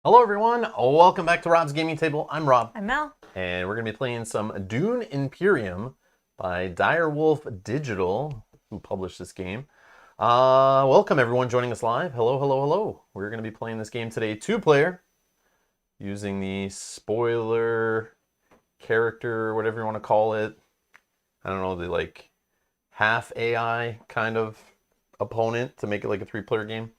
Hello everyone, welcome back to Rob's Gaming Table. I'm Rob. I'm Mel. And we're going to be playing some Dune Imperium by Direwolf Digital, who published this game. Welcome everyone joining us live. Hello, hello, hello. We're going to be playing this game today, 2-player, using the spoiler character, whatever you want to call it. I don't know, the like half AI kind of opponent to make it like a 3-player game.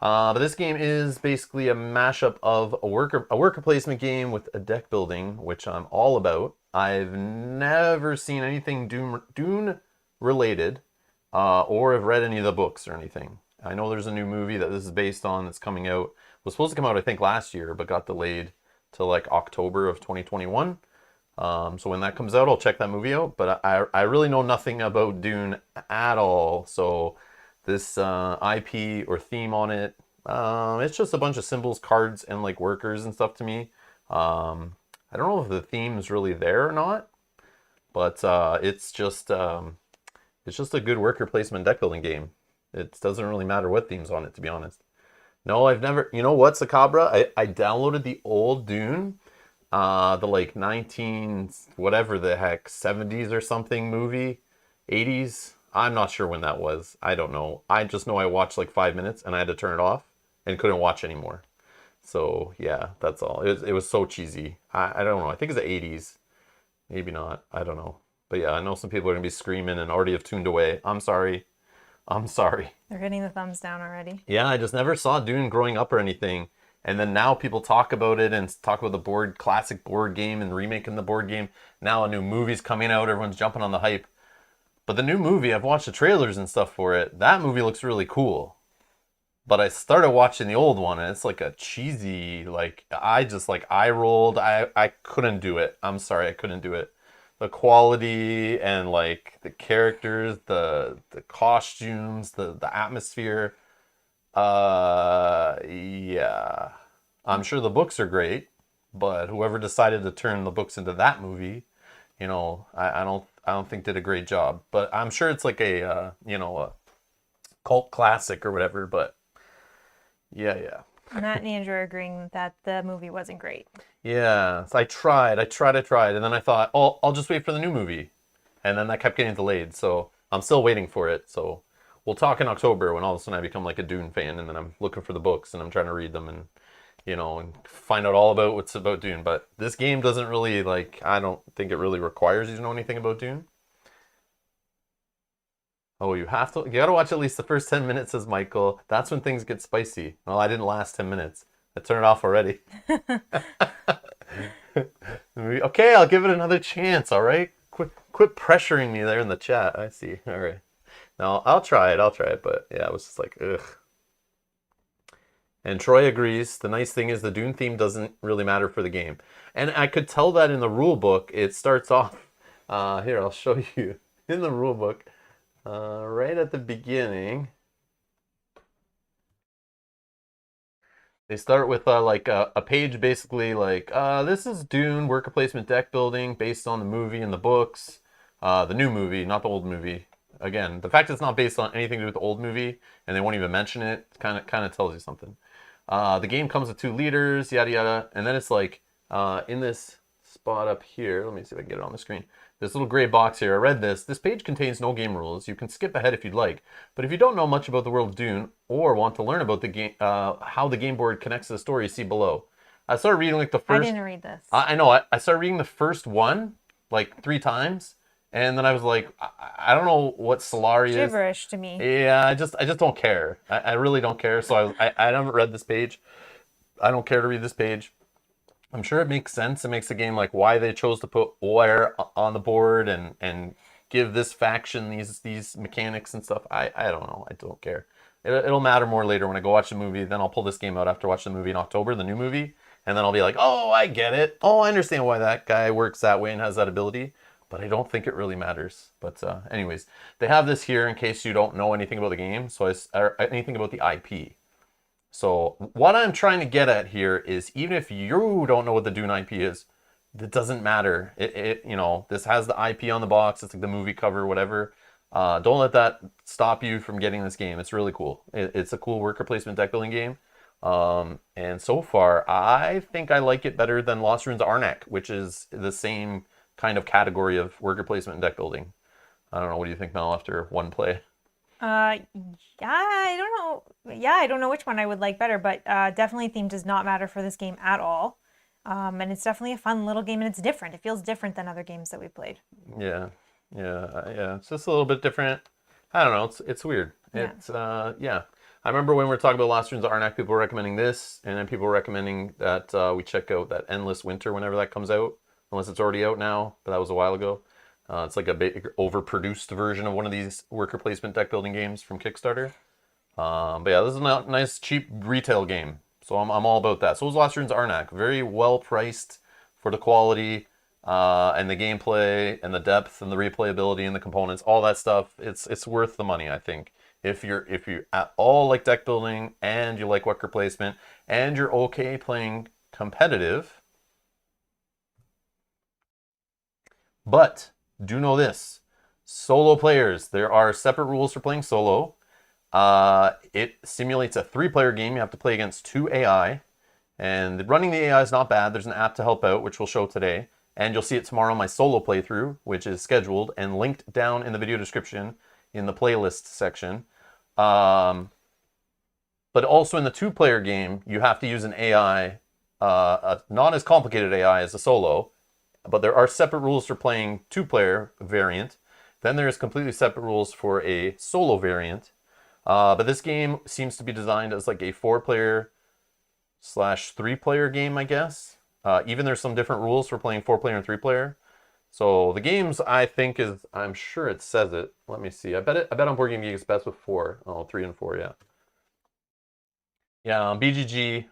But this game is basically a mashup of a worker placement game with a deck building, which I'm all about. I've never seen anything Dune related, or have read any of the books or anything. I know there's a new movie that this is based on that's coming out. It was supposed to come out, I think, last year, but got delayed to like October of 2021. So when that comes out, I'll check that movie out. But I really know nothing about Dune at all. So this IP or theme on it, it's just a bunch of symbols, cards, and like workers and stuff to me. I don't know if the theme's really there or not, but it's just a good worker placement deck building game. It doesn't really matter what theme's on it, to be honest. No, I've never. You know what, Sakabra? I downloaded the old Dune, the like 19 whatever the heck 70s or something movie, 80s. I'm not sure when that was. I don't know. I just know I watched like 5 minutes and I had to turn it off and couldn't watch anymore. So yeah, that's all. It was so cheesy. I don't know. I think it's the 80s. Maybe not. I don't know. But yeah, I know some people are going to be screaming and already have tuned away. I'm sorry. I'm sorry. They're hitting the thumbs down already. Yeah, I just never saw Dune growing up or anything. And then now people talk about it and talk about the classic board game and remaking the board game. Now a new movie's coming out. Everyone's jumping on the hype. But the new movie, I've watched the trailers and stuff for it. That movie looks really cool. But I started watching the old one, and it's like a cheesy, like, I just, like, eye rolled. I couldn't do it. I'm sorry, I couldn't do it. The quality and, like, the characters, the costumes, the atmosphere. Yeah. I'm sure the books are great, but whoever decided to turn the books into that movie, you know, I don't think did a great job. But I'm sure it's like a a cult classic or whatever. But yeah. Matt and Andrew are agreeing that the movie wasn't great. Yeah, so I tried, and then I thought, oh, I'll just wait for the new movie, and then that kept getting delayed. So I'm still waiting for it. So we'll talk in October when all of a sudden I become like a Dune fan, and then I'm looking for the books and I'm trying to read them and and find out all about what's about Dune. But this game doesn't really, like, I don't think it really requires you to know anything about Dune. Oh, you gotta watch at least the first 10 minutes, says Michael. That's when things get spicy. Well, I didn't last 10 minutes. I turned it off already. Okay, I'll give it another chance, all right? Quit pressuring me there in the chat. I see. All right. No, I'll try it, but yeah, it was just like, ugh. And Troy agrees. The nice thing is the Dune theme doesn't really matter for the game. And I could tell that in the rule book. It starts off, here, I'll show you. In the rule book, right at the beginning, They start with like a page basically like this is Dune worker placement deck building based on the movie and the books, the new movie, not the old movie. Again, the fact it's not based on anything to do with the old movie and they won't even mention it kind of tells you something. The game comes with 2 leaders, yada yada, and then it's like in this spot up here. Let me see if I can get it on the screen. This little gray box here. I read this. This page contains no game rules. You can skip ahead if you'd like, but if you don't know much about the world of Dune or want to learn about the game, how the game board connects to the story, see below. I started reading like the I first. didn't read this. I know. I started reading the first one like 3 times, and then I was like, I don't know what Solari is. Gibberish to me. Yeah, I just don't care. I really don't care. So I haven't read this page. I don't care to read this page. I'm sure it makes sense. It makes the game like why they chose to put where on the board and give this faction these mechanics and stuff. I don't know. I don't care. It'll matter more later when I go watch the movie. Then I'll pull this game out after watching the movie in October, the new movie, and then I'll be like, oh, I get it. Oh, I understand why that guy works that way and has that ability. But I don't think it really matters. But anyways, they have this here in case you don't know anything about the game. So or anything about the IP. So what I'm trying to get at here is even if you don't know what the Dune IP is, it doesn't matter. This has the IP on the box. It's like the movie cover, whatever. Don't let that stop you from getting this game. It's really cool. It's a cool worker placement deck building game. And so far, I think I like it better than Lost Ruins of Arnak, which is the same kind of category of worker placement and deck building. I don't know. What do you think, Mel, after one play? Yeah, I don't know. Yeah, I don't know which one I would like better, but definitely theme does not matter for this game at all. And it's definitely a fun little game, and it's different. It feels different than other games that we played. Yeah. It's just a little bit different. I don't know. It's weird. Yeah. It's yeah. I remember when we were talking about Lost Ruins of Arnak, people were recommending this, and then people were recommending that we check out that Endless Winter whenever that comes out, unless it's already out now. But that was a while ago. It's like a big overproduced version of one of these worker placement deck building games from Kickstarter. But yeah, this is a nice cheap retail game, so I'm all about that. So was Lost Ruins of Arnak, very well priced for the quality and the gameplay and the depth and the replayability and the components, all that stuff. It's worth the money, I think. If you at all like deck building and you like worker placement and you're okay playing competitive, but do know this: solo players, there are separate rules for playing solo. It simulates a 3-player game. You have to play against 2 AI, and running the AI is not bad. There's an app to help out, which we'll show today, and you'll see it tomorrow on my solo playthrough, which is scheduled and linked down in the video description in the playlist section. But also in the 2-player game, you have to use an AI, not as complicated AI as a solo, but there are separate rules for playing 2-player variant. Then there's completely separate rules for a solo variant. But this game seems to be designed as like a 4-player / 3-player game, I guess. Even there's some different rules for playing 4-player and 3-player. So the games, I think, I'm sure it says it. Let me see. I bet on Board Game Geek it's best with 4. Oh, 3 and 4, yeah. Yeah, on BGG,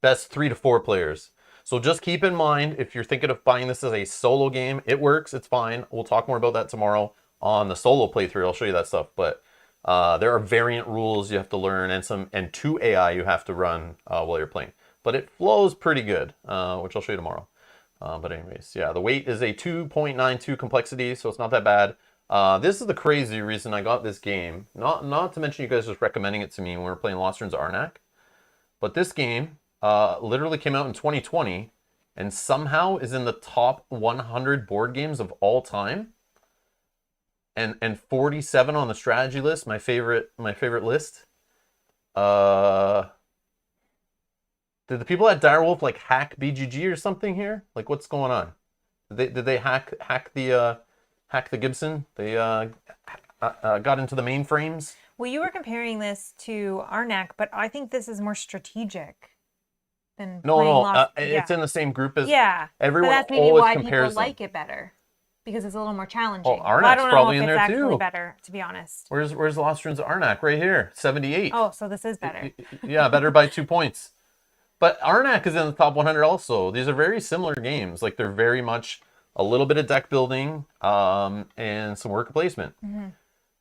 best 3 to 4 players. So just keep in mind, if you're thinking of buying this as a solo game, it works, it's fine. We'll talk more about that tomorrow on the solo playthrough. I'll show you that stuff. But there are variant rules you have to learn and 2 AI you have to run while you're playing. But it flows pretty good, which I'll show you tomorrow. But anyways, yeah, the weight is a 2.92 complexity, so it's not that bad. This is the crazy reason I got this game. Not to mention you guys just recommending it to me when we were playing Lost Ruins of Arnak. But this game literally came out in 2020 and somehow is in the top 100 board games of all time. And 47 on the strategy list, my favorite list. Did the people at Direwolf like hack BGG or something here? Like what's going on? Did they hack the Gibson? They got into the mainframes. Well, you were comparing this to Arnak, but I think this is more strategic than playing Lost. It's in the same group as but everyone. that's maybe always why compares people them. like it better because it's a little more challenging. Oh, Arnak's I don't know probably if in it's there actually too. better, to be honest. Where's Lost Ruins of Arnak? Right here, 78. Oh, so this is better. Yeah, better by 2 points. But Arnak is in the top 100 also. These are very similar games. Like they're very much a little bit of deck building and some worker placement.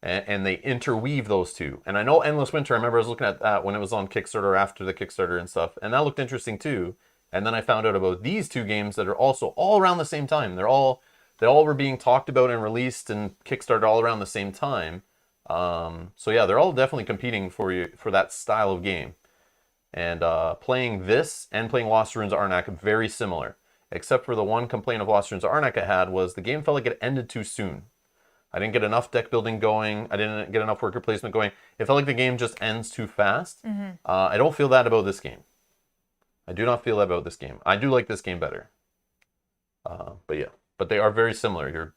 and they interweave those two. And I know Endless Winter, I remember I was looking at that when it was on Kickstarter after the Kickstarter and stuff, and that looked interesting too. And then I found out about these two games that are also all around the same time. They all were being talked about and released and Kickstarted all around the same time. So yeah, they're all definitely competing for you for that style of game. And playing this and playing Lost Ruins of Arnak very similar, except for the one complaint of Lost Ruins of Arnak I had was the game felt like it ended too soon. I didn't get enough deck building going. I didn't get enough worker placement going. It felt like the game just ends too fast. I don't feel that about this game. I do not feel that about this game. I do like this game better. But yeah, but they are very similar. You're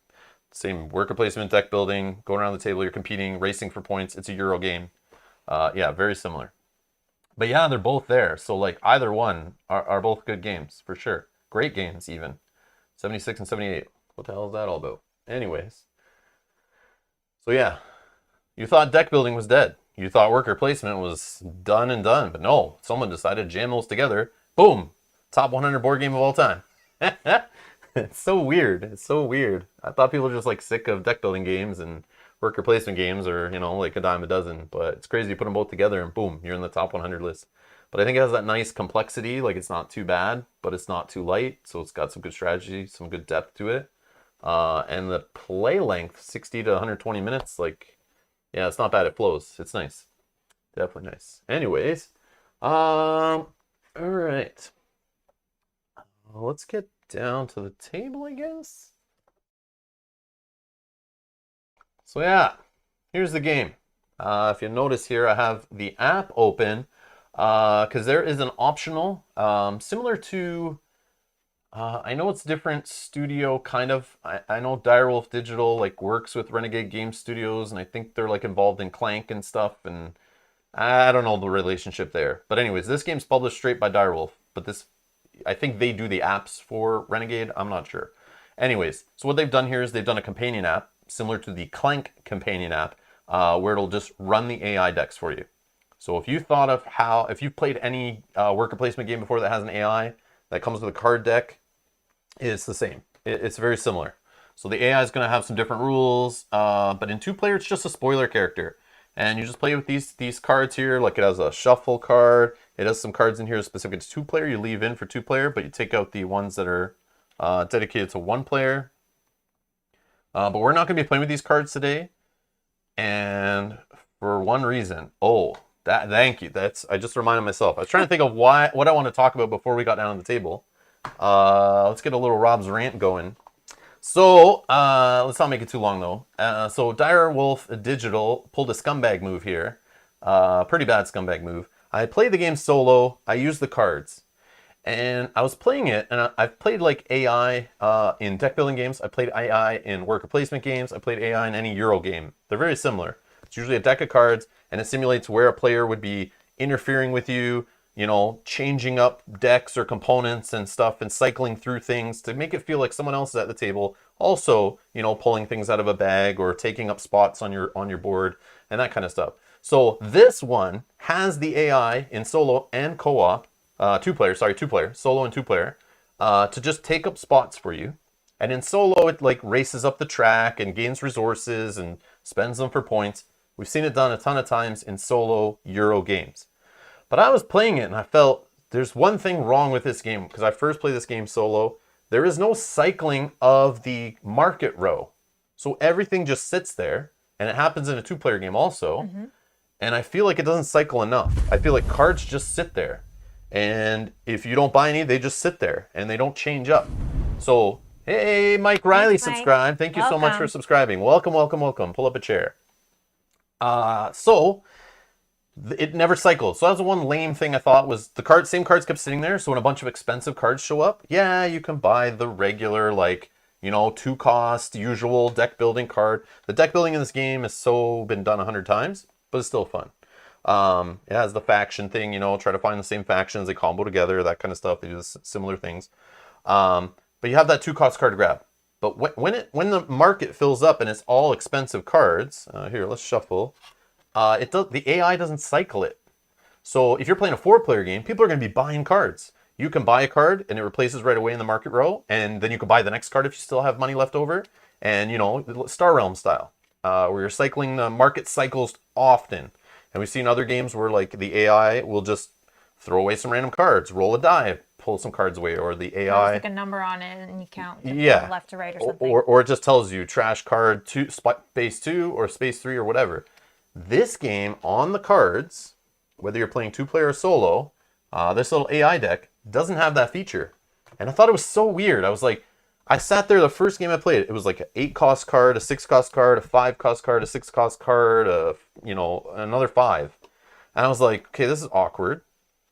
same worker placement, deck building, going around the table, you're competing, racing for points. It's a Euro game. Yeah, very similar. But yeah, they're both there. So like either one are both good games for sure. Great games even. 76 and 78. What the hell is that all about? Anyways. So yeah, you thought deck building was dead. You thought worker placement was done and done. But no, someone decided to jam those together. Boom! Top 100 board game of all time. It's so weird. It's so weird. I thought people were just like sick of deck building games and worker placement games, or like a dime a dozen. But it's crazy. You put them both together and boom, you're in the top 100 list. But I think it has that nice complexity. Like it's not too bad, but it's not too light. So it's got some good strategy, some good depth to it. And the play length, 60 to 120 minutes. Like, yeah, it's not bad. It flows. It's nice. Definitely nice. Anyways, all right. Let's get down to the table, I guess. So yeah, here's the game. If you notice here, I have the app open because there is an optional, similar to, I know it's different studio kind of. I know Direwolf Digital like works with Renegade Game Studios, and I think they're like involved in Clank and stuff, and I don't know the relationship there. But anyways, this game's published straight by Direwolf, but this, I think they do the apps for Renegade. I'm not sure. Anyways, so what they've done here is they've done a companion app similar to the Clank companion app, where it'll just run the AI decks for you. So if you thought of if you've played any worker placement game before that has an AI that comes with a card deck, it's the same. It's very similar. So the AI is going to have some different rules, but in two-player, it's just a spoiler character. And you just play with these cards here, like it has a shuffle card. It has some cards in here specific to two-player. You leave in for two-player, but you take out the ones that are dedicated to one-player. But we're not going to be playing with these cards today. And for one reason. Oh, thank you. I just reminded myself. I was trying to think of what I want to talk about before we got down on the table. Let's get a little Rob's rant going. So, let's not make it too long though. So Direwolf Digital pulled a scumbag move here. Pretty bad scumbag move. I played the game solo. I used the cards. And I was playing it, and I've played like AI in deck building games. I played AI in worker placement games. I played AI in any Euro game. They're very similar. It's usually a deck of cards, and it simulates where a player would be interfering with you, changing up decks or components and stuff, and cycling through things to make it feel like someone else is at the table. Also, pulling things out of a bag or taking up spots on your board and that kind of stuff. So this one has the AI in solo and co-op. Two-player, solo and two-player, to just take up spots for you. And in solo, it like races up the track and gains resources and spends them for points. We've seen it done a ton of times in solo Euro games. But I was playing it and I felt there's one thing wrong with this game, because I first played this game solo. There is no cycling of the market row. So everything just sits there, and it happens in a two-player game also. And I feel like it doesn't cycle enough. I feel like cards just sit there. And if you don't buy any, they just sit there and they don't change up. So, hey, Mike Riley subscribed. Thank you so much for subscribing. Welcome, welcome, welcome. Pull up a chair. So it never cycled. So that was the one lame thing I thought was the same cards kept sitting there. So when a bunch of expensive cards show up, yeah, you can buy the regular, like, two cost, usual deck building card. The deck building in this game has been done 100 times, but it's still fun. It has the faction thing, try to find the same factions, they combo together, that kind of stuff. They do similar things. But you have that 2-cost card to grab. But when the market fills up and it's all expensive cards, here, let's shuffle. The AI doesn't cycle it. So if you're playing a 4-player game, people are going to be buying cards. You can buy a card and it replaces right away in the market row, and then you can buy the next card if you still have money left over. And Star Realm style. where you're cycling the market cycles often. And we've seen other games where like the AI will just throw away some random cards, roll a die, pull some cards away, or the There's AI, like a number on it and you count from yeah, left to right or something. or it just tells you trash card two, space 2 or space 3 or whatever. This game on the cards, whether you're playing 2-player or solo, this little AI deck doesn't have that feature. And I thought it was so weird. I was like, I sat there the first game I played. It was like an 8-cost card, a 6-cost card, a 5-cost card, a 6-cost card, another 5. And I was like, okay, this is awkward.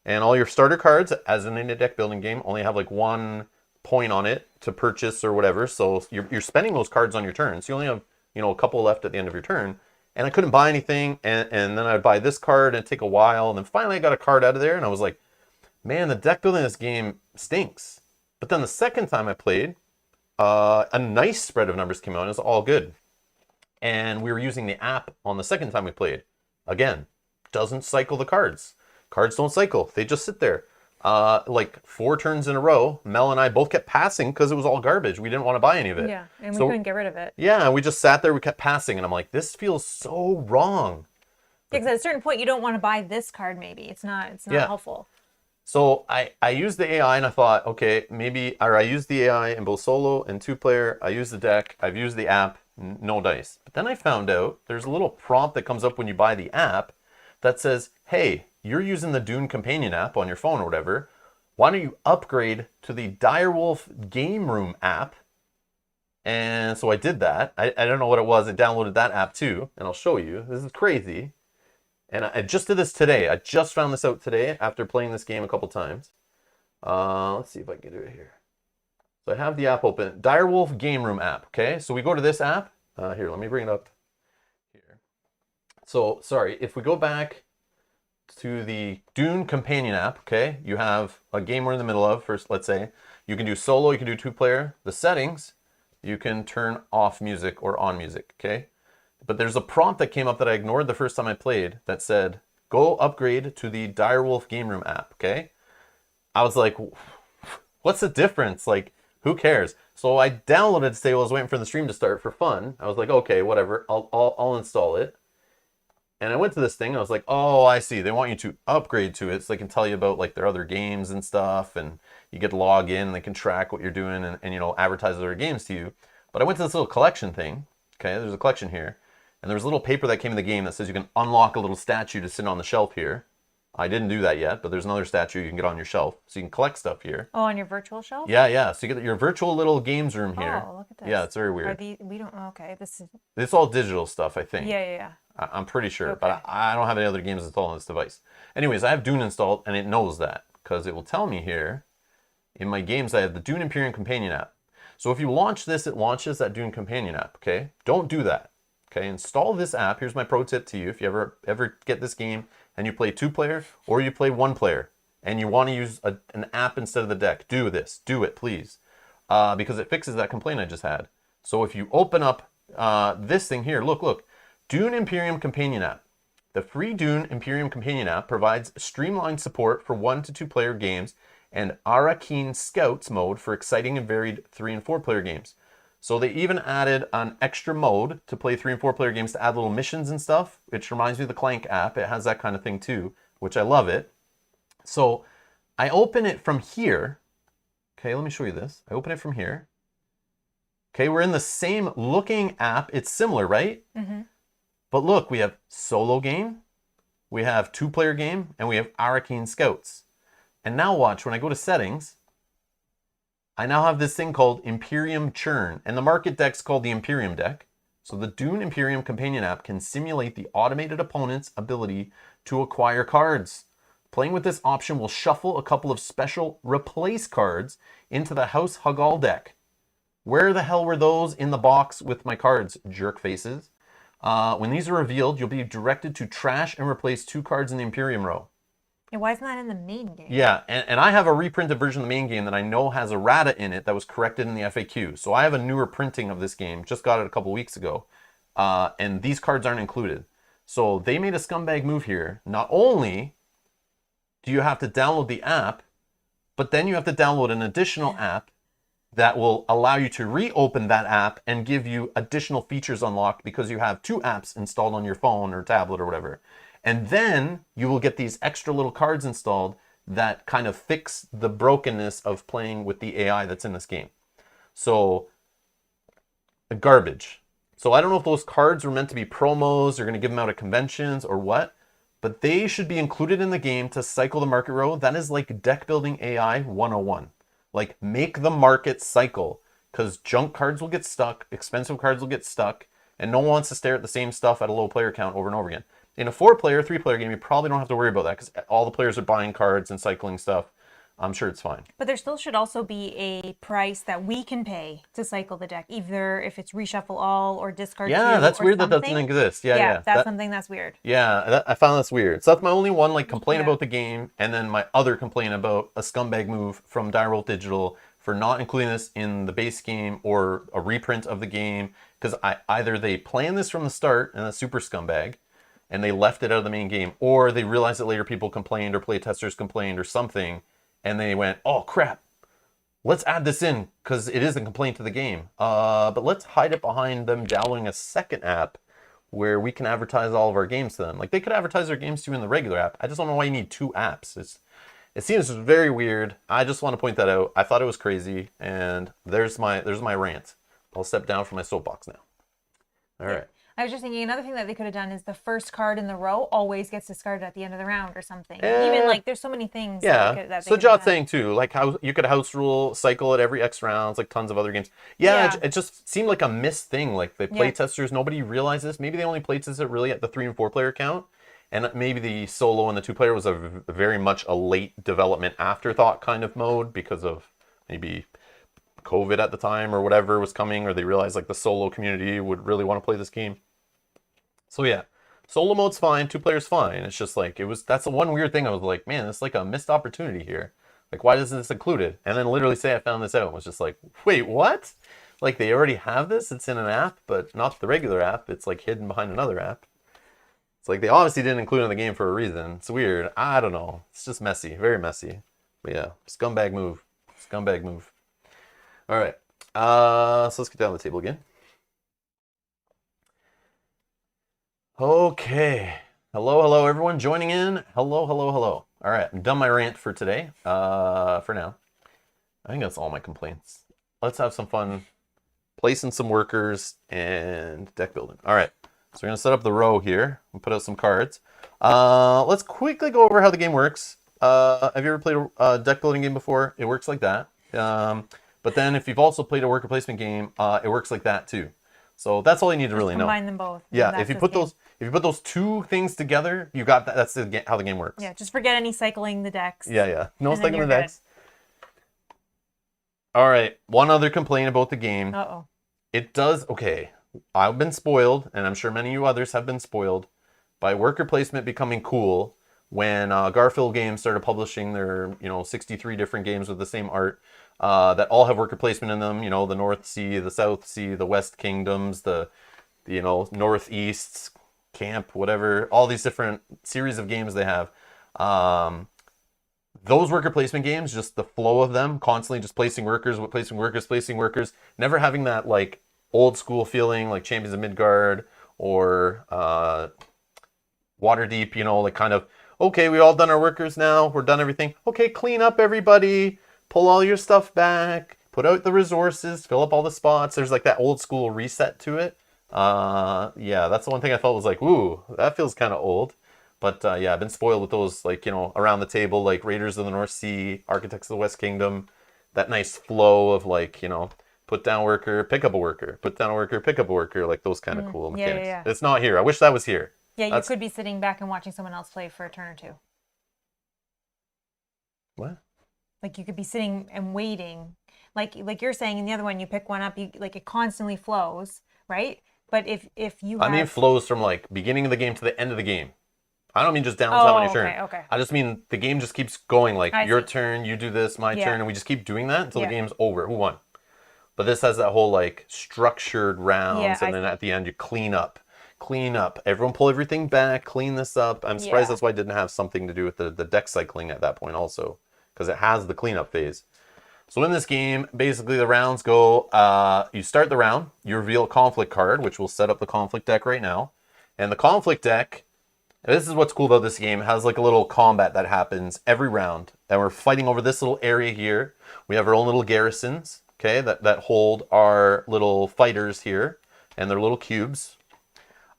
And all your starter cards, as in a deck building game, only have like 1 point on it to purchase or whatever. So you're spending those cards on your turn. So you only have a couple left at the end of your turn. And I couldn't buy anything. And then I'd buy this card and it'd take a while. And then finally I got a card out of there. And I was like, man, the deck building in this game stinks. But then the second time I played, a nice spread of numbers came out. And it was all good. And we were using the app on the second time we played. Again, doesn't cycle the cards. Cards don't cycle. They just sit there. Like 4 turns in a row, Mel and I both kept passing because it was all garbage. We didn't want to buy any of it. Yeah, and we couldn't get rid of it. Yeah, we just sat there. We kept passing. And I'm like, this feels so wrong. Yeah, because at a certain point, you don't want to buy this card maybe. It's not helpful. So I used the AI and I thought, okay, maybe, or I used the AI in both solo and 2-player. I used the deck. I've used the app. No dice. But then I found out there's a little prompt that comes up when you buy the app that says, hey, you're using the Dune Companion app on your phone or whatever. Why don't you upgrade to the Direwolf Game Room app? And so I did that. I don't know what it was. I downloaded that app too, and I'll show you. This is crazy. And I just did this today. I just found this out today after playing this game a couple times. Let's see if I can do it here. So I have the app open. Direwolf Game Room app, okay? So we go to this app. Here, let me bring it up here. So, sorry, if we go back to the Dune Companion app, okay? You have a game we're in the middle of, first, let's say. You can do solo, you can do 2-player. The settings, you can turn off music or on music, okay? But there's a prompt that came up that I ignored the first time I played that said, go upgrade to the Direwolf Game Room app, okay? I was like, what's the difference? Like, who cares? So I downloaded today while I was waiting for the stream to start for fun. I was like, okay, whatever, I'll install it. And I went to this thing and I was like, oh, I see. They want you to upgrade to it so they can tell you about like their other games and stuff. And you get to log in and they can track what you're doing and advertise other games to you. But I went to this little collection thing. Okay, there's a collection here. And there's a little paper that came in the game that says you can unlock a little statue to sit on the shelf here. I didn't do that yet, but there's another statue you can get on your shelf. So you can collect stuff here. Oh, on your virtual shelf? Yeah. So you get your virtual little games room here. Oh, look at this. Yeah, it's very weird. We don't, okay, this is... It's all digital stuff, I think. Yeah. I'm pretty sure, Okay. but I don't have any other games installed on this device. Anyways, I have Dune installed, and it knows that, because it will tell me here, in my games, I have the Dune Imperium Companion app. So if you launch this, it launches that Dune Companion app, okay? Don't do that, okay? Install this app. Here's my pro tip to you. If you ever get this game, and you play 2-player, or you play 1-player, and you want to use an app instead of the deck, do this. Do it, please, because it fixes that complaint I just had. So if you open up this thing here, look. Dune Imperium Companion app. The free Dune Imperium Companion app provides streamlined support for 1 to 2-player games and Arakeen Scouts mode for exciting and varied 3 and 4-player games. So they even added an extra mode to play 3 and 4-player games to add little missions and stuff, which reminds me of the Clank app. It has that kind of thing too, which I love it. So I open it from here. Okay, let me show you this. I open it from here. Okay, we're in the same looking app. It's similar, right? Mm-hmm. But look, we have solo game, we have 2-player game, and we have Arakeen Scouts. And now watch, when I go to settings, I now have this thing called Imperium Churn, and the market deck's called the Imperium deck. So the Dune Imperium Companion app can simulate the automated opponent's ability to acquire cards. Playing with this option will shuffle a couple of special replace cards into the House Hagal deck. Where the hell were those in the box with my cards, jerk faces? When these are revealed, you'll be directed to trash and replace 2 cards in the Imperium row. And why isn't that in the main game? Yeah, and I have a reprinted version of the main game that I know has errata in it that was corrected in the FAQ. So I have a newer printing of this game, just got it a couple weeks ago, and these cards aren't included. So they made a scumbag move here. Not only do you have to download the app, but then you have to download an additional app that will allow you to reopen that app and give you additional features unlocked because you have 2 apps installed on your phone or tablet or whatever. And then you will get these extra little cards installed that kind of fix the brokenness of playing with the AI that's in this game. So, garbage. So I don't know if those cards were meant to be promos, they're going to give them out at conventions or what, but they should be included in the game to cycle the market row. That is like deck building AI 101. Like, make the market cycle, because junk cards will get stuck, expensive cards will get stuck, and no one wants to stare at the same stuff at a low player count over and over again. In a 4-player, 3-player game, you probably don't have to worry about that because all the players are buying cards and cycling stuff. I'm sure it's fine. But there still should also be a price that we can pay to cycle the deck, either if it's reshuffle all or discard Yeah, two that's or weird that something. doesn't exist. Yeah. That's something that's weird. Yeah, I found that's weird. So that's my only one complaint Yeah. about the game, and then my other complaint about a scumbag move from Direwolf Digital for not including this in the base game or a reprint of the game, because either they planned this from the start and that's super scumbag, and they left it out of the main game, or they realized that later people complained or playtesters complained or something, and they went, oh crap, let's add this in because it is a complaint to the game. But let's hide it behind them downloading a second app where we can advertise all of our games to them. Like, they could advertise their games to you in the regular app. I just don't know why you need 2 apps. It seems very weird. I just want to point that out. I thought it was crazy, and there's my rant. I'll step down from my soapbox now. All right. I was just thinking another thing that they could have done is the first card in the row always gets discarded at the end of the round or something. Even like there's so many things. Yeah. So Jot's saying too, like how you could house rule cycle at every X rounds, like tons of other games. Yeah. It just seemed like a missed thing. Like the playtesters, nobody realized this. Maybe they only playtested it really at the 3 and 4 player count. And maybe the solo and the 2-player was very much a late development afterthought kind of mode because of maybe COVID at the time or whatever was coming, or they realized like the solo community would really want to play this game. So yeah, solo mode's fine, 2-player's fine. It's just like, that's the one weird thing. I was like, man, it's like a missed opportunity here. Like, why isn't this included? And then literally say I found this out and was just like, wait, what? Like, they already have this? It's in an app, but not the regular app. It's like hidden behind another app. It's like they obviously didn't include it in the game for a reason. It's weird. I don't know. It's just messy, very messy. But yeah, scumbag move. Scumbag move. All right. So let's get down the table again. Okay. Hello, everyone joining in. Hello. All right, I'm done my rant for today. For now. I think that's all my complaints. Let's have some fun placing some workers and deck building. All right. So we're going to set up the row here and put out some cards. Let's quickly go over how the game works. Have you ever played a deck building game before? It works like that. But then if you've also played a worker placement game, it works like that too. So that's all you need to really know. Combine them both. Yeah, if you put those 2 things together, you got that. That's how the game works. Yeah, just forget any cycling the decks. Yeah. No cycling the decks. All right, one other complaint about the game. Uh-oh. It does, okay, I've been spoiled, and I'm sure many of you others have been spoiled, by worker placement becoming cool when Garfield Games started publishing their 63 different games with the same art that all have worker placement in them. The North Sea, the South Sea, the West Kingdoms, the Northeast Camp, whatever, all these different series of games they have. Those worker placement games, just the flow of them, constantly just placing workers, never having that like old school feeling like Champions of Midgard or Waterdeep, like kind of, okay, we all done our workers now, we're done everything. Okay, clean up everybody, pull all your stuff back, put out the resources, fill up all the spots. There's like that old school reset to it. Yeah, that's the one thing I felt was like, ooh, that feels kind of old. But yeah, I've been spoiled with those, like, around the table, like Raiders of the North Sea, Architects of the West Kingdom, that nice flow of like, put down a worker, pick up a worker, put down a worker, pick up a worker, like those kind of cool mechanics. Yeah. It's not here. I wish that was here. Yeah, you could be sitting back and watching someone else play for a turn or 2. What? Like you could be sitting and waiting. Like you're saying in the other one, you pick one up, it constantly flows, right? But if you I mean flows from like beginning of the game to the end of the game. I don't mean just downtime on your turn. Okay. I just mean the game just keeps going, like your turn, you do this, my turn, and we just keep doing that until the game's over. Who won? But this has that whole like structured rounds, and then at the end you clean up. Everyone pull everything back, clean this up. I'm surprised that's why it didn't have something to do with the deck cycling at that point also, because it has the cleanup phase. So in this game, basically the rounds go, you start the round, you reveal a conflict card, which will set up the conflict deck right now. And the conflict deck, this is what's cool about this game, it has like a little combat that happens every round. And we're fighting over this little area here. We have our own little garrisons, okay, that hold our little fighters here and their little cubes.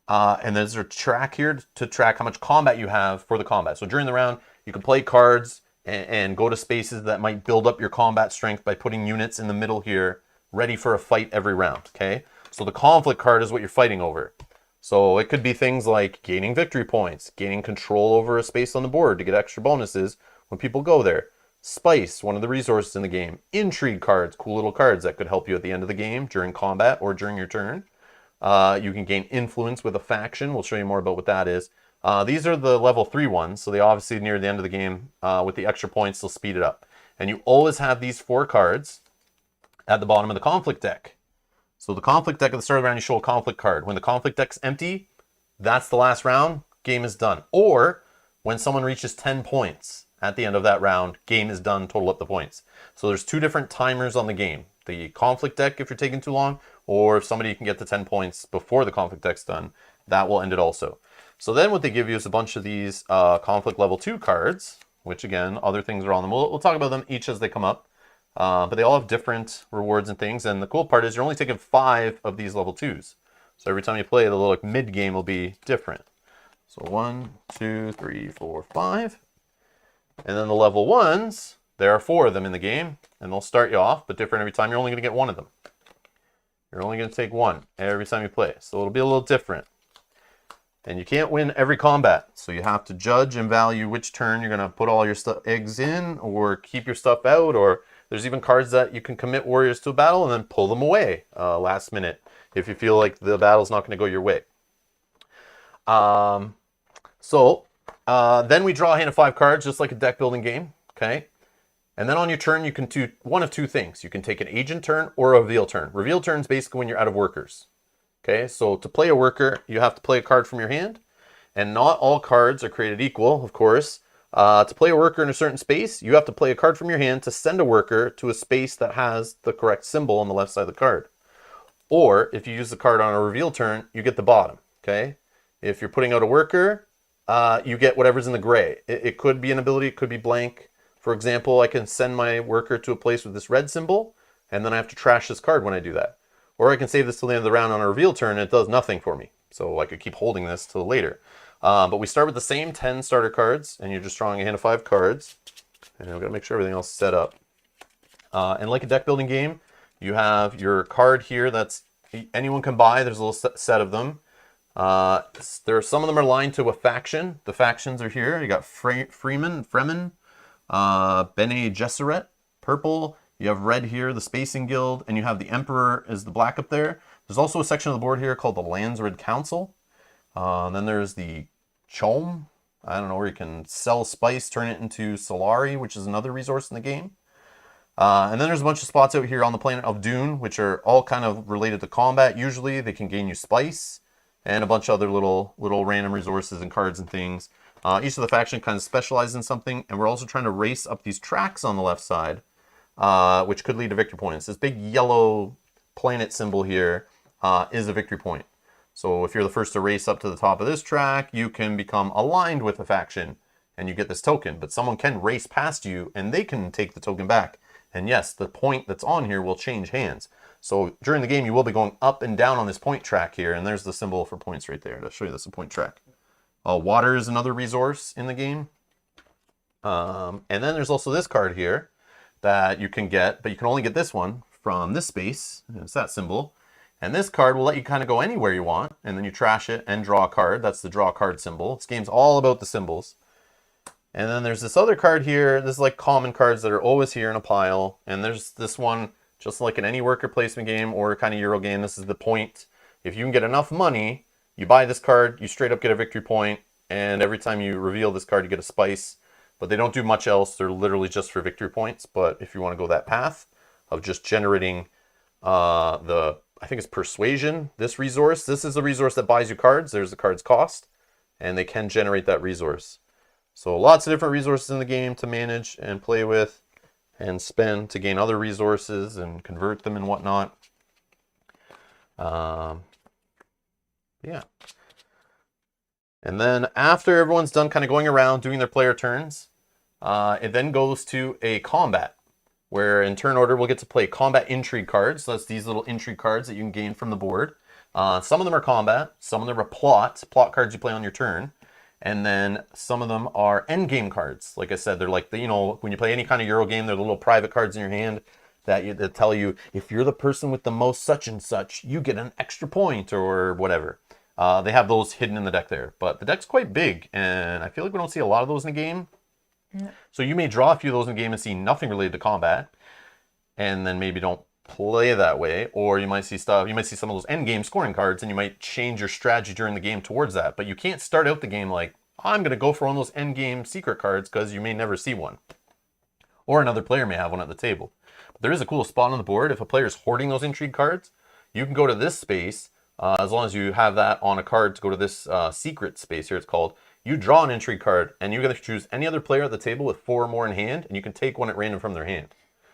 And there's a track here to track how much combat you have for the combat. So during the round, you can play cards and go to spaces that might build up your combat strength by putting units in the middle here, ready for a fight every round, okay? So the conflict card is what you're fighting over. So it could be things like gaining victory points, gaining control over a space on the board to get extra bonuses when people go there. Spice, one of the resources in the game. Intrigue cards, cool little cards that could help you at the end of the game during combat or during your turn. You can gain influence with a faction. We'll show you more about what that is. These are the level 3 ones, so they obviously near the end of the game, with the extra points, they'll speed it up. And you always have these 4 cards at the bottom of the conflict deck. So the conflict deck at the start of the round, you show a conflict card. When the conflict deck's empty, that's the last round, game is done. Or when someone reaches 10 points at the end of that round, game is done, total up the points. So there's 2 different timers on the game. The conflict deck if you're taking too long, or if somebody can get to 10 points before the conflict deck's done, that will end it also. So then what they give you is a bunch of these conflict level 2 cards, which again, other things are on them. We'll talk about them each as they come up. But they all have different rewards and things. And the cool part is you're only taking 5 of these level 2s. So every time you play, the little like, mid game will be different. So 1, 2, 3, 4, 5. And then the level 1s, there are 4 of them in the game. And they'll start you off, but different every time. You're only going to get 1 of them. You're only going to take 1 every time you play. So it'll be a little different. And you can't win every combat. So you have to judge and value which turn you're going to put all your eggs in or keep your stuff out. Or there's even cards that you can commit warriors to a battle and then pull them away last minute if you feel like the battle's not going to go your way. Then we draw a hand of 5 cards just like a deck building game. Okay. And then on your turn, you can do one of 2 things. You can take an agent turn or a reveal turn. Reveal turn is basically when you're out of workers. Okay, so to play a worker, you have to play a card from your hand. And not all cards are created equal, of course. To play a worker in a certain space, you have to play a card from your hand to send a worker to a space that has the correct symbol on the left side of the card. Or if you use the card on a reveal turn, you get the bottom. Okay, if you're putting out a worker, you get whatever's in the gray. It could be an ability, it could be blank. For example, I can send my worker to a place with this red symbol, and then I have to trash this card when I do that. Or I can save this till the end of the round on a reveal turn, and it does nothing for me. So I could keep holding this till later. But we start with the same 10 starter cards, and you're just drawing a hand of 5 cards. And I've got to make sure everything else is set up. And like a deck building game, you have your card here that's anyone can buy. There's a little set of them. Some of them are aligned to a faction. The factions are here. You got Fremen, Bene Gesserit, purple. You have red here, the Spacing Guild, and you have the Emperor is the black up there. There's also a section of the board here called the Landsred Council. Then there's the Chom. I don't know, where you can sell spice, turn it into Solari, which is another resource in the game. And then there's a bunch of spots out here on the planet of Dune, which are all kind of related to combat. Usually they can gain you spice and a bunch of other little random resources and cards and things. Each of the faction kind of specializes in something, and we're also trying to race up these tracks on the left side, which could lead to victory points. This big yellow planet symbol here is a victory point. So if you're the first to race up to the top of this track, you can become aligned with a faction, and you get this token. But someone can race past you, and they can take the token back. And yes, the point that's on here will change hands. So during the game, you will be going up and down on this point track here, and there's the symbol for points right there. To show you this, a point track. Water is another resource in the game. And then there's also this card here that you can get, but you can only get this one from this space. It's that symbol. And this card will let you kind of go anywhere you want, and then you trash it and draw a card. That's the draw card symbol. This game's all about the symbols. And then there's this other card here. This is like common cards that are always here in a pile. And there's this one, just like in any worker placement game or kind of Euro game, this is the point. If you can get enough money, you buy this card, you straight up get a victory point, and every time you reveal this card, you get a spice. But they don't do much else. They're literally just for victory points. But if you want to go that path of just generating I think it's persuasion, this resource. This is a resource that buys you cards. There's the card's cost, and they can generate that resource. So lots of different resources in the game to manage and play with. and spend to gain other resources and convert them and whatnot. Yeah. And then after everyone's done kind of going around doing their player turns, it then goes to a combat, where in turn order we'll get to play combat intrigue cards. So that's these little intrigue cards that you can gain from the board. Some of them are combat, some of them are plot cards you play on your turn. And then some of them are end game cards. Like I said, they're like, when you play any kind of Euro game, they're the little private cards in your hand that tell you, if you're the person with the most such and such, you get an extra point or whatever. They have those hidden in the deck there. But the deck's quite big, and I feel like we don't see a lot of those in the game. No. So you may draw a few of those in the game and see nothing related to combat, and then maybe don't play that way. Or you might see some of those end game scoring cards, and you might change your strategy during the game towards that. But you can't start out the game like, I'm going to go for one of those end game secret cards, because you may never see one. Or another player may have one at the table. But there is a cool spot on the board. If a player is hoarding those intrigue cards, you can go to this space, as long as you have that on a card to go to this secret space here, it's called. You draw an intrigue card, and you're going to choose any other player at the table with 4 or more in hand, and you can take one at random from their hand.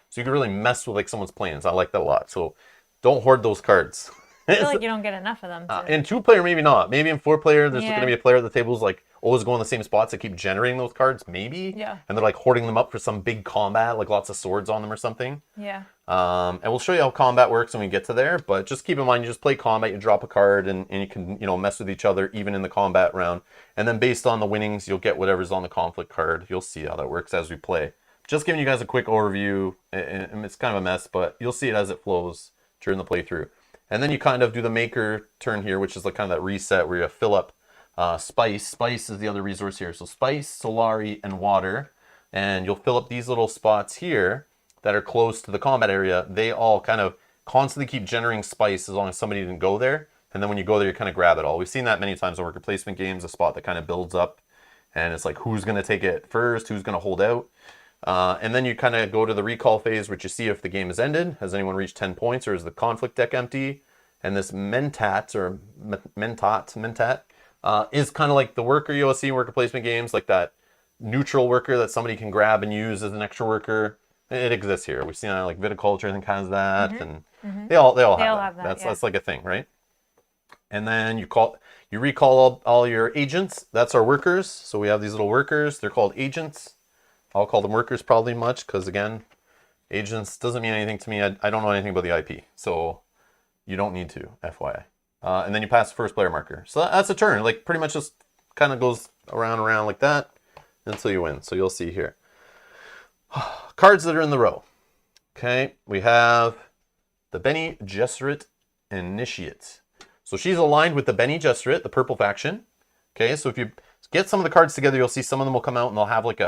So you can really mess with like someone's plans. I like that a lot. So don't hoard those cards. I feel like you don't get enough of them. In 2-player, maybe not. Maybe in 4-player, there's going to be a player at the table who's like always going the same spots that keep generating those cards, maybe. Yeah. And they're like hoarding them up for some big combat, like lots of swords on them or something. Yeah. And we'll show you how combat works when we get to there. But just keep in mind, you just play combat, you drop a card, and you can mess with each other even in the combat round. And then based on the winnings, you'll get whatever's on the conflict card. You'll see how that works as we play. Just giving you guys a quick overview, and it's kind of a mess, but you'll see it as it flows during the playthrough. And then you kind of do the maker turn here, which is like kind of that reset where you fill up spice. Spice is the other resource here. So spice, Solari, and water. And you'll fill up these little spots here that are close to the combat area. They all kind of constantly keep generating spice as long as somebody didn't go there. And then when you go there, you kind of grab it all. We've seen that many times in worker placement games, a spot that kind of builds up. And it's like, who's going to take it first? Who's going to hold out? And then you kind of go to the recall phase, which you see if the game has ended. Has anyone reached 10 points, or is the conflict deck empty? And this mentat is kind of like the worker you'll see in worker placement games, like that neutral worker that somebody can grab and use as an extra worker. It exists here. We've seen it like viticulture, I think, has that, and they all have that. That's like a thing, right? And then you recall all your agents. That's our workers. So we have these little workers. They're called agents. I'll call them workers probably much, because again, agents doesn't mean anything to me. I don't know anything about the IP, so you don't need to, FYI. And then you pass the first player marker. So that's a turn. Like pretty much just kind of goes around like that until you win. So you'll see here. Cards that are in the row. Okay, we have the Bene Gesserit Initiate. So she's aligned with the Bene Gesserit, the purple faction. Okay, so if you get some of the cards together, you'll see some of them will come out and they'll have like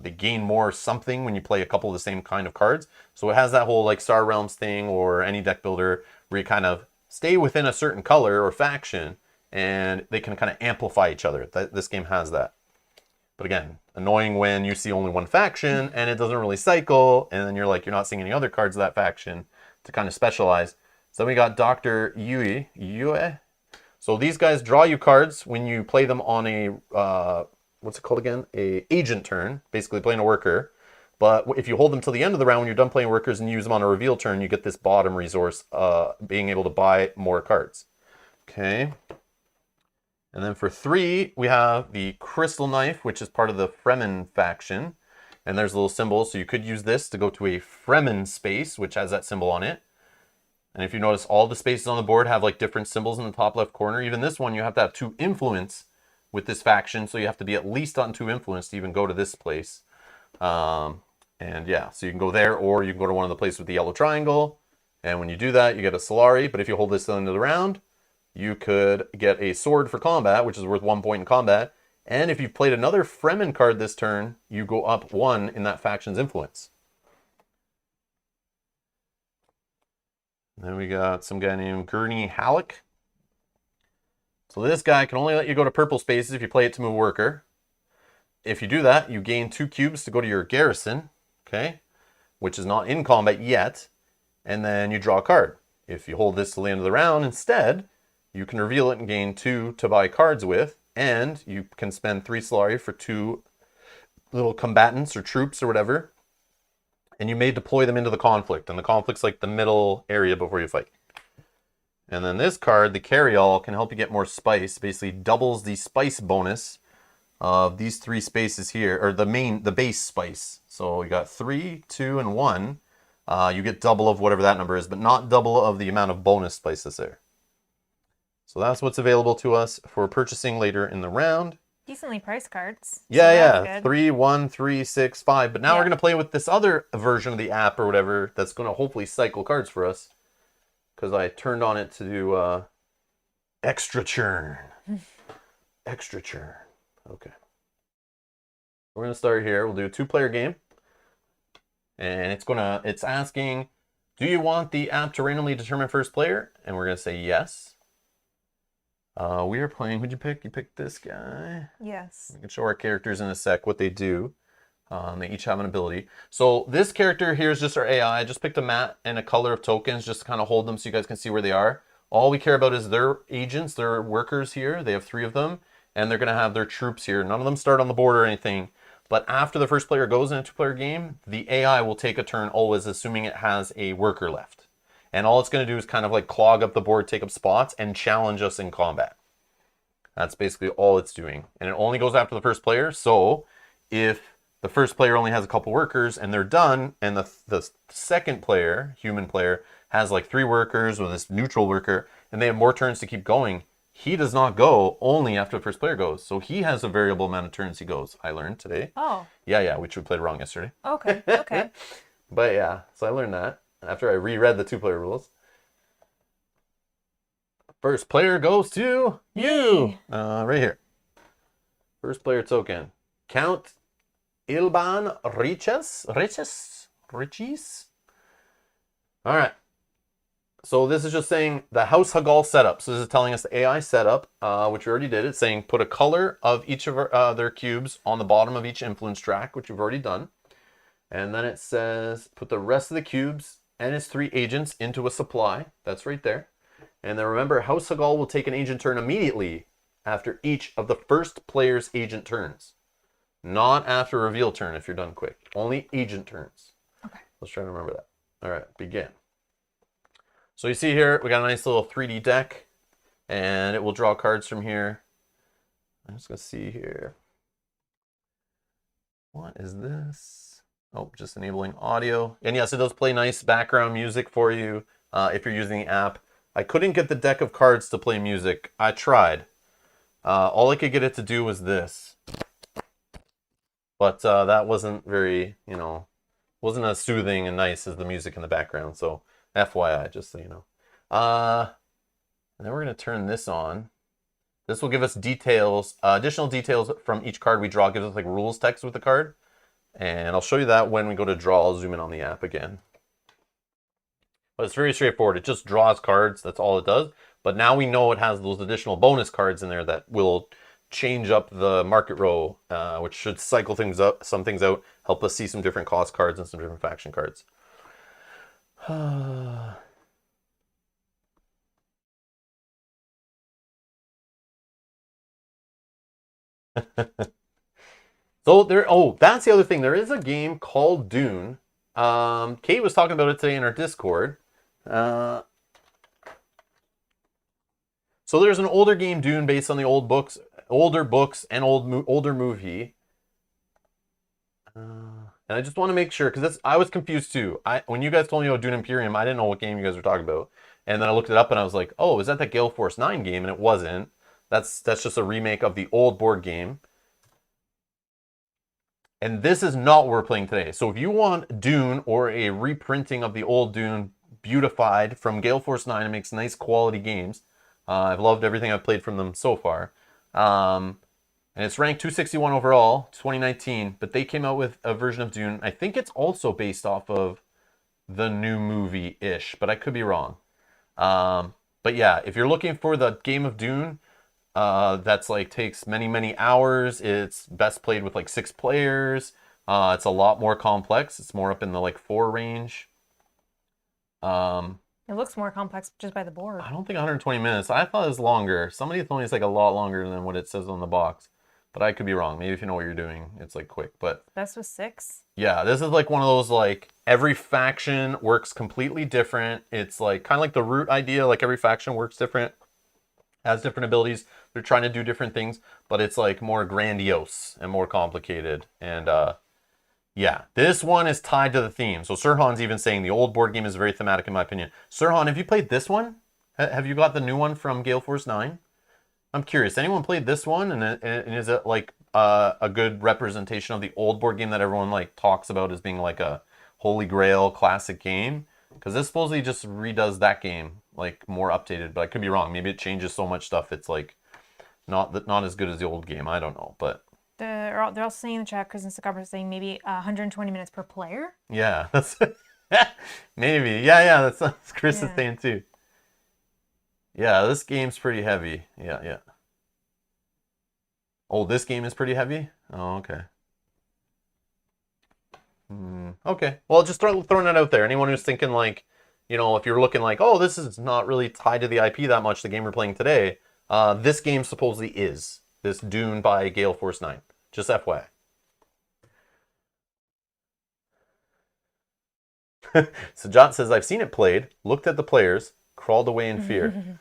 they gain more something when you play a couple of the same kind of cards. So it has that whole like Star Realms thing, or any deck builder where you kind of stay within a certain color or faction and they can kind of amplify each other. This game has that. But again, annoying when you see only one faction and it doesn't really cycle, and then you're not seeing any other cards of that faction to kind of specialize. So then we got Dr. Yue. So these guys draw you cards when you play them on a what's it called again? A agent turn, basically playing a worker. But if you hold them till the end of the round when you're done playing workers and use them on a reveal turn, you get this bottom resource, being able to buy more cards. Okay. And then for 3, we have the Crystal Knife, which is part of the Fremen faction. And there's a little symbol, so you could use this to go to a Fremen space, which has that symbol on it. And if you notice, all the spaces on the board have like different symbols in the top left corner. Even this one, you have to have 2 influence with this faction, so you have to be at least on 2 influence to even go to this place. And yeah, so you can go there, or you can go to one of the places with the yellow triangle. And when you do that, you get a Solari. But if you hold this into the round, you could get a sword for combat, which is worth 1 point in combat. And if you've played another Fremen card this turn, you go up 1 in that faction's influence. Then we got some guy named Gurney Halleck. So this guy can only let you go to purple spaces if you play it to move worker. If you do that, you gain 2 cubes to go to your garrison, okay, which is not in combat yet, and then you draw a card. If you hold this till the end of the round instead, you can reveal it and gain 2 to buy cards with, and you can spend 3 Solari for 2 little combatants or troops or whatever. And you may deploy them into the conflict, and the conflict's like the middle area before you fight. And then this card, the carry-all, can help you get more spice. Basically doubles the spice bonus of these 3 spaces here, or the base spice. So you got 3, 2, and 1. You get double of whatever that number is, but not double of the amount of bonus spices there. So that's what's available to us for purchasing later in the round. Decently priced cards. Yeah, So yeah. 3, 1, 3, 6, 5. But now we're going to play with this other version of the app or whatever that's going to hopefully cycle cards for us. Because I turned on it to do extra churn. Extra churn. Okay. We're going to start here. We'll do a 2-player game. And it's asking, do you want the app to randomly determine first player? And we're going to say yes. We are playing, who'd you pick? You picked this guy. Yes. We can show our characters in a sec what they do. They each have an ability. So this character here is just our AI. I just picked a mat and a color of tokens just to kind of hold them so you guys can see where they are. All we care about is their agents, their workers here. They have 3 of them, and they're going to have their troops here. None of them start on the board or anything. But after the first player goes in a 2-player game, the AI will take a turn always, assuming it has a worker left. And all it's going to do is kind of like clog up the board, take up spots, and challenge us in combat. That's basically all it's doing. And it only goes after the first player. So if the first player only has a couple workers and they're done, and the second player, human player, has like 3 workers with this neutral worker, and they have more turns to keep going, he does not go only after the first player goes. So he has a variable amount of turns he goes. I learned today. Oh. Yeah, which we played wrong yesterday. Okay, okay. But yeah, so I learned that after I reread the 2-player rules. First player goes to you. Right here. First player token. Count Ilban Riches. All right. So this is just saying the House Hagal setup. So this is telling us the AI setup, which we already did. It's saying put a color of each of their cubes on the bottom of each influence track, which we've already done. And then it says put the rest of the cubes and its 3 agents into a supply. That's right there. And then remember, House Hagal will take an agent turn immediately after each of the first player's agent turns. Not after reveal turn if you're done quick. Only agent turns. Okay. Let's try to remember that. All right, begin. So you see here, we got a nice little 3D deck, and it will draw cards from here. I'm just going to see here. What is this? Oh, just enabling audio. And yes, it does play nice background music for you if you're using the app. I couldn't get the deck of cards to play music. I tried. All I could get it to do was this. But that wasn't very, wasn't as soothing and nice as the music in the background. So FYI, just so you know. And then we're going to turn this on. This will give us details, additional details from each card we draw. It gives us like rules text with the card. And I'll show you that when we go to draw. I'll zoom in on the app again. But it's very straightforward. It just draws cards. That's all it does. But now we know it has those additional bonus cards in there that will change up the market row, which should cycle things up, some things out, help us see some different cost cards and some different faction cards. So that's the other thing. There is a game called Dune. Kate was talking about it today in our Discord. So there's an older game, Dune, based on the older books and older movie. And I just want to make sure, because I was confused too. When you guys told me about Dune Imperium, I didn't know what game you guys were talking about. And then I looked it up and I was like, oh, is that the Gale Force 9 game? And it wasn't. That's just a remake of the old board game. And this is not what we're playing today. So if you want Dune or a reprinting of the old Dune beautified from Gale Force 9, it makes nice quality games. I've loved everything I've played from them so far. And it's ranked 261 overall, 2019. But they came out with a version of Dune. I think it's also based off of the new movie-ish, but I could be wrong. But yeah, if you're looking for the game of Dune, that's like takes many hours. It's best played with like 6 players. It's a lot more complex. It's more up in the like 4 range. It looks more complex just by the board. I don't think 120 minutes. I thought it was longer. Somebody told me it's like a lot longer than what it says on the box. but I could be wrong. Maybe if you know what you're doing, it's like quick. But Best was 6. yeah, this is like one of those like every faction works completely different. It's like kind of like the root idea, like every faction works different, has different abilities. They're trying to do different things, but it's like more grandiose and more complicated. And yeah, this one is tied to the theme. So Sirhan's even saying the old board game is very thematic in my opinion. Sirhan, have you played this one? Have you got the new one from Gale Force 9? I'm curious. Anyone played this one, and is it like a good representation of the old board game that everyone like talks about as being like a holy grail classic game? Because this supposedly just redoes that game like more updated, but I could be wrong. Maybe it changes so much stuff. It's like not as good as the old game. I don't know, but They're also saying in the chat, Chris and Sakabra saying maybe 120 minutes per player. yeah, that's maybe yeah. That's Chris is Yeah. saying too. Yeah, this game's pretty heavy. Yeah. Oh, this game is pretty heavy? Oh, okay. Okay. Well, just throwing it out there. Anyone who's thinking like, if you're looking like, oh, this is not really tied to the IP that much, the game we're playing today, this game supposedly is. This Dune by Gale Force 9. Just FYI. So John says, I've seen it played, looked at the players, crawled away in fear.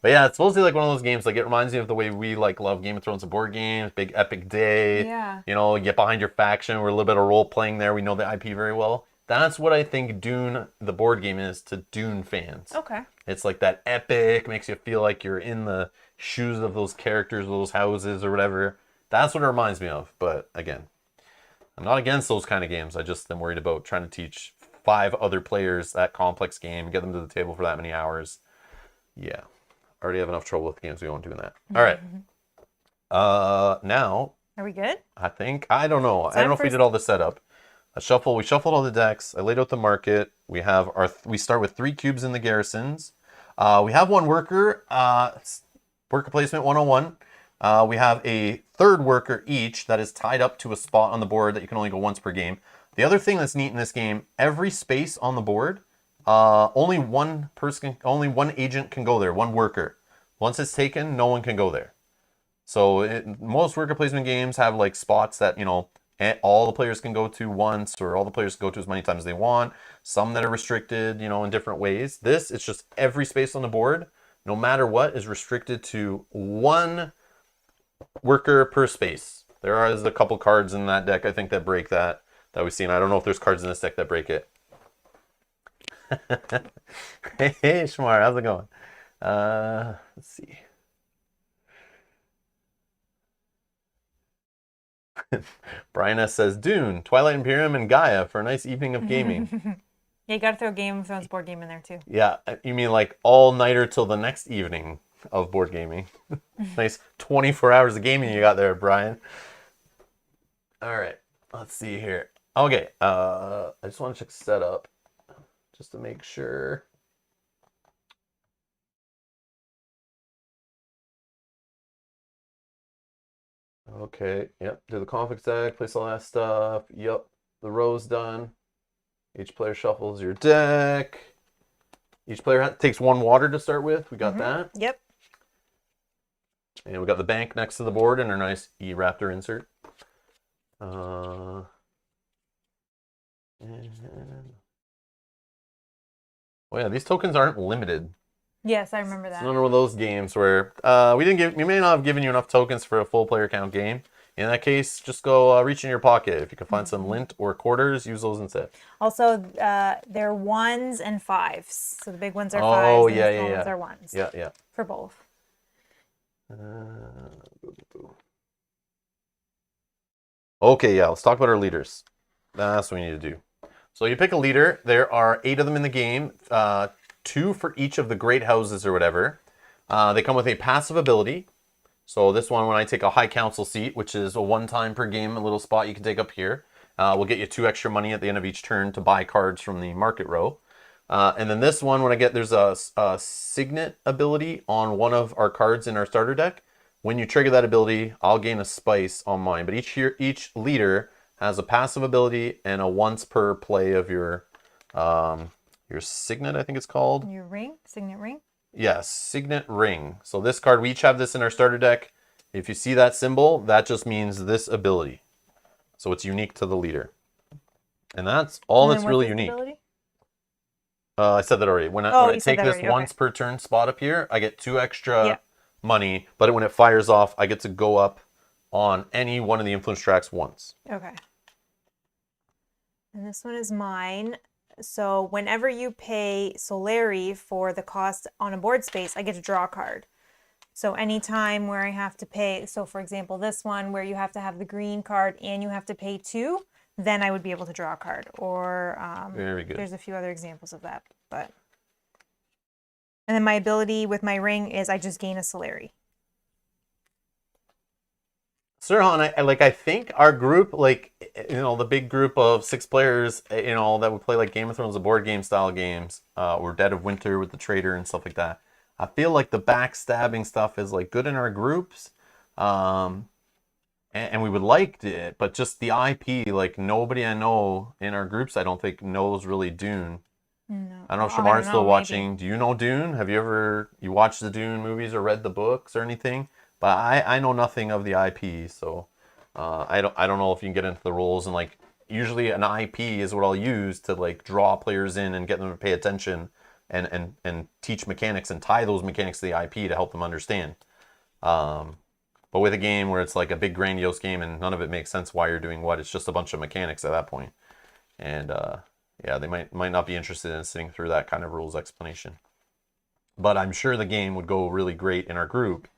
But yeah, it's supposedly like one of those games. Like it reminds me of the way we like love Game of Thrones and board games, big epic day. Yeah. You get behind your faction. We're a little bit of role playing there. We know the IP very well. That's what I think Dune, the board game, is to Dune fans. Okay. It's like that epic, makes you feel like you're in the shoes of those characters, those houses or whatever. That's what it reminds me of. But again, I'm not against those kind of games. I just am worried about trying to teach 5 other players that complex game, get them to the table for that many hours. Yeah. Already have enough trouble with games we won't do that. All right. Now Are we good? I think I don't know. I Time don't know if for we did all the setup. We shuffled all the decks. I laid out the market. We have we start with 3 cubes in the garrisons. We have 1 worker. Worker placement 101. We have a 3rd worker each that is tied up to a spot on the board that you can only go once per game. The other thing that's neat in this game, every space on the board, only one agent can go there, 1 worker. Once it's taken, no one can go there. So most worker placement games have like spots that, all the players can go to once, or all the players can go to as many times as they want. Some that are restricted, in different ways. This, it's just every space on the board, no matter what, is restricted to 1 worker per space. There is a couple cards in that deck, I think, that break that we've seen. I don't know if there's cards in this deck that break it. Hey, Shmar, how's it going? Let's see. Brian S. says, Dune, Twilight Imperium, and Gaia for a nice evening of gaming. Yeah, you got to throw a Game of Thrones board game in there too. Yeah, you mean like all-nighter till the next evening of board gaming. Nice 24 hours of gaming you got there, Brian. All right, let's see here. Okay, I just want to check setup just to make sure. Okay, yep, do the conflict deck, place all that stuff. Yep, the row's done. Each player shuffles your deck. Each player takes 1 water to start with. We got that. Yep. And we got the bank next to the board and our nice E-Raptor insert. Oh yeah, these tokens aren't limited. Yes, I remember It's that. another one of those games where we may not have given you enough tokens for a full player count game. In that case, just go reach in your pocket. If you can find some lint or quarters, use those instead. Also, they're 1s and 5s. So the big ones are 5s Oh, and yeah, the small yeah, ones yeah. are 1s. Yeah. For both. Okay, yeah, let's talk about our leaders. That's what we need to do. So you pick a leader. There are 8 of them in the game, 2 for each of the great houses or whatever. They come with a passive ability. So this one, when I take a high council seat, which is a 1 time per game, a little spot you can take up here, will get you 2 extra money at the end of each turn to buy cards from the market row. And then this one, there's a signet ability on one of our cards in our starter deck. When you trigger that ability, I'll gain a spice on mine. But each leader has a passive ability and a once per play of your signet, I think it's called. Your ring? Signet ring? Yes, signet ring. So this card, we each have this in our starter deck. If you see that symbol, that just means this ability. So it's unique to the leader. And that's all And that's then what's really this unique. ability? I said that already. When Oh, I you said take that this already. once Okay. per turn spot up here, I get 2 Yeah. extra money. But when it fires off, I get to go up on any one of the influence tracks once. Okay. And this one is mine. So whenever you pay Solari for the cost on a board space, I get to draw a card. So anytime where I have to pay, so for example, this one where you have to have the green card and you have to pay 2, then I would be able to draw a card. Or Very good. there's a few other examples of that. But and then my ability with my ring is I just gain a Solari. Sirhan, I think our group, the big group of 6 players, that would play like Game of Thrones, the board game style games, or Dead of Winter with the Trader and stuff like that. I feel like the backstabbing stuff is like good in our groups, and we would like it, but just the IP, like nobody I know in our groups, I don't think knows really Dune. No. I don't know if Oh, I Shamar's don't still know, watching. maybe. Do you know Dune? Have you watched the Dune movies or read the books or anything? But I know nothing of the IP, so I don't know if you can get into the rules, and like usually an IP is what I'll use to like draw players in and get them to pay attention and teach mechanics and tie those mechanics to the IP to help them understand. But with a game where it's like a big grandiose game and none of it makes sense why you're doing what, it's just a bunch of mechanics at that point. And yeah, they might not be interested in sitting through that kind of rules explanation. But I'm sure the game would go really great in our group.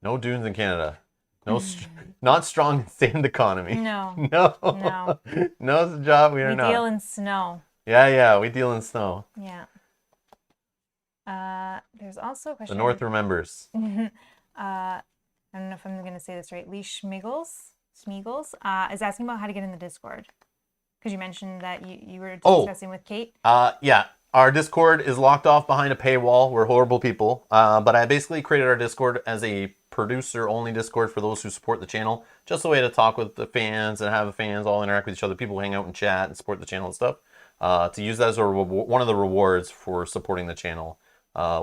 No dunes in Canada. No, not strong sand economy. No. No. No. No job. We are We not. deal in snow. Yeah. We deal in snow. Yeah. There's also a The question. North remembers. I don't know if I'm going to say this right. Lee Schmiegels is asking about how to get in the Discord. Because you mentioned that you were discussing with Kate. Yeah. Our Discord is locked off behind a paywall. We're horrible people. But I basically created our Discord as a producer-only Discord for those who support the channel. Just a way to talk with the fans and have the fans all interact with each other. People hang out and chat and support the channel and stuff. To use that as one of the rewards for supporting the channel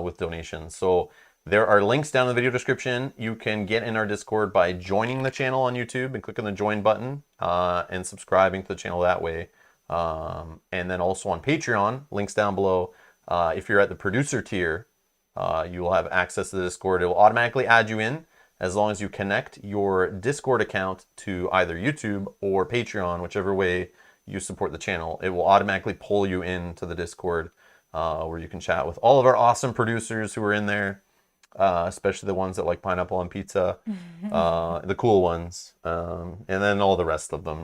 with donations. So there are links down in the video description. You can get in our Discord by joining the channel on YouTube and clicking the join button and subscribing to the channel that way. And then also on Patreon, links down below. If you're at the producer tier, you will have access to the Discord. It will automatically add you in as long as you connect your Discord account to either YouTube or Patreon, whichever way you support the channel. It will automatically pull you into the Discord where you can chat with all of our awesome producers who are in there. Especially the ones that like pineapple on pizza, the cool ones, and then all the rest of them,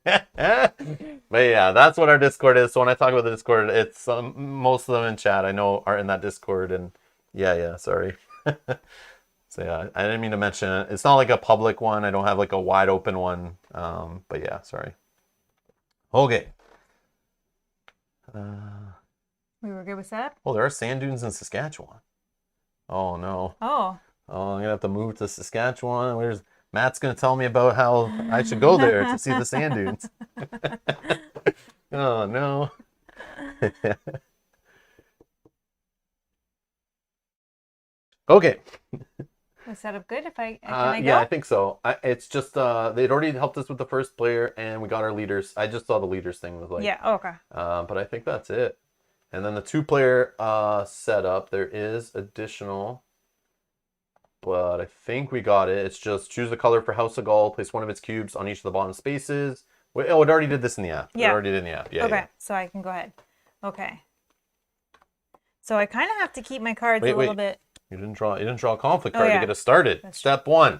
But yeah, that's what our Discord is. So when I talk about the Discord, it's most of them in chat I know are in that Discord, and yeah, sorry. So yeah, I didn't mean to mention it. It's not like a public one. I don't have like a wide open one. But yeah, sorry. Okay. We were good with setup? Oh, there are sand dunes in Saskatchewan. Oh no. Oh. Oh, I'm gonna have to move to Saskatchewan. Matt's gonna tell me about how I should go there to see the sand dunes. Oh no. Okay. Was setup good? Can I go? Yeah, I think so. It's just they'd already helped us with the first player, and we got our leaders. I just saw the leaders thing was like. Yeah. Oh, okay. But I think that's it. And then the 2-player setup, there is additional, but I think we got it. It's just choose the color for House of Gaul, place one of its cubes on each of the bottom spaces. Wait, oh, it already did this in the app. Yeah. It already did in the app. Yeah. Okay, Yeah. so I can go ahead. Okay. So I kind of have to keep my cards a little bit. You didn't draw a conflict card yeah. to get us started. That's Step 1.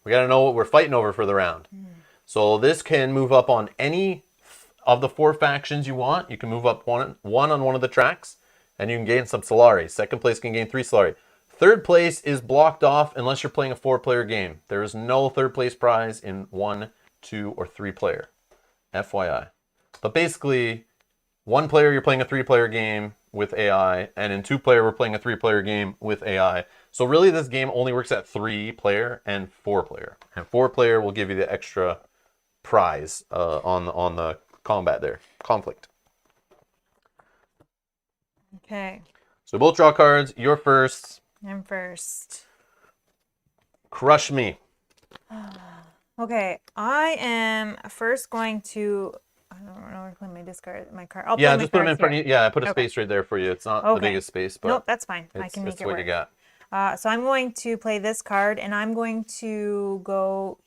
We got to know what we're fighting over for the round. So this can move up on any of the 4 factions you want. You can move up one on one of the tracks, and you can gain some Solari. Second place can gain 3 Solari. Third place is blocked off unless you're playing a 4-player game. There is no third place prize in 1, 2, or 3-player. FYI. But basically, 1 player you're playing a 3-player game with AI, and in 2-player we're playing a 3-player game with AI. So really this game only works at 3-player and 4-player. And 4-player will give you the extra prize on the combat there. Conflict. Okay. So both draw cards. You're first. I'm first. Crush me. Okay, I am first going to. I don't know where to play my discard, my card. I'll play Yeah, my just put them cards in front here. of you. Yeah, I put a Okay. space right there for you. It's not the Okay. biggest space, Nope, but that's fine. I can make it's it what you work. got. So I'm going to play this card, and I'm going to go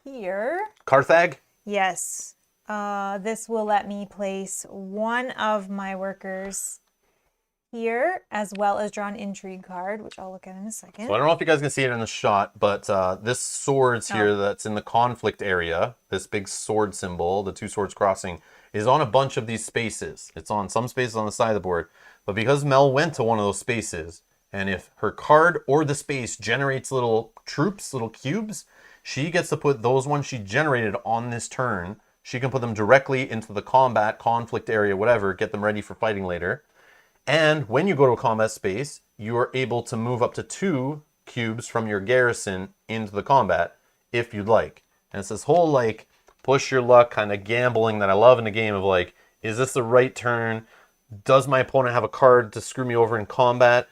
here. Carthag? Yes. This will let me place one of my workers here, as well as draw an intrigue card, which I'll look at in a second. So I don't know if you guys can see it in the shot, but this swords here that's in the conflict area, this big sword symbol, the two swords crossing, is on a bunch of these spaces. It's on some spaces on the side of the board. But because Mel went to one of those spaces, and if her card or the space generates little troops, little cubes, she gets to put those ones she generated on this turn. She can put them directly into the combat, conflict area, whatever, get them ready for fighting later. And when you go to a combat space, you are able to move up to 2 cubes from your garrison into the combat if you'd like. And it's this whole like push your luck kind of gambling that I love in the game of like, is this the right turn? Does my opponent have a card to screw me over in combat?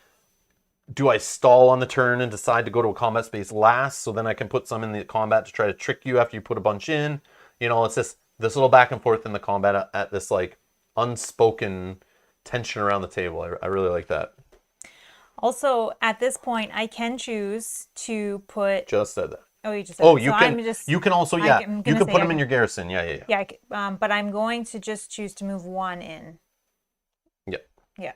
Do I stall on the turn and decide to go to a combat space last so then I can put some in the combat to try to trick you after you put a bunch in? You know, it's this little back and forth in the combat at this like unspoken tension around the table. I really like that. Also, at this point, I can choose to put. Just said that. Oh, you just said Oh, that. So I'm just. you can also I'm yeah you gonna can say put I them in can- your garrison. Yeah. Yeah, but I'm going to just choose to move one in. Yeah. Yeah.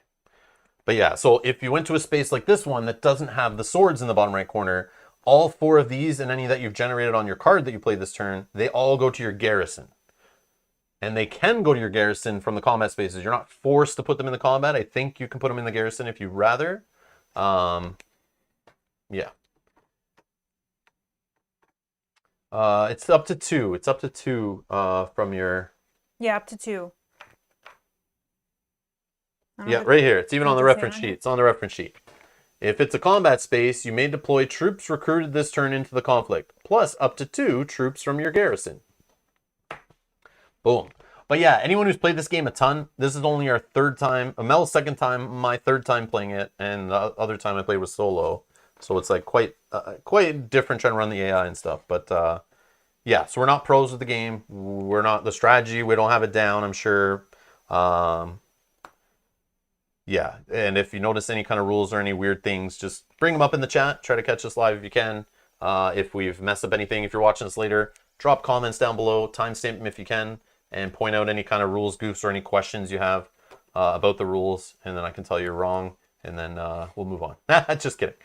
But yeah, so if you went to a space like this one that doesn't have the swords in the bottom right corner, all 4 of these and any that you've generated on your card that you played this turn, they all go to your garrison. And they can go to your garrison from the combat spaces. You're not forced to put them in the combat. I think you can put them in the garrison if you'd rather. Yeah. It's up to 2. It's up to 2 from your... Yeah, up to 2. Yeah, right here. It's even on the reference sheet. Here. It's on the reference sheet. If it's a combat space, you may deploy troops recruited this turn into the conflict, plus up to 2 troops from your garrison. Boom. But yeah, anyone who's played this game a ton, this is only our 3rd time, Mel's 2nd time, my 3rd time playing it, and the other time I played was solo. So it's like quite different trying to run the AI and stuff. But yeah, so we're not pros with the game. We're not the strategy. We don't have it down, I'm sure. Yeah, and if you notice any kind of rules or any weird things, just bring them up in the chat. Try to catch us live if you can. If we've messed up anything, if you're watching us later, drop comments down below, timestamp them if you can, and point out any kind of rules goofs or any questions you have about the rules, and then I can tell you're wrong, and then we'll move on. Just kidding.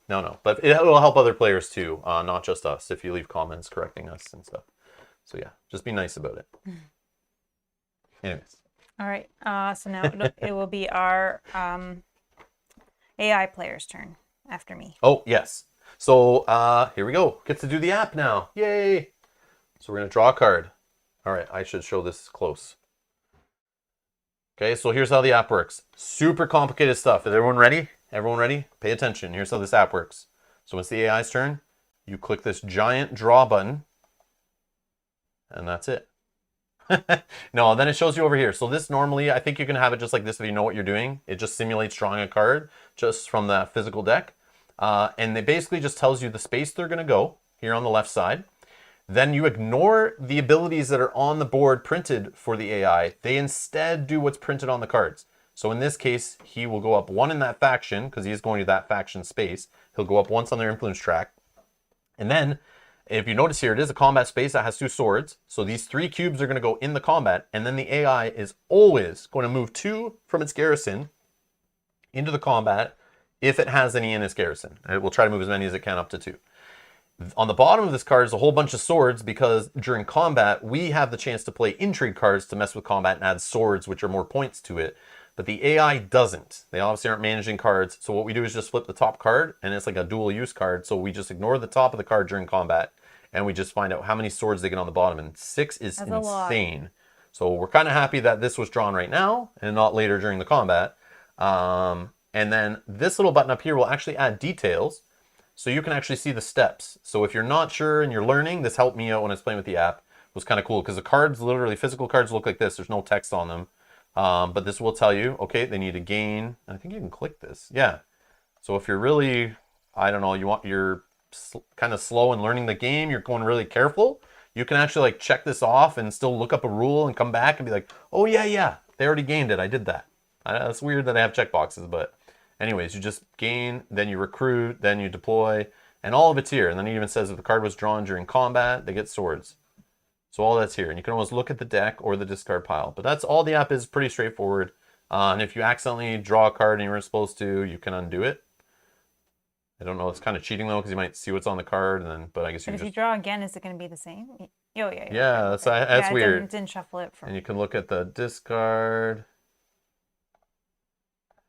No. But it will help other players too, not just us, if you leave comments correcting us and stuff. So yeah, just be nice about it. Anyways. All right. So now it will be our AI player's turn after me. Oh, yes. So here we go. Gets to do the app now. Yay. So we're going to draw a card. All right, I should show this close. Okay, so here's how the app works. Super complicated stuff. Is everyone ready? Everyone ready? Pay attention. Here's how this app works. So it's the AI's turn. You click this giant draw button, and that's it. No, then it shows you over here. So this normally, I think you can have it just like this if you know what you're doing. It just simulates drawing a card just from the physical deck. And it basically just tells you the space they're going to go here on the left side. Then you ignore the abilities that are on the board printed for the AI. They instead do what's printed on the cards. So in this case, he will go up 1 in that faction because he's going to that faction space. He'll go up once on their influence track. And then if you notice here, it is a combat space that has 2 swords. So these 3 cubes are going to go in the combat. And then the AI is always going to move 2 from its garrison into the combat if it has any in its garrison. It will try to move as many as it can up to 2. On the bottom of this card is a whole bunch of swords because during combat, we have the chance to play intrigue cards to mess with combat and add swords, which are more points to it. But the AI doesn't. They obviously aren't managing cards. So what we do is just flip the top card, and it's like a dual use card. So we just ignore the top of the card during combat, and we just find out how many swords they get on the bottom. And 6 is That's insane. So we're kind of happy that this was drawn right now and not later during the combat. And then this little button up here will actually add details. So you can actually see the steps. So if you're not sure and you're learning, this helped me out when I was playing with the app. It was kind of cool because the cards, literally physical cards look like this. There's no text on them. But this will tell you, okay, they need to gain. I think you can click this. Yeah. So if you're really, I don't know, you want your kind of slow in learning the game, you're going really careful, you can actually like check this off and still look up a rule and come back and be like, oh yeah, they already gained it. I did that. It's weird that I have checkboxes, but anyways, you just gain, then you recruit, then you deploy, and all of it's here. And then it even says if the card was drawn during combat, they get swords. So all that's here. And you can always look at the deck or the discard pile. But that's all the app is, pretty straightforward. And if you accidentally draw a card and you weren't supposed to, you can undo it. I don't know. It's kind of cheating though, because you might see what's on the card, and then. But I guess you But if just. you draw again, is it going to be the same? Oh yeah. Yeah, okay. that's weird. It didn't shuffle it from. And you can look at the discard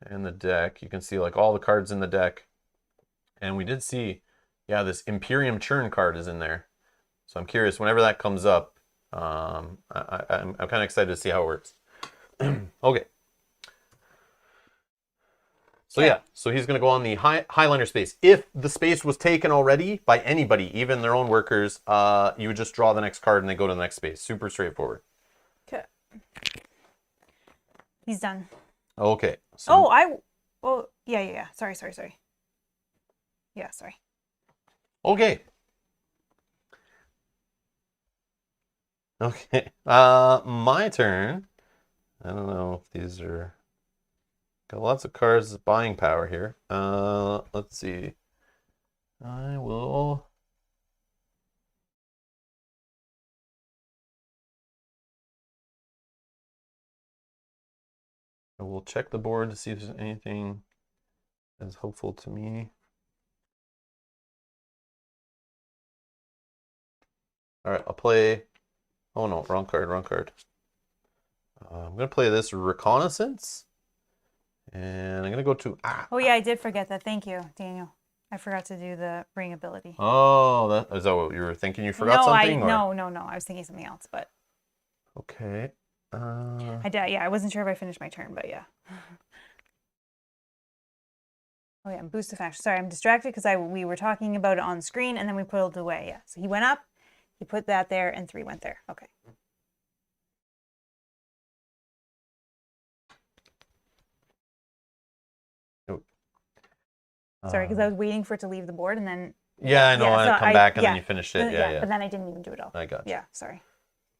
and the deck. You can see like all the cards in the deck. And we did see, yeah, this Imperium churn card is in there. So I'm curious, whenever that comes up, I'm kind of excited to see how it works. Okay. So yeah, so he's going to go on the Highliner space. If the space was taken already by anybody, even their own workers, you would just draw the next card and they go to the next space. Super straightforward. Okay. He's done. Okay. So, yeah. Sorry. Yeah, sorry. Okay. Okay. My turn. I don't know if these are... Got lots of cards buying power here. Let's see. I will... check the board to see if there's anything that's hopeful to me. All right, I'll play... Oh no, wrong card. I'm going to play this Reconnaissance. And I'm going to go to... Oh yeah, I did forget that. Thank you, Daniel. I forgot to do the ring ability. Oh, is that what you were thinking? You forgot something? No. I was thinking something else, but... Okay. I wasn't sure if I finished my turn, but yeah. Oh yeah, boost of action. Sorry, I'm distracted because we were talking about it on screen and then we pulled it away. Yeah, so he went up, he put that there, and 3 went there. Okay. Sorry, because I was waiting for it to leave the board and then... Yeah, I know. I come back and then you finished it. Yeah. But then I didn't even do it all. I got you. Yeah, sorry.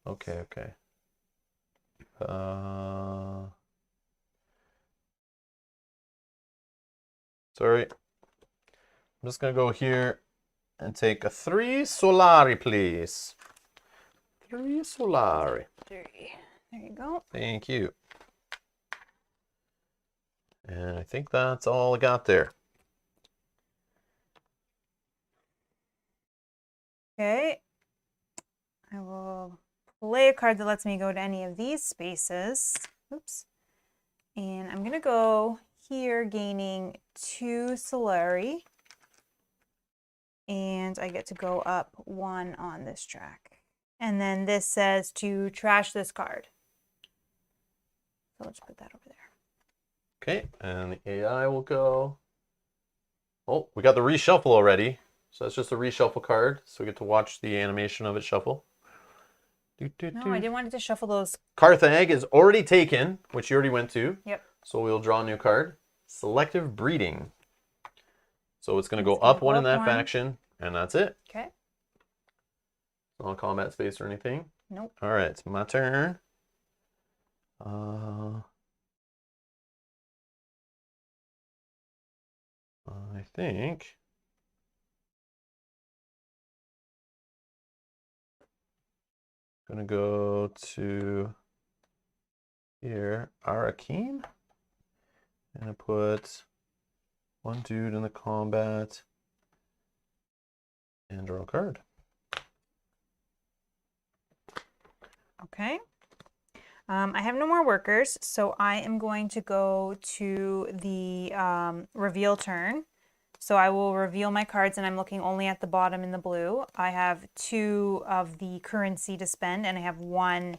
Okay. Sorry. I'm just going to go here and take a 3 Solari, please. 3 Solari. 3. There you go. Thank you. And I think that's all I got there. Okay. I will play a card that lets me go to any of these spaces. Oops. And I'm going to go here, gaining 2 Solari. And I get to go up 1 on this track. And then this says to trash this card. So let's put that over there. Okay, and the AI will go. Oh, we got the reshuffle already. So that's just a reshuffle card. So we get to watch the animation of it shuffle. No, I didn't want it to shuffle those. Carthage is already taken, which you already went to. Yep. So we'll draw a new card. Selective Breeding. So it's going to go up 1 in that faction, and that's it. Okay. Not combat space or anything. Nope. All right, it's my turn. I think I'm gonna go to here, Arakim, and I put 1 dude in the combat and draw a card. Okay. I have no more workers, so I am going to go to the reveal turn. So I will reveal my cards, and I'm looking only at the bottom in the blue. I have 2 of the currency to spend, and I have 1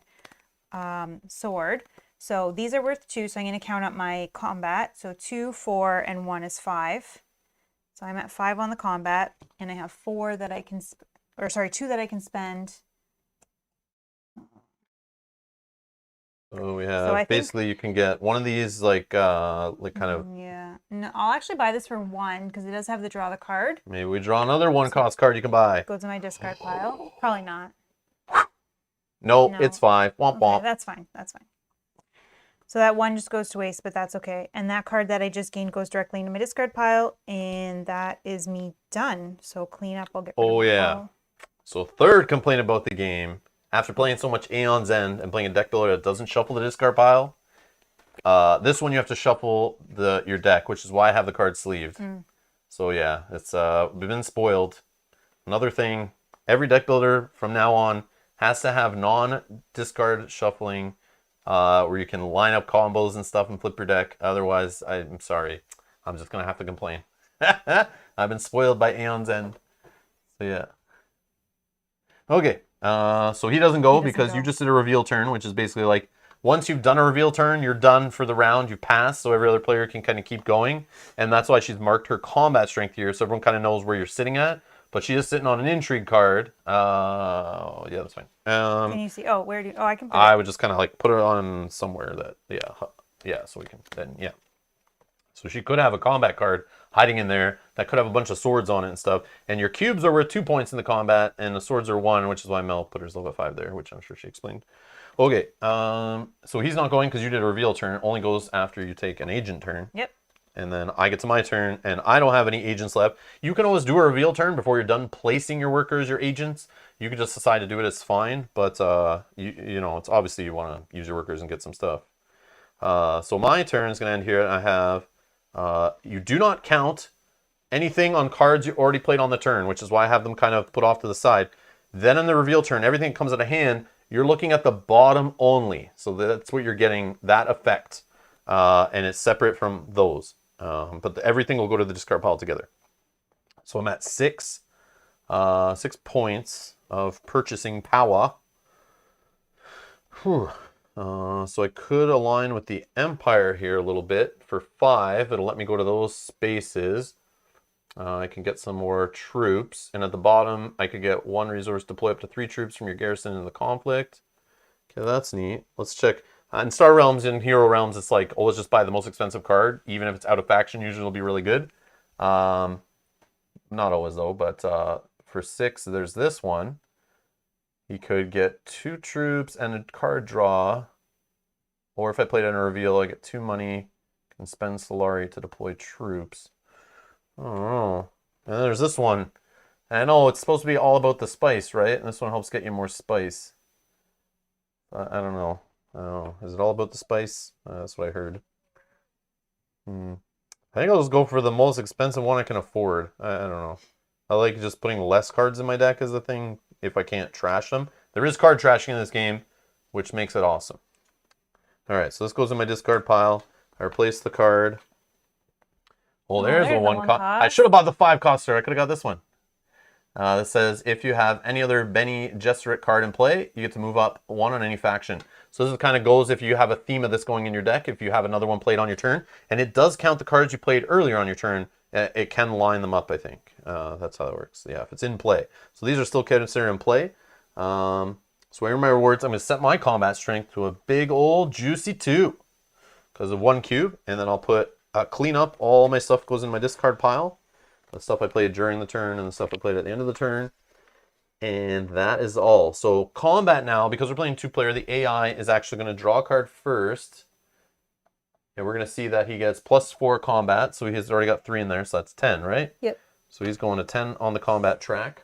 sword. So these are worth 2, so I'm going to count up my combat. So 2, 4, and 1 is 5. So I'm at 5 on the combat, and I have 4 that I can, 2 that I can spend. So we So have I think basically you can get one of these like kind of yeah. No, I'll actually buy this for 1 because it does have the draw the card. maybe we draw another one cost card you can buy. Goes in my discard pile. Probably not. Nope, it's No. 5. Womp Okay, womp. that's fine. That's fine. So that 1 just goes to waste, but that's okay. And that card that I just gained goes directly into my discard pile, and that is me done. So clean up, I'll get rid Oh of yeah. all. So third complaint about the game, after playing so much Aeon's End and playing a deck builder that doesn't shuffle the discard pile, this one you have to shuffle your deck, which is why I have the card sleeved. So yeah, it's we've been spoiled. Another thing, every deck builder from now on has to have non-discard shuffling, where you can line up combos and stuff and flip your deck. Otherwise, I'm sorry, I'm just gonna have to complain. I've been spoiled by Aeon's End. So yeah. Okay, so he doesn't go because you just did a reveal turn, which is basically like once you've done a reveal turn, you're done for the round. You pass, so every other player can kind of keep going, and that's why she's marked her combat strength here, so everyone kind of knows where you're sitting at. But she is sitting on an intrigue card. Yeah, that's fine. Can you see? Oh, where do you? Oh, I can put I it. would just kind of like put it on somewhere that yeah, so we can then yeah. So she could have a combat card hiding in there that could have a bunch of swords on it and stuff. And your cubes are worth 2 points in the combat, and the swords are 1, which is why Mel put hers level 5 there, which I'm sure she explained. Okay, so he's not going because you did a reveal turn. Only goes after you take an agent turn. Yep. And then I get to my turn, and I don't have any agents left. You can always do a reveal turn before you're done placing your workers, your agents. You can just decide to do it, it's fine. But, you know, it's obviously you want to use your workers and get some stuff. So my turn is going to end here. I have, you do not count anything on cards you already played on the turn, which is why I have them kind of put off to the side. Then in the reveal turn, everything that comes out of hand, you're looking at the bottom only. So that's what you're getting, that effect. And it's separate from those. But everything will go to the discard pile together. So I'm at 6 points of purchasing power. Whew. So I could align with the Empire here a little bit for 5. It'll let me go to those spaces. I can get some more troops. And at the bottom, I could get 1 resource, deploy up to 3 troops from your garrison in the conflict. Okay, that's neat. Let's check. In Star Realms and Hero Realms, it's like always just buy the most expensive card. Even if it's out of faction, usually it'll be really good. Not always though, but for 6, there's this one. He could get 2 troops and a card draw. Or if I played it in a reveal, I get 2 money. Can spend Solari to deploy troops. I don't know. And then there's this one. I know it's supposed to be all about the spice, right? And this one helps get you more spice. I don't know. Oh, is it all about the spice? That's what I heard. I think I'll just go for the most expensive one I can afford. I don't know. I like just putting less cards in my deck as a thing if I can't trash them. There is card trashing in this game, which makes it awesome. Alright, so this goes in my discard pile. I replace the card. Oh, there's the 1 cost. I should have bought the 5 coster. I could have got this one. This says, if you have any other Bene Gesserit card in play, you get to move up 1 on any faction. So this kind of goes if you have a theme of this going in your deck, if you have another one played on your turn. And it does count the cards you played earlier on your turn. It can line them up, I think. That's how it works. Yeah, if it's in play. So these are still considered in play. So where are my rewards? I'm going to set my combat strength to a big old juicy 2. Because of 1 cube. And then I'll put clean up. All my stuff goes in my discard pile. The stuff I played during the turn and the stuff I played at the end of the turn. And that is all. So combat now, because we're playing 2-player, the AI is actually going to draw a card first. And we're going to see that he gets +4 combat. So he's already got 3 in there, so that's 10, right? Yep. So he's going to 10 on the combat track.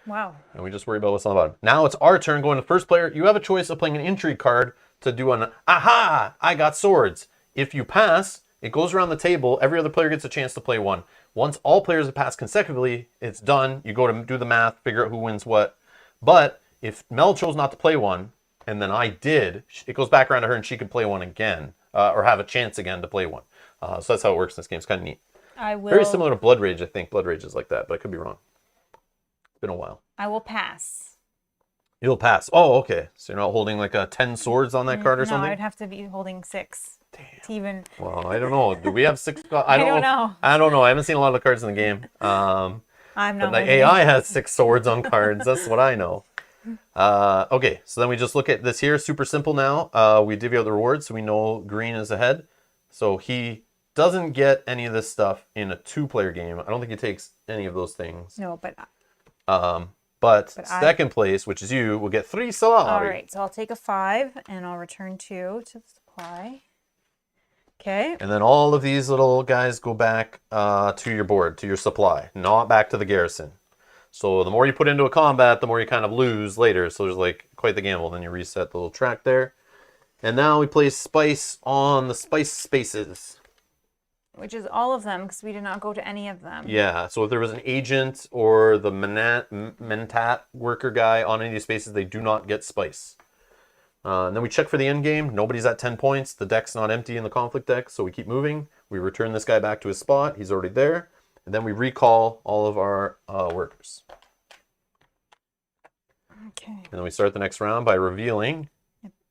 Wow. And we just worry about what's on the bottom. Now it's our turn going to first player. You have a choice of playing an intrigue card to do an, aha, I got swords. If you pass, it goes around the table. Every other player gets a chance to play 1. Once all players have passed consecutively, it's done. You go to do the math, figure out who wins what. But if Mel chose not to play 1, and then I did, it goes back around to her and she can play 1 again, or have a chance again to play 1. So that's how it works in this game. It's kind of neat. I will. Very similar to Blood Rage, I think. Blood Rage is like that, but I could be wrong. It's been a while. I will pass. You'll pass. Oh, okay. So you're not holding like a 10 swords on that card or something? No, I'd have to be holding 6. Damn. To even. Well, I don't know. Do we have 6? I don't know. I don't know. I haven't seen a lot of the cards in the game. I'm not. But the AI has 6 swords on cards. That's what I know. Okay, so then we just look at this here. Super simple now. We divvy out the rewards, so we know green is ahead. So he doesn't get any of this stuff in a two-player game. I don't think he takes any of those things. No, But I. second place, which is you, will get 3 All Solari. right, so I'll take a 5 and I'll return 2 to the supply. Okay. And then all of these little guys go back to your board, to your supply, not back to the garrison. So the more you put into a combat, the more you kind of lose later. So there's like quite the gamble. Then you reset the little track there. And now we place spice on the spice spaces. Which is all of them, because we did not go to any of them. Yeah, so if there was an agent or the mentat worker guy on any of these spaces, they do not get spice. And then we check for the end game. Nobody's at 10 points. The deck's not empty in the conflict deck, so we keep moving. We return this guy back to his spot. He's already there. And then we recall all of our workers. Okay. And then we start the next round by revealing.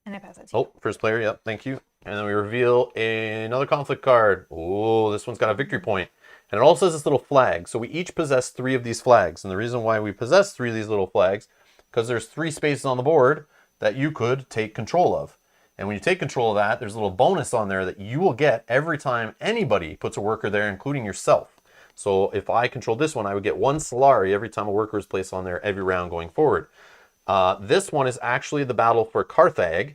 And I pass that to you. Oh, first player, yep, thank you. And then we reveal another conflict card. Oh, this one's got a victory point. And it also has this little flag. So we each possess 3 of these flags. And the reason why we possess 3 of these little flags, because there's 3 spaces on the board that you could take control of. And when you take control of that, there's a little bonus on there that you will get every time anybody puts a worker there, including yourself. So if I controlled this one, I would get 1 Solari every time a worker is placed on there every round going forward. This one is actually the battle for Carthag.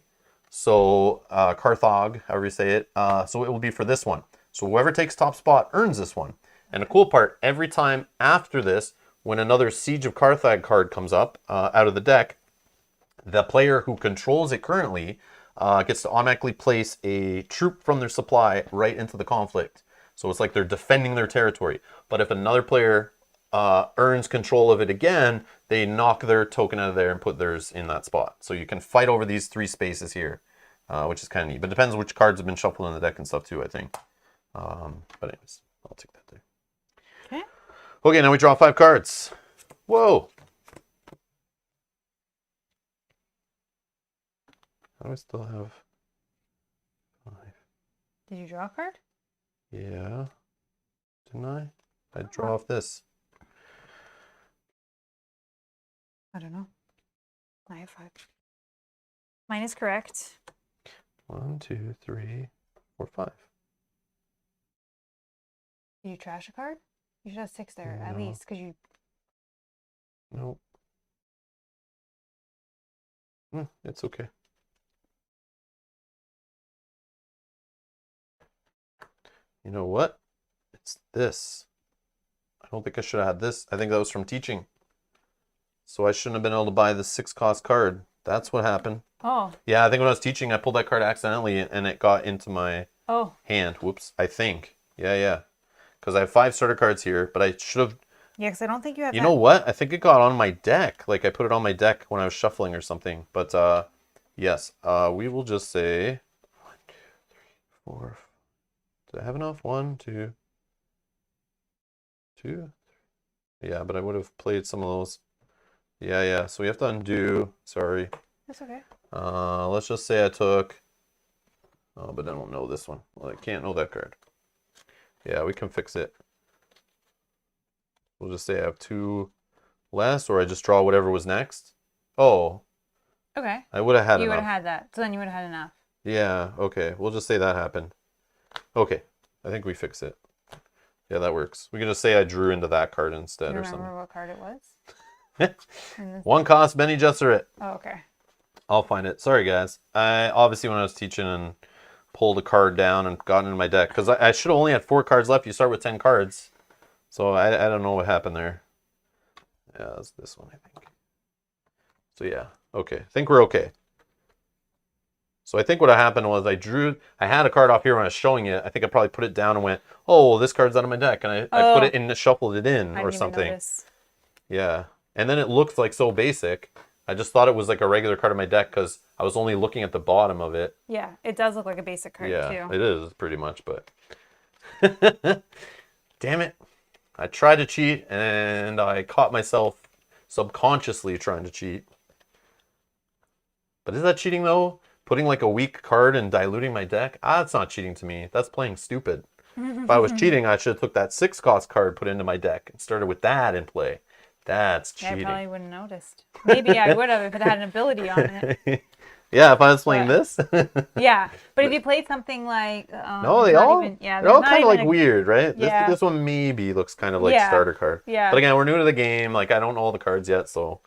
So Carthag, however you say it. So it will be for this one. So whoever takes top spot earns this one. And the cool part, every time after this, when another Siege of Carthag card comes up out of the deck, the player who controls it currently gets to automatically place a troop from their supply right into the conflict. So it's like they're defending their territory. But if another player earns control of it again, they knock their token out of there and put theirs in that spot. So you can fight over these 3 spaces here, which is kind of neat. But it depends which cards have been shuffled in the deck and stuff too, I think. But anyways, I'll take that there. Okay. Okay, now we draw 5 cards. Whoa! How do I still have 5? Did you draw a card? Yeah. Didn't I? I draw off this. I don't know. I have 5. Mine is correct. 1, 2, 3, 4, 5. Did you trash a card? You should have 6 there, at No. least, because you... Nope. It's okay. You know what? It's this. I don't think I should have had this. I think that was from teaching. So I shouldn't have been able to buy the 6-cost card. That's what happened. Oh. Yeah, I think when I was teaching, I pulled that card accidentally and it got into my Oh. hand. Whoops, I think. Yeah. Because I have 5 starter cards here, but I should have... Yeah, because I don't think you have You know what? I think it got on my deck. Like I put it on my deck when I was shuffling or something. But yes, we will just say 1, 2, 3, 4. Did I have enough? 1, 2, 2. Yeah, but I would have played some of those. Yeah. So we have to undo. Sorry. That's okay. Let's just say I took. Oh, but I don't know this one. Well, I can't know that card. Yeah, we can fix it. We'll just say I have 2 less, or I just draw whatever was next. Oh. Okay. I would have had enough. You would have had that. So then you would have had enough. Yeah, okay. We'll just say that happened. Okay. I think we fix it. Yeah, that works. We can just say I drew into that card instead or something. Remember what card it was? 1 cost, Benny Gesserit. Oh, okay. I'll find it. Sorry, guys. I obviously, when I was teaching and pulled a card down and got into my deck, because I should have only had 4 cards left. You start with 10 cards. So I don't know what happened there. Yeah, that's this one, I think. So yeah, okay. I think we're okay. So I think what happened was I had a card off here when I was showing it. I think I probably put it down and went, oh, this card's out of my deck. And I put it in, shuffled it in or something. Yeah. And then it looked like so basic. I just thought it was like a regular card in my deck because I was only looking at the bottom of it. Yeah, it does look like a basic card too. Yeah, it is pretty much, but damn it. I tried to cheat and I caught myself subconsciously trying to cheat. But is that cheating though? Putting like a weak card and diluting my deck? That's not cheating to me. That's playing stupid. If I was cheating, I should have took that 6-cost card, put into my deck, and started with that in play. That's I cheating. probably wouldn't have noticed. Maybe I would have if it had an ability on it. Yeah, if I was playing But this. yeah, but if you played something like, No, there's not even, they're there's all not kind of even like a, weird, right? yeah, This one maybe looks kind of like yeah, starter card. But yeah. again, we're new to the game. Like I don't know all the cards yet, so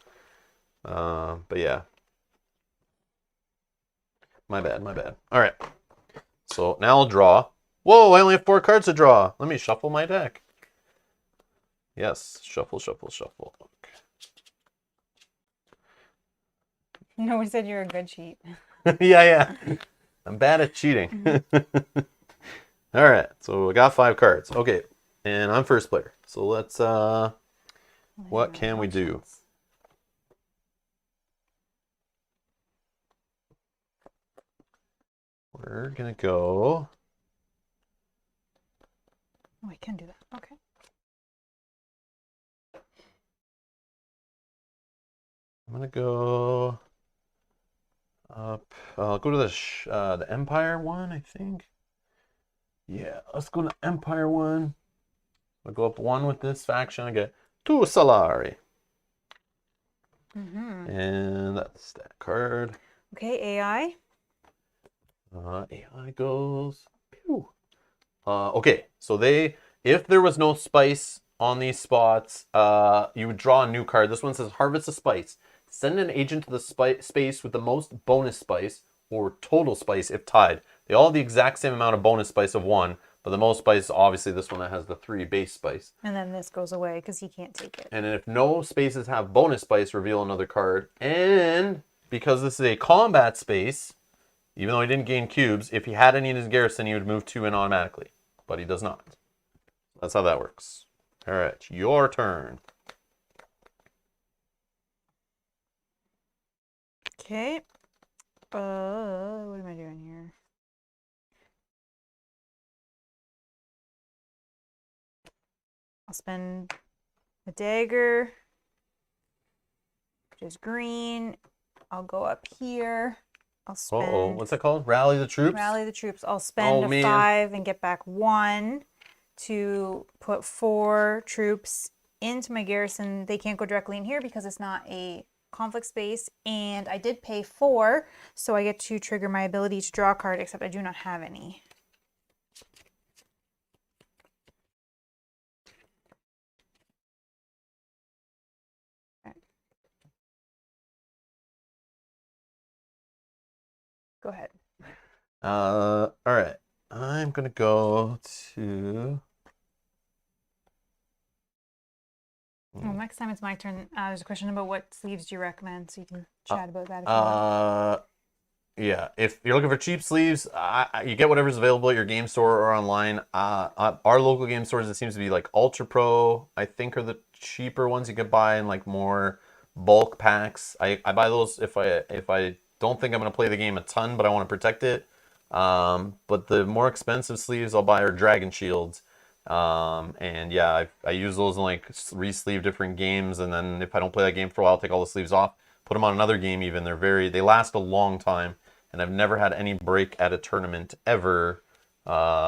but yeah. My bad, my bad. All right. So now I'll draw. Whoa, I only have 4 cards to draw. Let me shuffle my deck. Yes, shuffle, shuffle, shuffle. Okay. No one said you're a good cheat. Yeah. I'm bad at cheating. All right, so I got 5 cards. Okay, and I'm first player. So let's what can we do? We're gonna go. Oh, I can do that. Okay. I'm gonna go up. I'll go to the Empire one, I think. Yeah, let's go to Empire one. I'll go up 1 with this faction. I get 2 Solari. And that's that card. Okay, AI. AI goes. Pew. Okay, so if there was no spice on these spots, you would draw a new card. This one says Harvest a Spice. Send an agent to the space with the most bonus spice or total spice if tied. They all have the exact same amount of bonus spice of 1, but the most spice is obviously this one that has the 3 base spice. And then this goes away because he can't take it. And if no spaces have bonus spice, reveal another card. And because this is a combat space, even though he didn't gain cubes, if he had any in his garrison, he would move 2 in automatically. But he does not. That's how that works. All right, your turn. Okay. What am I doing here? I'll spend a dagger, which is green. I'll go up here. I'll spend. What's that called? Rally the troops? Rally the troops. I'll spend a 5 and get back 1 to put 4 troops into my garrison. They can't go directly in here because it's not a conflict space. And I did pay 4, so I get to trigger my ability to draw a card, except I do not have any. Go ahead. All right. I'm going to go to... Well, next time it's my turn. There's a question about what sleeves do you recommend, so you can chat about that if you want. Yeah, if you're looking for cheap sleeves, you get whatever's available at your game store or online. Our local game stores, it seems to be like Ultra Pro, I think, are the cheaper ones you could buy in like more bulk packs. I buy those if I don't think I'm going to play the game a ton, but I want to protect it. But the more expensive sleeves I'll buy are Dragon Shields. And yeah, I use those in like re-sleeve different games, and then if I don't play that game for a while, I'll take all the sleeves off, put them on another game even. They last a long time, and I've never had any break at a tournament ever,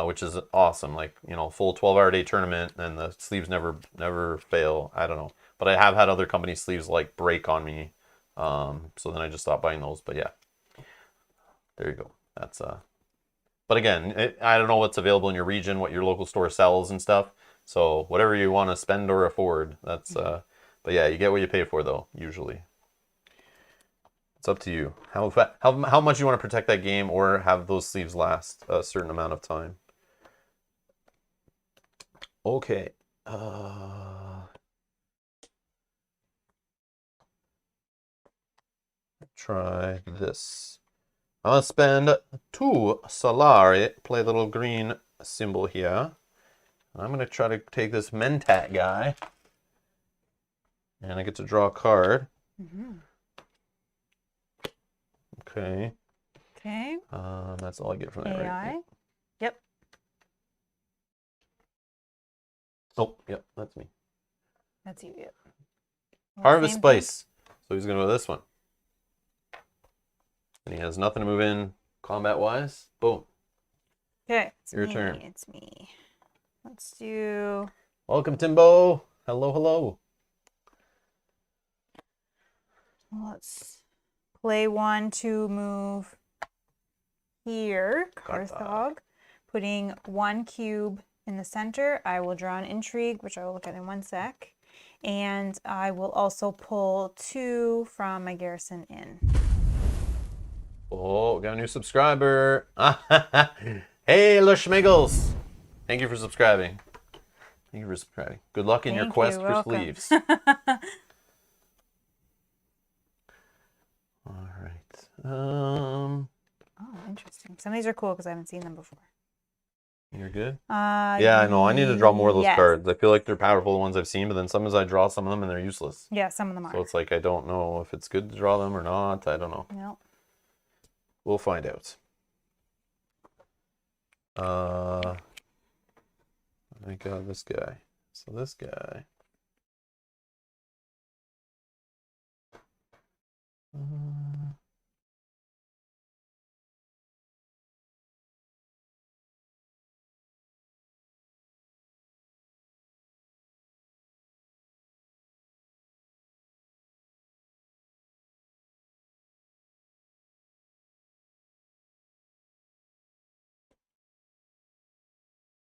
which is awesome. Like, full 12-hour day tournament, and the sleeves never fail. I don't know. But I have had other company sleeves like break on me. So then I just stopped buying those. But yeah, there you go. That's But again, I don't know what's available in your region, what your local store sells and stuff. So whatever you want to spend or afford, that's. But yeah, you get what you pay for though. Usually, it's up to you how much you want to protect that game or have those sleeves last a certain amount of time. Okay. Try this. I'm gonna spend 2 Solari, play the little green symbol here. I'm gonna try to take this Mentat guy. And I get to draw a card. Okay. Okay. That's all I get from that, AI. right? Yep. Oh, yep, that's me. That's you. Yep. Harvest Spice. So he's gonna go this one. And he has nothing to move in combat-wise. Boom. Okay. Your turn. It's me. Let's do... Welcome, Timbo. Hello, hello. Let's play one to move here, Carthage. Putting 1 cube in the center. I will draw an intrigue, which I will look at in 1 sec. And I will also pull 2 from my garrison in. Oh, got a new subscriber. Hey, Schmiggles. Thank you for subscribing. Thank you for subscribing. Good luck in your quest for sleeves. All right. Oh, interesting. Some of these are cool because I haven't seen them before. You're good? Yeah, I know. I need to draw more of those cards. I feel like they're powerful, the ones I've seen, but then sometimes I draw some of them and they're useless. Yeah, some of them are. So it's like I don't know if it's good to draw them or not. I don't know. Nope. We'll find out. I got this guy. So this guy.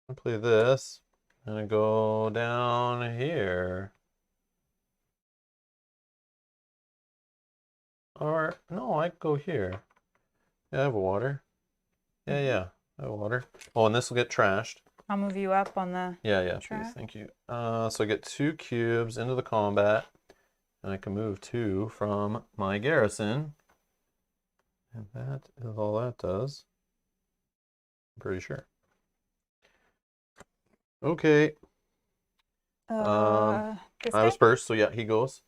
I'll play this. I'm gonna go down here. Or no, I go here. Yeah, I have water. Yeah, I have water. Oh, and this will get trashed. I'll move you up on the Yeah, please, thank you. So I get 2 cubes into the combat, and I can move 2 from my garrison. And that is all that does. I'm pretty sure. Okay. I was first, so yeah, he goes.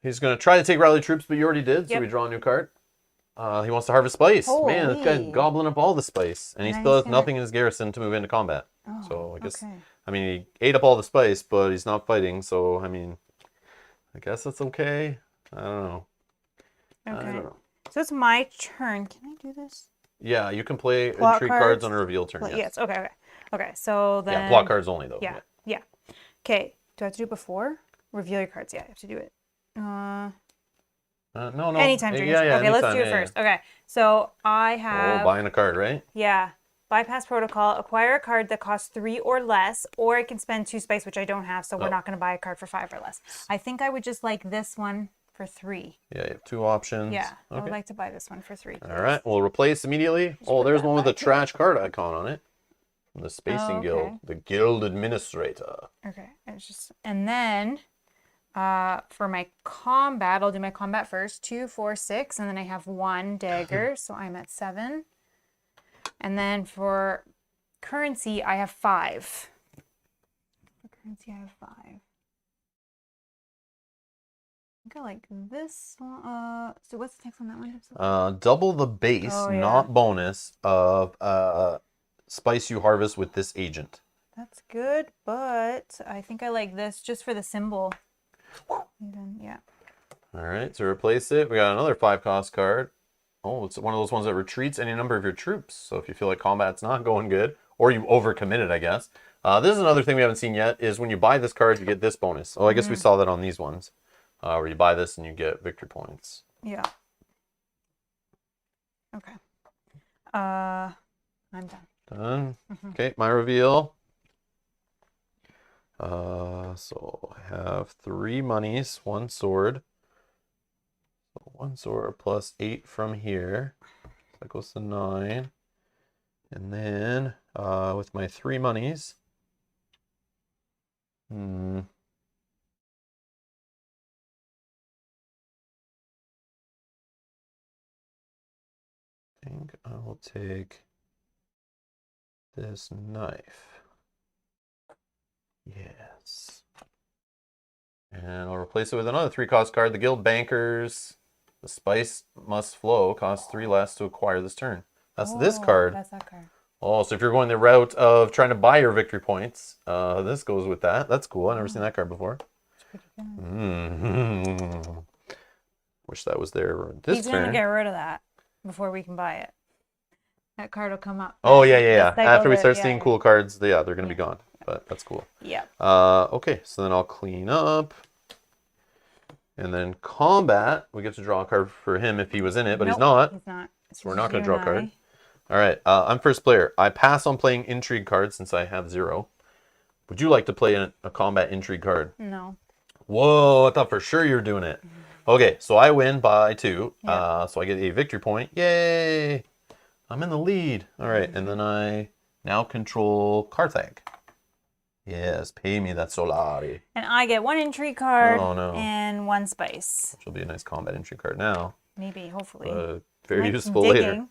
He's going to try to take rally troops, but you already did, so we draw a new card. He wants to harvest spice. Holy. Man, this guy's gobbling up all the spice. And he still has nothing in his garrison to move into combat. Oh, so I guess, I mean, he ate up all the spice, but he's not fighting. So, I mean, I guess that's okay. I don't know. Okay. I don't know. So it's my turn. Can I do this? Yeah, you can play plot intrigue cards on a reveal turn. Yes. Okay. So then. Yeah, plot cards only, though. Yeah. Okay. Do I have to do it before? Reveal your cards. Yeah, I have to do it. No. Anytime during yeah, okay, let's do it first. Okay. So I have. Oh, buying a card, right? Yeah. Bypass protocol. Acquire a card that costs 3 or less, or I can spend 2 spice, which I don't have, so we're not going to buy a card for 5 or less. I think I would just like this one for 3. Yeah, you have 2 options. Yeah, okay. I would like to buy this one for 3. Please. All right, we'll replace immediately. Oh, there's one with a trash card icon on it. The Spacing Guild, the Guild Administrator. Okay, and then for my combat, I'll do my combat first. 2, 4, 6, and then I have 1 dagger, so I'm at 7. And then for currency, I have 5. For currency, I have 5. I think I like this one. So what's the text on that one? Double the base, not bonus, of spice you harvest with this agent. That's good, but I think I like this just for the symbol. Yeah. All right, to replace it, we got another 5-cost card. Oh, it's one of those ones that retreats any number of your troops. So if you feel like combat's not going good, or you overcommitted, I guess. This is another thing we haven't seen yet, is when you buy this card, you get this bonus. Oh, I guess we saw that on these ones, where you buy this and you get victory points. Yeah. Okay. I'm done. Done. Okay, my reveal. So I have 3 monies, 1 sword. So 1 sword plus 8 from here. That goes to 9. And then with my 3 monies. I think I will take this knife. Yes. And I'll replace it with another 3-cost card, the Guild Bankers. The Spice Must Flow costs 3 less to acquire this turn. That's this card. That's that card. Oh, so if you're going the route of trying to buy your victory points, this goes with that. That's cool. I've never seen that card before. It's pretty good. Wish that was there this He's turn. going to get rid of that before we can buy it. That card will come up. Oh, yeah. After we start seeing cool cards, they're going to be gone. But that's cool. Yeah. Okay, so then I'll clean up. And then combat, we get to draw a card for him if he was in it, but he's Nope, not. He's not. So we're not going to you draw a and card. All right, I'm first player. I pass on playing intrigue cards since I have 0. Would you like to play a combat intrigue card? No. Whoa, I thought for sure you were doing it. Okay, so I win by 2. Yep. So I get a victory point. Yay! I'm in the lead. All right, and then I now control Carthag. Yes, pay me that Solari. And I get 1 intrigue card Oh, no. and 1 spice. Which will be a nice combat intrigue card now. Maybe, hopefully. Very Like useful digging. later.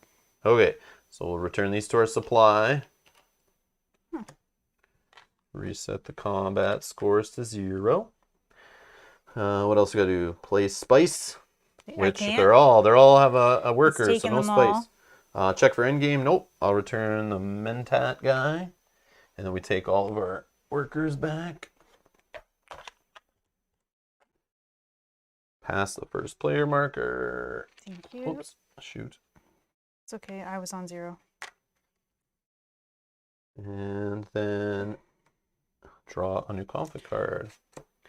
Okay, so we'll return these to our supply. Reset the combat scores to 0. What else we gotta do? Play spice, which they're all have a worker, so no spice. Check for endgame. Nope. I'll return the Mentat guy, and then we take all of our workers back. Pass the first player marker. Thank you. Oops. Shoot. It's okay. I was on 0. And then draw a new conflict card.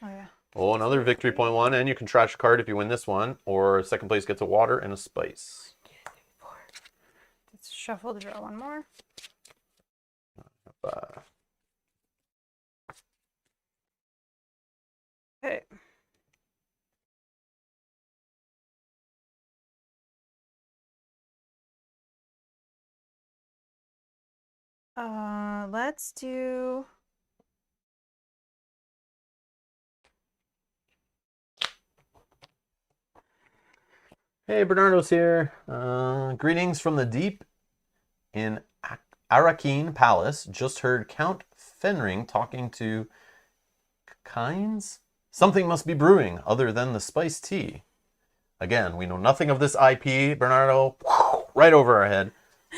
Oh, yeah. Oh, another victory point 1, and you can trash a card if you win this one, or second place gets a water and a spice. Let's shuffle to draw 1 more. 5. Okay. Let's do... Hey, Bernardo's here. Greetings from the deep in Arakeen Palace. Just heard Count Fenring talking to Kynes. Something must be brewing other than the spiced tea. Again, we know nothing of this IP, Bernardo. Right over our head.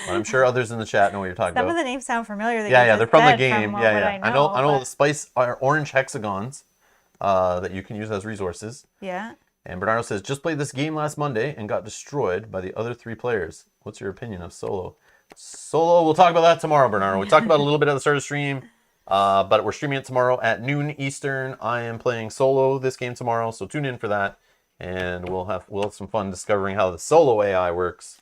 But I'm sure others in the chat know what you're talking about. Some of the names sound familiar. That Yeah, they're from the game. From Yeah. I know but... the spice are orange hexagons that you can use as resources. Yeah. And Bernardo says, just played this game last Monday and got destroyed by the other 3 players. What's your opinion of Solo? Solo, we'll talk about that tomorrow, Bernardo. We talked about it a little bit at the start of the stream, but we're streaming it tomorrow at noon Eastern. I am playing Solo this game tomorrow, so tune in for that. And we'll have some fun discovering how the Solo AI works,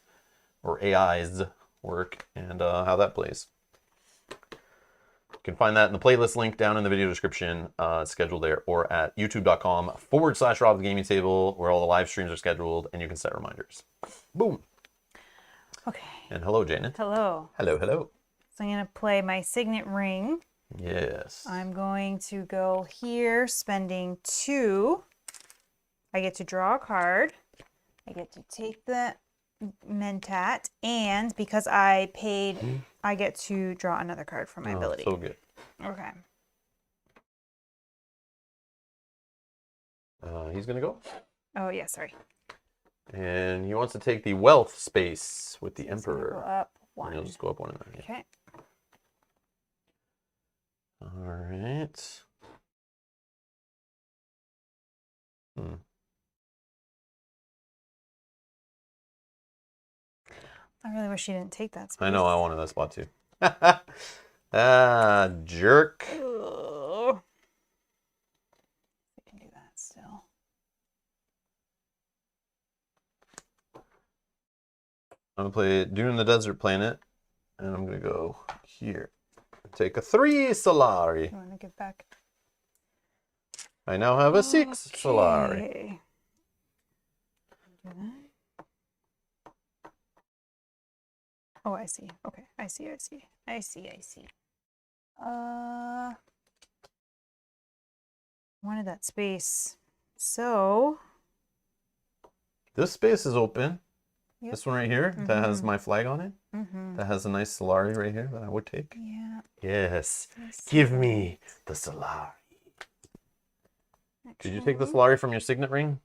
or AIs work, and how that plays. You can find that in the playlist link down in the video description. It's scheduled there, or at youtube.com/Rob the Gaming Table, where all the live streams are scheduled, and you can set reminders. Boom. Okay. And hello, Janet. Hello. Hello, hello. So I'm going to play my signet ring. Yes. I'm going to go here, spending 2. I get to draw a card. I get to take the Mentat, and because I paid, I get to draw another card from my ability. So good. Okay. He's gonna go. Oh yeah, sorry. And he wants to take the wealth space with the So it's gonna Emperor. go up And 1. he'll just go up 1 in there. Okay. All right. I really wish you didn't take that space. I know, I wanted that spot too. Jerk. Ugh. I can do that still. I'm gonna play Dune in the Desert Planet, and I'm gonna go here. Take a 3 Solari. You want to give back? I now have a 6 Solari. Okay. Do that. Oh, I see. Okay, I see. Wanted that space. So. This space is open. Yep. This one right here that has my flag on it. Mm-hmm. That has a nice Solari right here that I would take. Yeah. Yes. Give me the Solari. Did you take the Solari from your signet ring?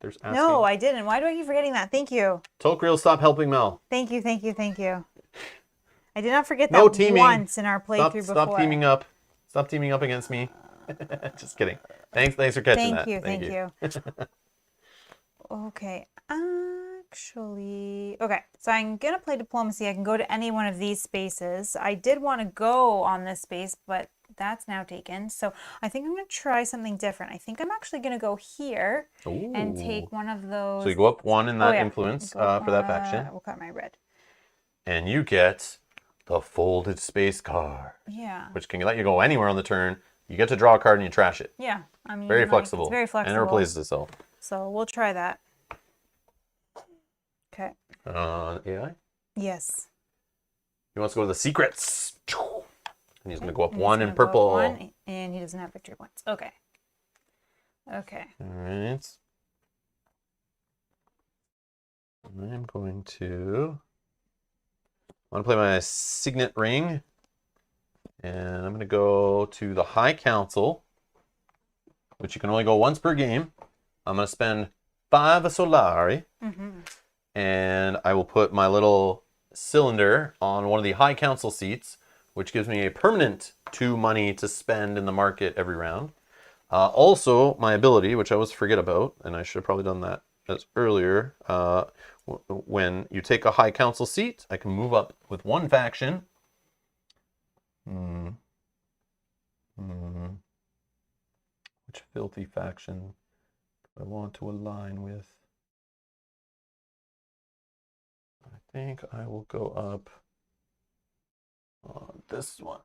There's asking. No, I didn't. Why do I keep forgetting that? Thank you. Tolkriel, stop helping Mel. Thank you. I did not forget No that teaming. once in our playthrough before. Stop teaming up. Stop teaming up against me. Just kidding. Thanks for catching that. Thank you. Okay. actually... Okay, so I'm going to play diplomacy. I can go to any one of these spaces. I did want to go on this space, but that's now taken. So I think I'm going to try something different. I think I'm actually going to go here and take Ooh. one of those... So you go up 1 in Oh, that yeah. influence Go, for that faction. we'll cut my red. And you get the folded space card, Yeah. which can let you go anywhere on the turn. You get to draw a card and you trash it. Yeah. I mean, Very like, flexible. it's very flexible. And it replaces itself. So we'll try that. Okay. AI? Yes. He wants to go to the secrets. And he's going to go up And 1 he's in gonna go up purple. 1, and he doesn't have victory points. Okay. Okay. All right. I'm going to play my Signet Ring. And I'm going to go to the High Council, which you can only go once per game. I'm going to spend 5 Solari. And I will put my little cylinder on one of the High Council seats, which gives me a permanent 2 money to spend in the market every round. Also, my ability, which I always forget about, and I should have probably done that as earlier. When you take a High Council seat, I can move up with 1 faction. Which filthy faction do I want to align with? I think I will go up on this one.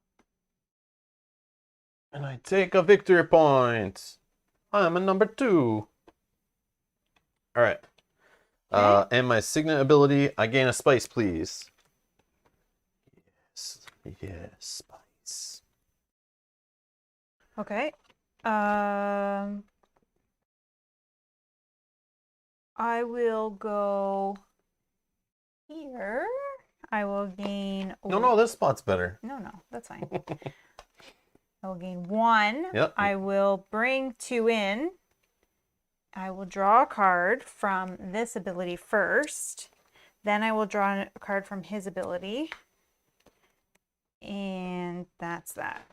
And I take a victory point. I'm a number 2. All right. Okay. And my signet ability, I gain a spice, please. Yes, spice. Okay. I will go here. I will gain... No, this spot's better. No, that's fine. I will gain 1. Yep. I will bring 2 in. I will draw a card from this ability first. Then I will draw a card from his ability. And that's that.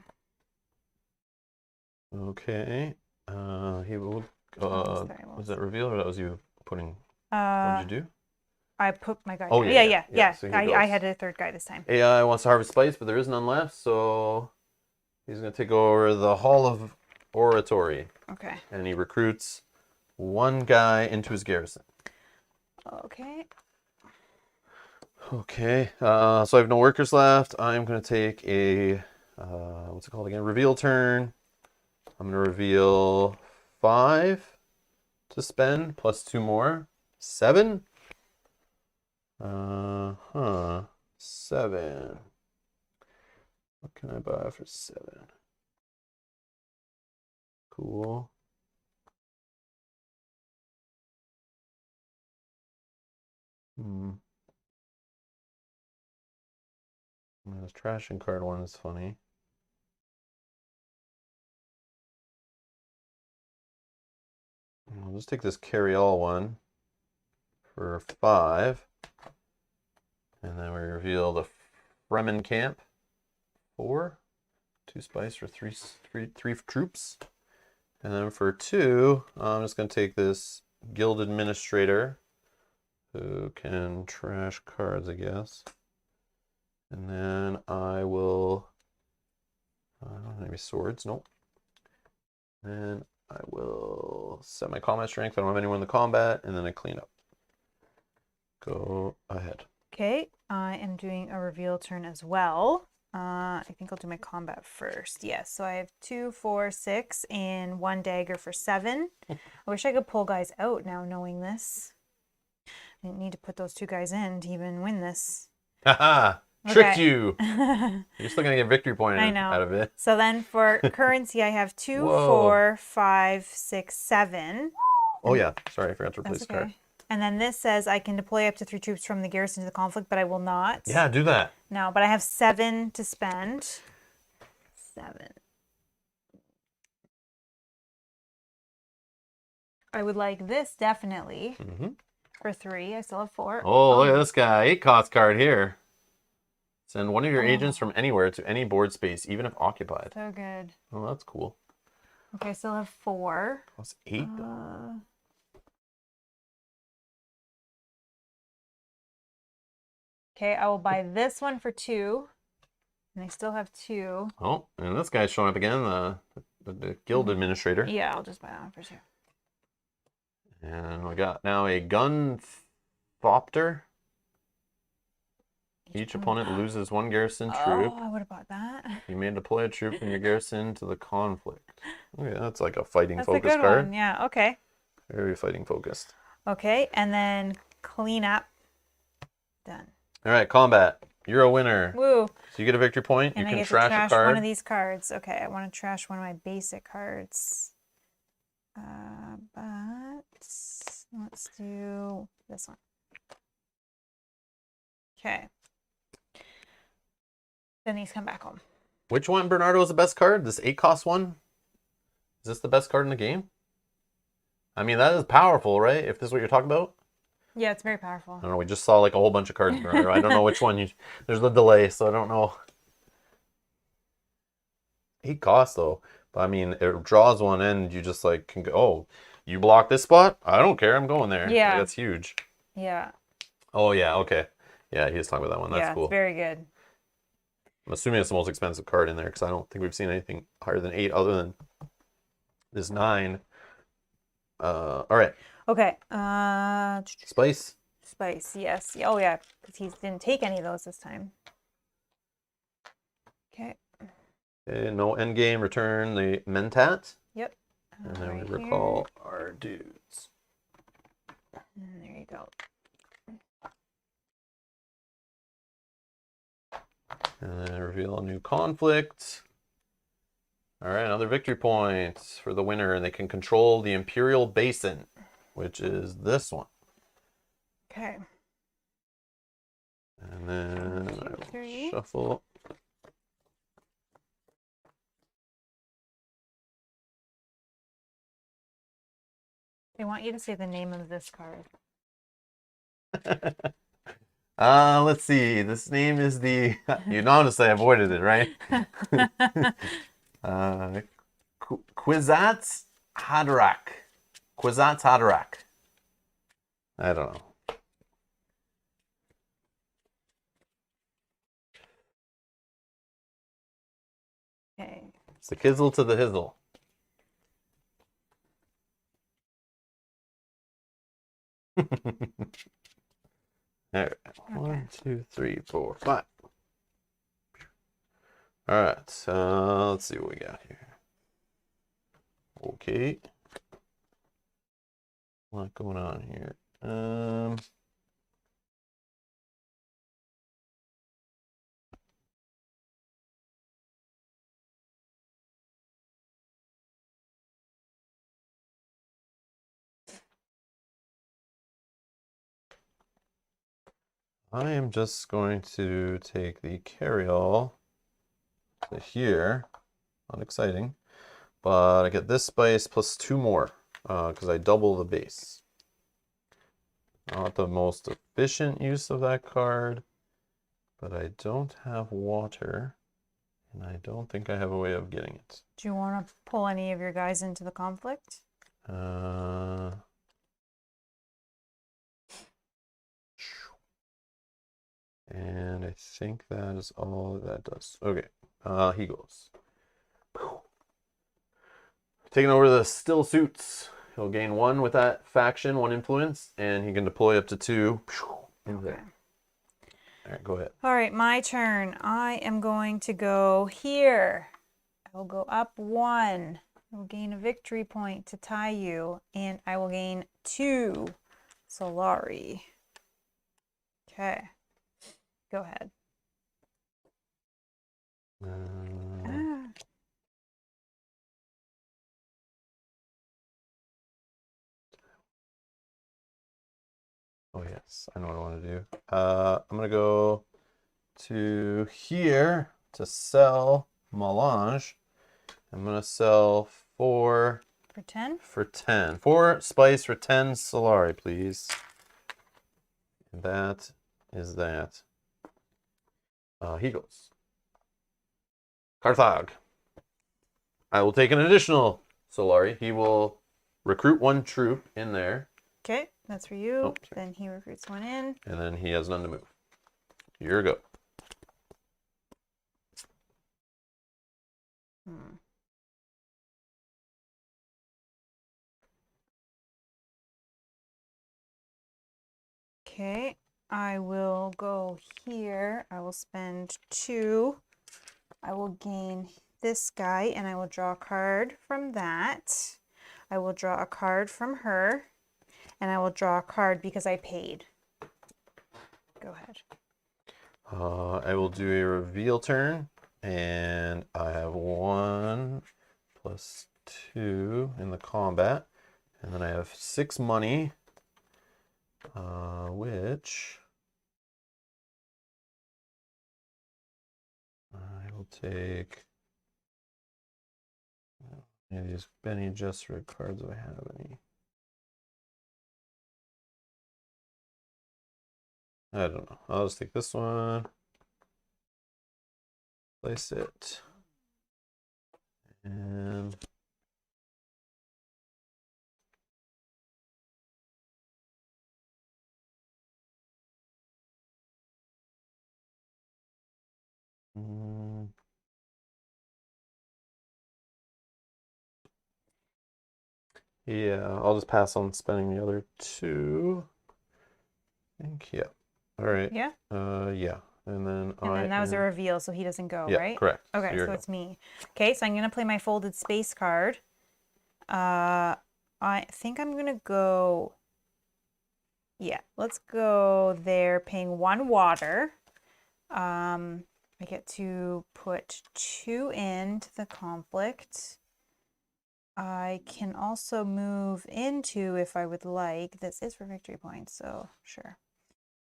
Okay. He will... was that reveal or that was you putting... what did you do? I put my guy down. Yeah. So I had a third guy this time. AI wants to harvest spice, but there is none left, so he's going to take over the Hall of Oratory. Okay. And he recruits 1 guy into his garrison. Okay. Okay. So I have no workers left. I'm going to take a... what's it called again? Reveal turn. I'm going to reveal 5 to spend, plus 2 more. 7? 7. What can I buy for 7? Cool. This trash and card one is funny. I'll just take this carry all one for 5. And then we reveal the Fremen camp. 4. 2 spice for 3 troops. And then for 2, I'm just going to take this guild administrator who can trash cards, I guess. And then I will, I don't have any swords, nope. Then I will set my combat strength. I don't have anyone in the combat, and then I clean up. Go ahead. Okay, I am doing a reveal turn as well. I think I'll do my combat first. Yes, so I have 2, 4, 6, and 1 dagger for 7. I wish I could pull guys out now knowing this. I didn't need to put those 2 guys in to even win this. Haha! Tricked you! You're still going to get victory point out of it. So then for currency, I have 2, Whoa. 4, 5, 6, 7. Oh yeah, sorry, I forgot to replace the card. And then this says I can deploy up to 3 troops from the garrison to the conflict, but I will not. Yeah, do that. No, but I have 7 to spend. 7. I would like this, definitely. For 3. I still have 4. Oh, look at this guy. 8 cost card here. Send one of your agents from anywhere to any board space, even if occupied. So good. Oh, that's cool. Okay, I still have 4. Costs 8. Okay, I will buy this one for 2. And I still have 2. Oh, and this guy's showing up again, the guild administrator. Yeah, I'll just buy that one for 2. And we got now a gun thopter. Each opponent loses 1 garrison troop. Oh, I would have bought that. You may deploy a troop from your garrison to the conflict. Okay, that's like a fighting That's a focus good card. one. Yeah, okay. Very fighting focused. Okay, and then clean up. Done. All right, combat. You're a winner. Woo. So you get a victory point. And you I can get trash to trash a card. one of these cards. Okay, I want to trash one of my basic cards. But let's do this one. Okay. Then these come back home. Which one, Bernardo, is the best card? This 8-cost one? Is this the best card in the game? I mean, that is powerful, right? If this is what you're talking about? Yeah, it's very powerful. I don't know. We just saw like a whole bunch of cards, Bernardo. I don't know which one you... There's the delay, so I don't know. 8 costs, though. But I mean, it draws one and you just like can go, oh, you block this spot? I don't care. I'm going there. Yeah. Like, that's huge. Yeah. Oh, yeah. Okay. Yeah, he was talking about that one. That's cool. It's very good. I'm assuming it's the most expensive card in there because I don't think we've seen anything higher than 8 other than this 9. All right. Okay. Spice. Spice, yes. Oh, yeah, because he didn't take any of those this time. Okay. Okay, no end game. Return the Mentat. Yep. And then Right we recall our dudes. And there you go. And then reveal a new conflict. All right, another victory point for the winner, and they can control the Imperial Basin, which is this one. Okay. And then 1, 2, I will 3. shuffle. They want you to say the name of this card. Let's see. This name is the... You notice I avoided it, right? Kwisatz Haderach. Kwisatz Haderach. I don't know. Okay. It's the Kizzle to the Hizzle. All right. 1, 2, 3, 4, 5. All right. Let's see what we got here. Okay. A lot going on here. I am just going to take the carryall to here. Not exciting. But I get this spice plus 2 more because I double the base. Not the most efficient use of that card, but I don't have water, and I don't think I have a way of getting it. Do you want to pull any of your guys into the conflict? And I think that is all that does. Okay, he goes. Taking over the still suits. He'll gain 1 with that faction, 1 influence, and he can deploy up to 2 in there. All right, go ahead. All right, my turn. I am going to go here. I will go up 1. I will gain a victory point to tie you, and I will gain 2 Solari. Okay. Go ahead. Oh yes, I know what I want to do. I'm gonna go to here to sell Melange. I'm gonna sell 4 for 10. For 10. 4 spice for 10 Solari, please. And that is that. He goes. Carthag. I will take an additional Solari. He will recruit 1 troop in there. Okay, that's for you. Oh, then he recruits 1 in. And then he has none to move. Your go. Okay, I will go here. I will spend 2. I will gain this guy and I will draw a card from that. I will draw a card from her and I will draw a card because I paid. Go ahead. I will do a reveal turn, and I have 1 plus 2 in the combat, and then I have 6 money, which I will take. Any of these Benny Gesserit cards if I have any. I don't know. I'll just take this one. Place it. And yeah, I'll just pass on spending the other 2. I think, yeah. All right. Yeah? Yeah. And then And I then that was a am... reveal, so he doesn't go, Yeah, right? correct. Okay, you're so go. it's me. Okay, so I'm going to play my folded space card. I think I'm going to go... Yeah, let's go there, paying 1 water. I get to put 2 into the conflict. I can also move into, if I would like, this is for victory points, so sure.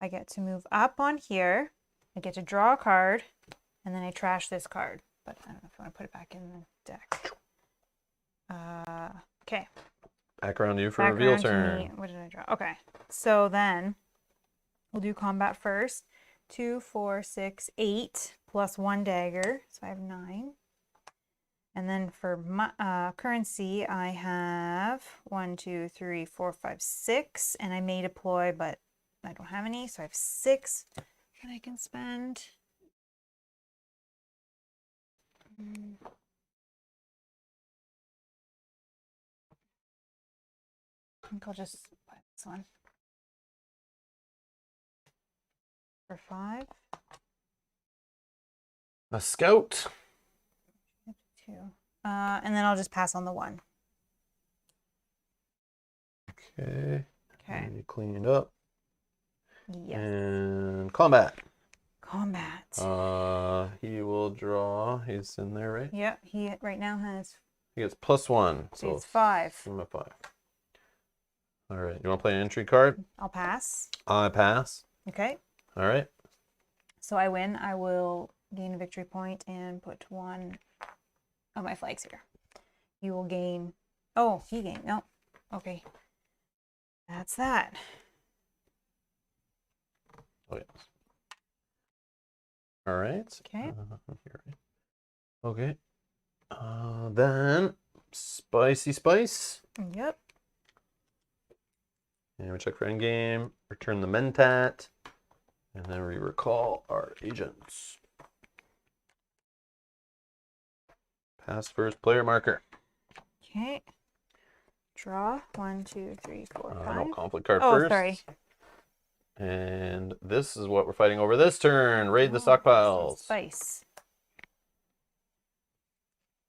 I get to move up on here. I get to draw a card, and then I trash this card. But I don't know if I want to put it back in the deck. Okay. Back around to you for Back a reveal around to turn. me. What did I draw? Okay. So then we'll do combat first. 2, 4, 6, 8 plus 1 dagger. So I have 9. And then for my currency, I have 1, 2, 3, 4, 5, 6. And I may deploy, but I don't have any. So I have 6 that I can spend. I think I'll just buy this one for 5. A scout. 2. And then I'll just pass on the 1. Okay. Okay. And you clean it up. Yes. And combat. Combat. He will draw. He's in there, right? Yeah, he right now has... He gets +1. So it's 5. I'm at 5. All right. You want to play an entry card? I'll pass. I pass. Okay. All right. So I win. I will gain a victory point and put 1 of my flags here. You will gain... Oh, he gained. No. Okay. That's that. Oh, yes. All right. Okay. Here. Okay. Then Spicy Spice. Yep. And we check for endgame. Return the Mentat. And then we recall our agents. Pass first player marker. Okay. Draw. 1, 2, 3, 4, 5. No conflict card Oh, first. sorry. And this is what we're fighting over this turn. Raid the stockpiles. Spice.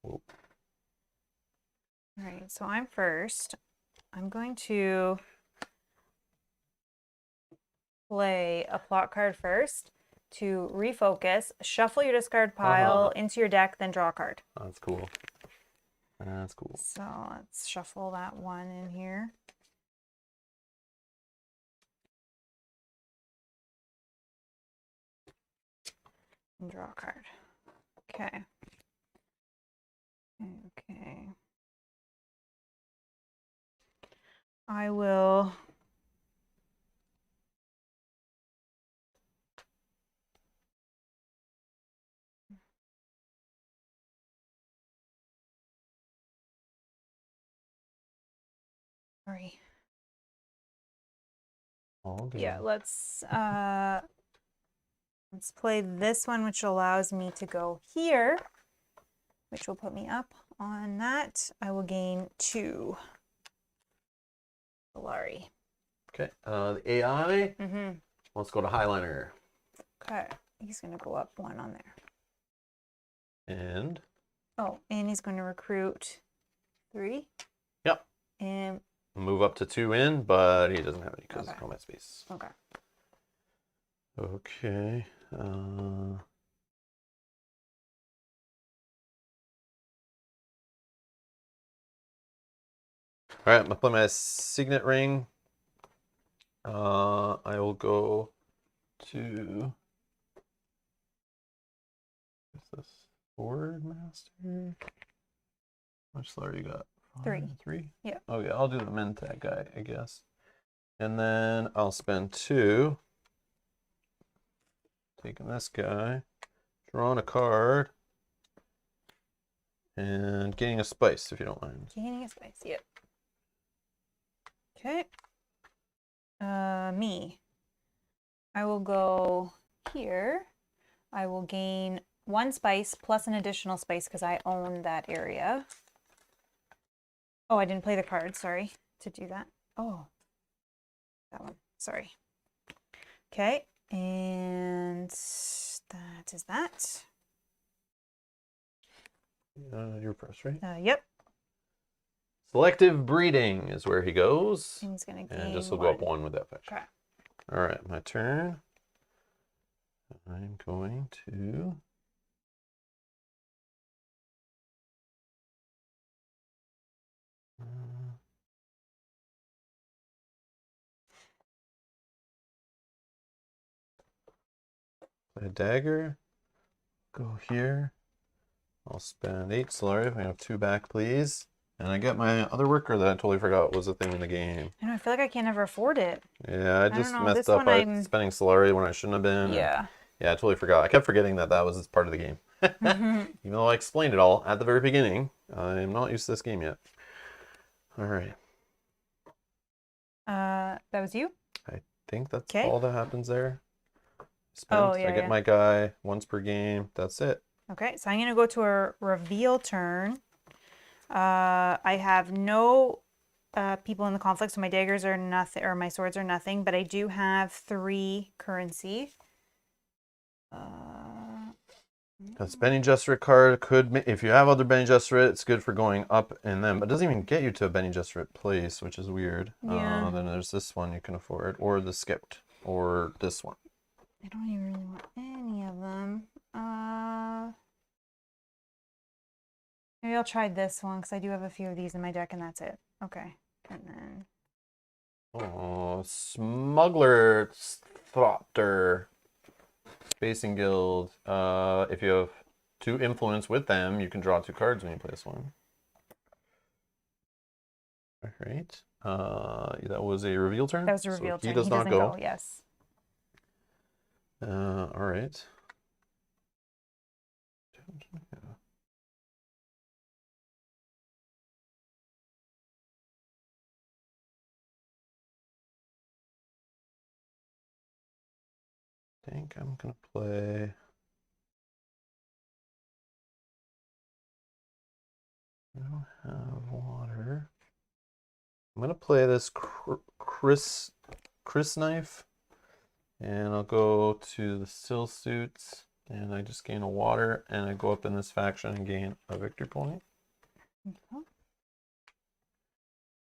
Whoop. All right, so I'm first. I'm going to play a plot card first to refocus, shuffle your discard pile into your deck, then draw a card. That's cool. That's cool. So let's shuffle that 1 in here. And draw a card. Okay. Okay. I will... Sorry. All good. Yeah, let's Let's play this one, which allows me to go here, which will put me up on that. I will gain 2 Solari. Okay. The AI. Let's go to Highliner. Okay. He's going to go up 1 on there. And? Oh, and he's going to recruit 3. Yep. And move up to 2 in, but he doesn't have any because of combat space. Okay. Okay. All right, I'm gonna play my Signet Ring. I will go to. What's this? Sword Master. How much Solari you got? 3. 3? Yeah. Oh yeah, I'll do the Mentag guy, I guess. And then I'll spend 2. Taking this guy, drawing a card, and getting a spice if you don't mind. Gaining a spice, yep. Okay. Me. I will go here. I will gain 1 spice plus an additional spice because I own that area. Oh, I didn't play the card, sorry, to do that. Oh, that one, sorry. Okay, and that is that. You're first, right? Yep. Selective breeding is where he goes. And he's going to gain And just will 1. go up 1 with that faction. Okay. All right, my turn. I'm going to. Play a dagger. Go here. I'll spend 8 Solari. I have 2 back, please. And I get my other worker that I totally forgot was a thing in the game. I know, I feel like I can't ever afford it. Yeah, I just know, messed this up one by I'm- spending Solari when I shouldn't have been. Yeah. Yeah, I totally forgot. I kept forgetting that that was part of the game. Even though I explained it all at the very beginning, I'm not used to this game yet. All right. That was you? I think that's 'Kay. all that happens there. Spend. Oh, yeah, I get yeah. my guy once per game. That's it. Okay, so I'm going to go to a reveal turn. I have no people in the conflict, so my daggers are nothing, or my swords are nothing, but I do have 3 currency. A Benny Gesserit card could, if you have other Benny Gesserit, it's good for going up in them, but it doesn't even get you to a Benny Gesserit place, which is weird. Yeah. Then there's this one you can afford, or the skipped, or this one. I don't even really want any of them. Maybe I'll try this one, because I do have a few of these in my deck, and that's it. Okay, and then... Oh, Smuggler Thopter. Spacing Guild. If you have 2 influence with them, you can draw 2 cards when you play this one. All right. That was a reveal turn. That was a reveal turn. He does not doesn't go. Yes. All right. I think I'm gonna play. I don't have water. I'm gonna play this Chris knife, and I'll go to the still suits, and I just gain a water, and I go up in this faction and gain a victory point. Okay.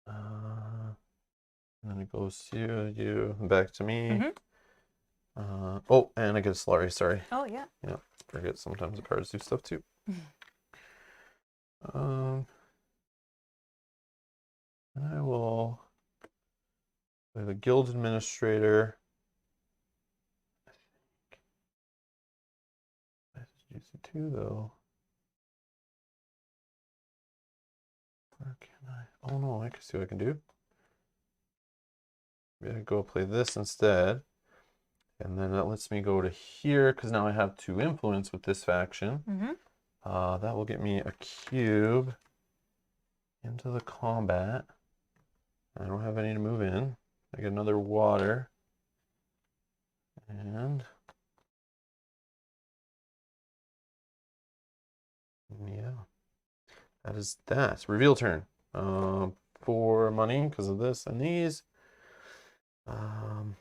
And then it goes to you, back to me. Oh, and I get a Solari, sorry. Oh, yeah. Yeah, forget sometimes the cards do stuff too. I will play the Guild Administrator. I think I use it too, though. Where can I? Oh no, I can see what I can do. Maybe I go play this instead. And then that lets me go to here, because now I have 2 influence with this faction. That will get me a cube into the combat. I don't have any to move in. I get another water. And Yeah, that is that. Reveal turn. 4 money because of this and these. Um,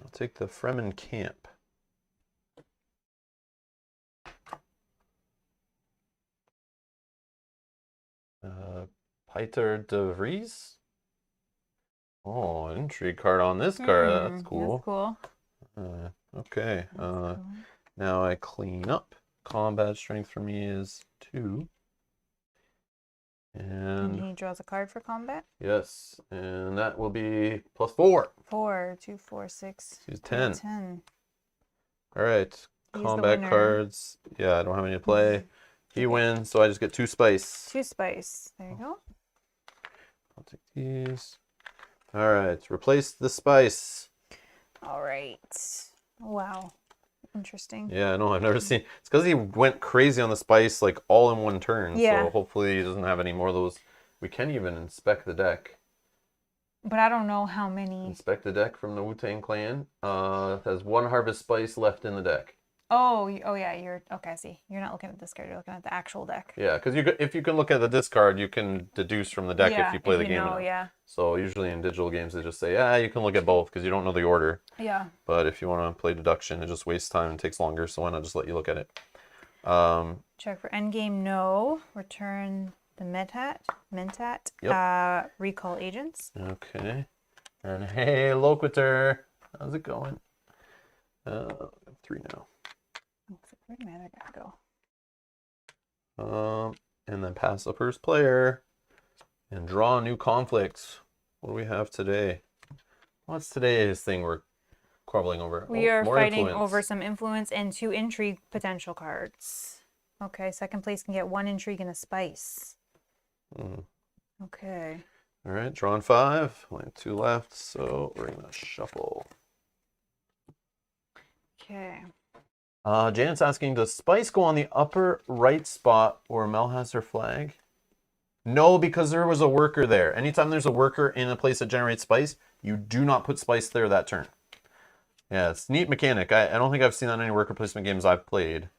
I'll take the Fremen Camp. Piter de Vries. Oh, an intrigue card on this card. That's cool. That's cool. Okay. That's cool. Now I clean up. Combat strength for me is 2. And And he draws a card for combat. yes, and that will be +4. 4, 2, 4, 6. He's 10. 10. All right. He's the Combat winner. cards. Yeah, I don't have any to play. He wins, so I just get 2 spice. 2 spice. There you go. I'll take these. All right. Replace the spice. All right. Wow. Interesting. Yeah, no, I've never seen. It's because he went crazy on the spice like all in one turn. Yeah. So hopefully he doesn't have any more of those. We can even inspect the deck. But I don't know how many. Inspect the deck from the Wu-Tang Clan. It has 1 harvest spice left in the deck. Oh yeah. You're okay. I see. You're not looking at this card. You're looking at the actual deck. Yeah, because if you can look at the discard, you can deduce from the deck if you play the game. Yeah. So usually in digital games, they just say, you can look at both because you don't know the order. Yeah. But if you want to play deduction, it just wastes time and takes longer. So why not just let you look at it? Check for endgame. No. Return the Mentat. Yep. Recall agents. Okay. And hey, Loquitur, how's it going? 3 now. Where did my other guy go? And then pass the first player and draw a new conflict. What do we have today? What's today's thing we're quarreling over? We are more fighting influence. over some influence and 2 intrigue potential cards. Okay, second place can get 1 intrigue and a spice. Okay. All right, drawn 5. Only 2 left, so we're gonna shuffle. Okay. Janet's asking, does spice go on the upper right spot where Mel has her flag? No, because there was a worker there. Anytime there's a worker in a place that generates spice, you do not put spice there that turn. Yeah, it's a neat mechanic. I don't think I've seen that in any worker placement games I've played.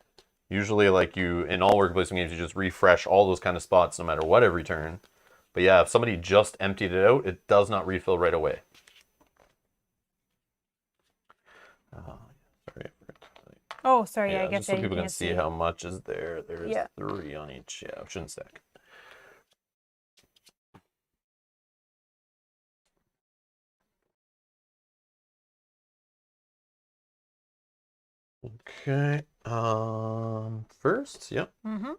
Usually, like in all worker placement games, you just refresh all those kind of spots no matter what every turn. But yeah, if somebody just emptied it out, it does not refill right away. Sorry, I forgot to tell you. Oh, sorry. Yeah, I guess just so people can see how much is there. There's 3 on each. Yeah, shouldn't stack. Okay. First, yep. Mm-hmm.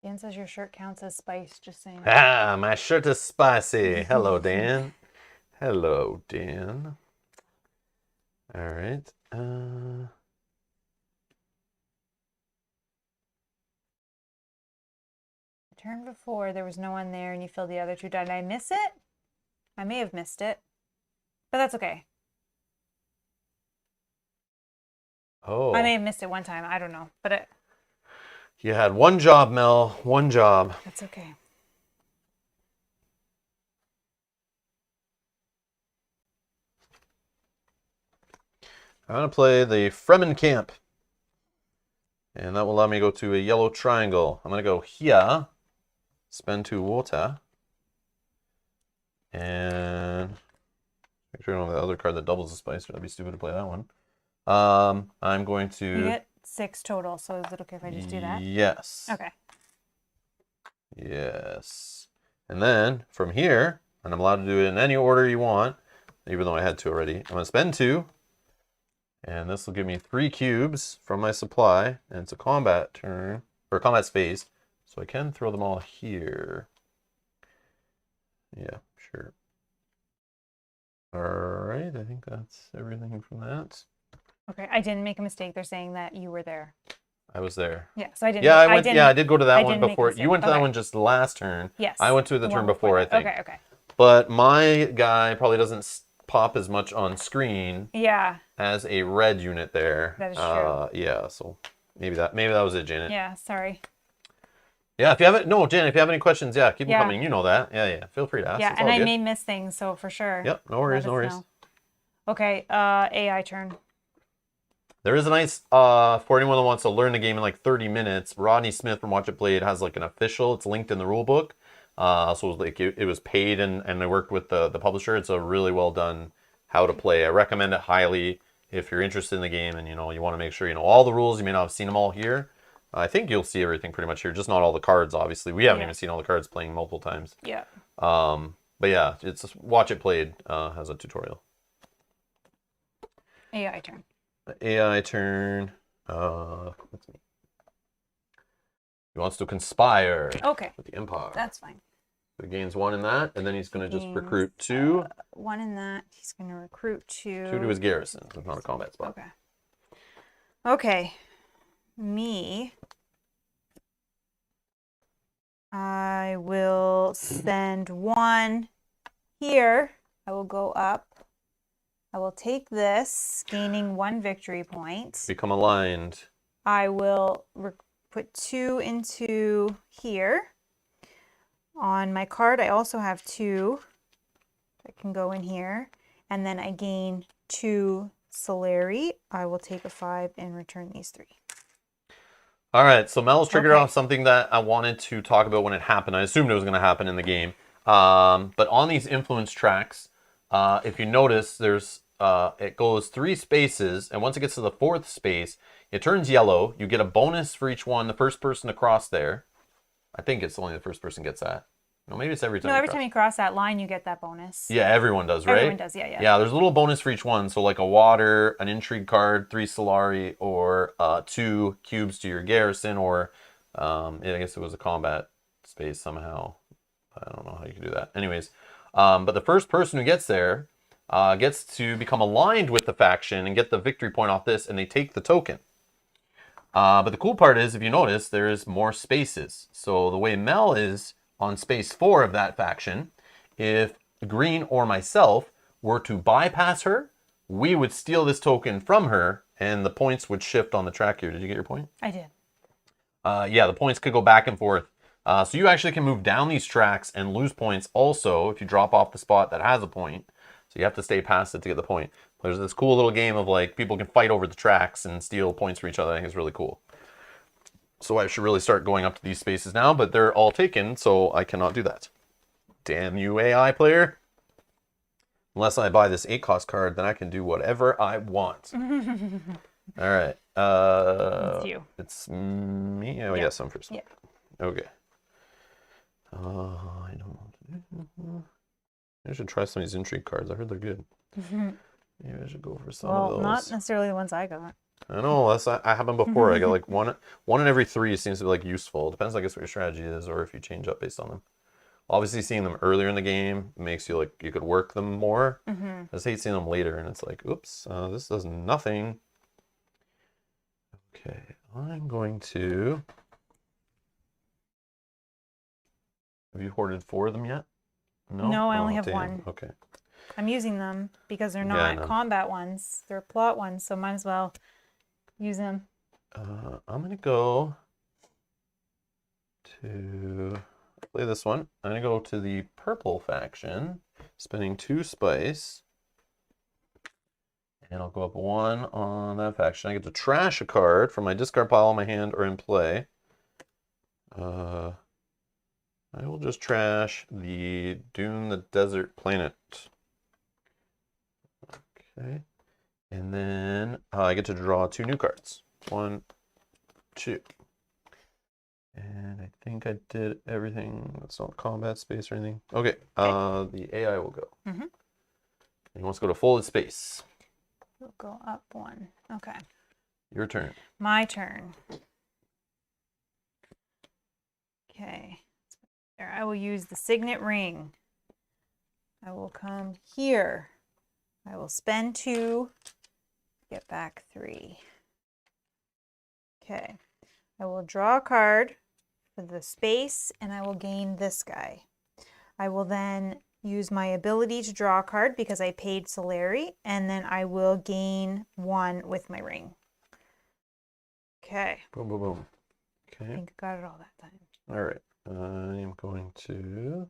Dan says your shirt counts as spice, just saying. My shirt is spicy. Hello, Dan. Hello, Dan. All right. Turn before, there was no one there and you filled the other 2. Did I miss it? I may have missed it. But that's okay. Oh. I may have missed it one time. I don't know. But You had 1 job, Mel. 1 job. that's okay. I'm going to play the Fremen Camp. And that will allow me to go to a yellow triangle. I'm going to go here. Spend 2 water. And make sure I don't have the other card that doubles the spice. That'd be stupid to play that one. I'm going to... You get 6 total, so is it okay if I just do that? Yes. Okay. Yes. And then from here, and I'm allowed to do it in any order you want, even though I had 2 already, I'm going to spend 2. And this will give me 3 cubes from my supply. And it's a combat turn, or combat phase. So I can throw them all here. Yeah, sure. All right, I think that's everything from that. Okay, I didn't make a mistake. They're saying that you were there. I was there. Yeah, so I didn't. Yeah, I did go to that one before. You went to that Okay. one just last turn. Yes. I went to the turn before, I think. Okay. But my guy probably doesn't pop as much on screen Yeah, as a red unit there. that is true. Yeah, so maybe that was it, Janet. Yeah, sorry. Yeah, if you haven't, no, Janet, if you have any questions, yeah, keep them Yeah. coming. You know that. Yeah. Feel free to ask. Yeah, It's and all I good. may miss things, so for sure. Yep, no worries, let no us worries. know. Okay, AI turn. There is a nice, for anyone that wants to learn the game in like 30 minutes, Rodney Smith from Watch It Played has like an official, it's linked in the rule book. So like it was paid and I worked with the publisher. It's a really well done how to play. I recommend it highly if you're interested in the game and you want to make sure you know all the rules. You may not have seen them all here. I think you'll see everything pretty much here, just not all the cards, obviously. We haven't even seen all the cards playing multiple times. Yeah. But yeah, it's Watch It Played has a tutorial. AI turn. AI turn. That's me. He wants to conspire with the Empire. That's fine. So he gains 1 in that, and then he's going to just Gains, recruit 2. 1 in that. He's going to recruit 2. 2 to his garrison. It's not a combat spot. Okay. Okay. Me. I will send 1 here. I will go up. I will take this, gaining 1 victory point. Become aligned. I will put 2 into here. On my card, I also have 2 that can go in here. And then I gain 2 Solari. I will take a 5 and return these 3. All right, so Mel's triggered off something that I wanted to talk about when it happened. I assumed it was going to happen in the game. But on these influence tracks, if you notice, there's it goes 3 spaces, and once it gets to the 4th space, it turns yellow. You get a bonus for each one. The first person to cross there, I think it's only the first person gets that. No, maybe it's every time. No, every time you cross that line, you get that bonus. Yeah, everyone does, right? Everyone does, yeah. Yeah, there's a little bonus for each one. So like a water, an intrigue card, 3 Solari, or 2 cubes to your garrison, or I guess it was a combat space somehow. I don't know how you can do that. Anyways, but the first person who gets there gets to become aligned with the faction and get the victory point off this, and they take the token. But the cool part is, if you notice, there's more spaces. So the way Mel is on space 4 of that faction, if Green or myself were to bypass her, we would steal this token from her, and the points would shift on the track here. Did you get your point? I did. Yeah, the points could go back and forth. So you actually can move down these tracks and lose points also if you drop off the spot that has a point. So you have to stay past it to get the point. There's this cool little game of like people can fight over the tracks and steal points from each other. I think it's really cool. So I should really start going up to these spaces now, but they're all taken, so I cannot do that. Damn you, AI player. Unless I buy this 8-cost card, then I can do whatever I want. All right. It's you. It's me? Oh, yes, I'm first. Yeah. Okay. I don't know what to do. I should try some of these intrigue cards. I heard they're good. Maybe I should go for some of those. Well, not necessarily the ones I got. I know, I happened before. I got like one in every 3 seems to be like useful. Depends, I guess, what your strategy is or if you change up based on them. Obviously, seeing them earlier in the game makes you like you could work them more. I just hate seeing them later, and it's like, oops, this does nothing. Okay, I'm going to. Have you hoarded 4 of them yet? No, I only have 1. Okay. I'm using them because they're not combat ones. They're plot ones, so might as well use them. I'm going to go to play this one. I'm going to go to the purple faction, spending 2 spice. And I'll go up 1 on that faction. I get to trash a card from my discard pile in my hand or in play. I will just trash the Dune the Desert Planet. Okay. And then I get to draw 2 new cards. 1, 2. And I think I did everything. That's not combat space or anything. Okay. The AI will go. He wants to go to folded space. We'll go up 1. Okay. Your turn. My turn. Okay. There, I will use the signet ring. I will come here. I will spend 2, get back 3. Okay. I will draw a card for the space, and I will gain this guy. I will then use my ability to draw a card because I paid Solari, and then I will gain 1 with my ring. Okay. Boom, boom, boom. I Okay. think I got it all that time. All right. I am going to...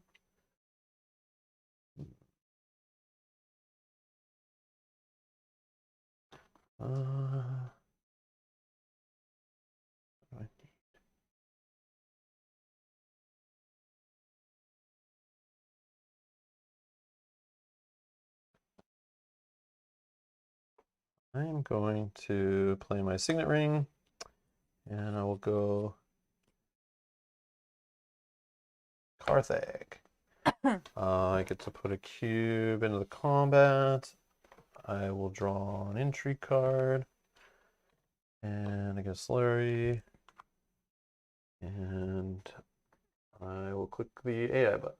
I am going to play my signet ring, and I will go Carthag. I get to put a cube into the combat. I will draw an intrigue card, and I get a slurry, and I will click the AI button.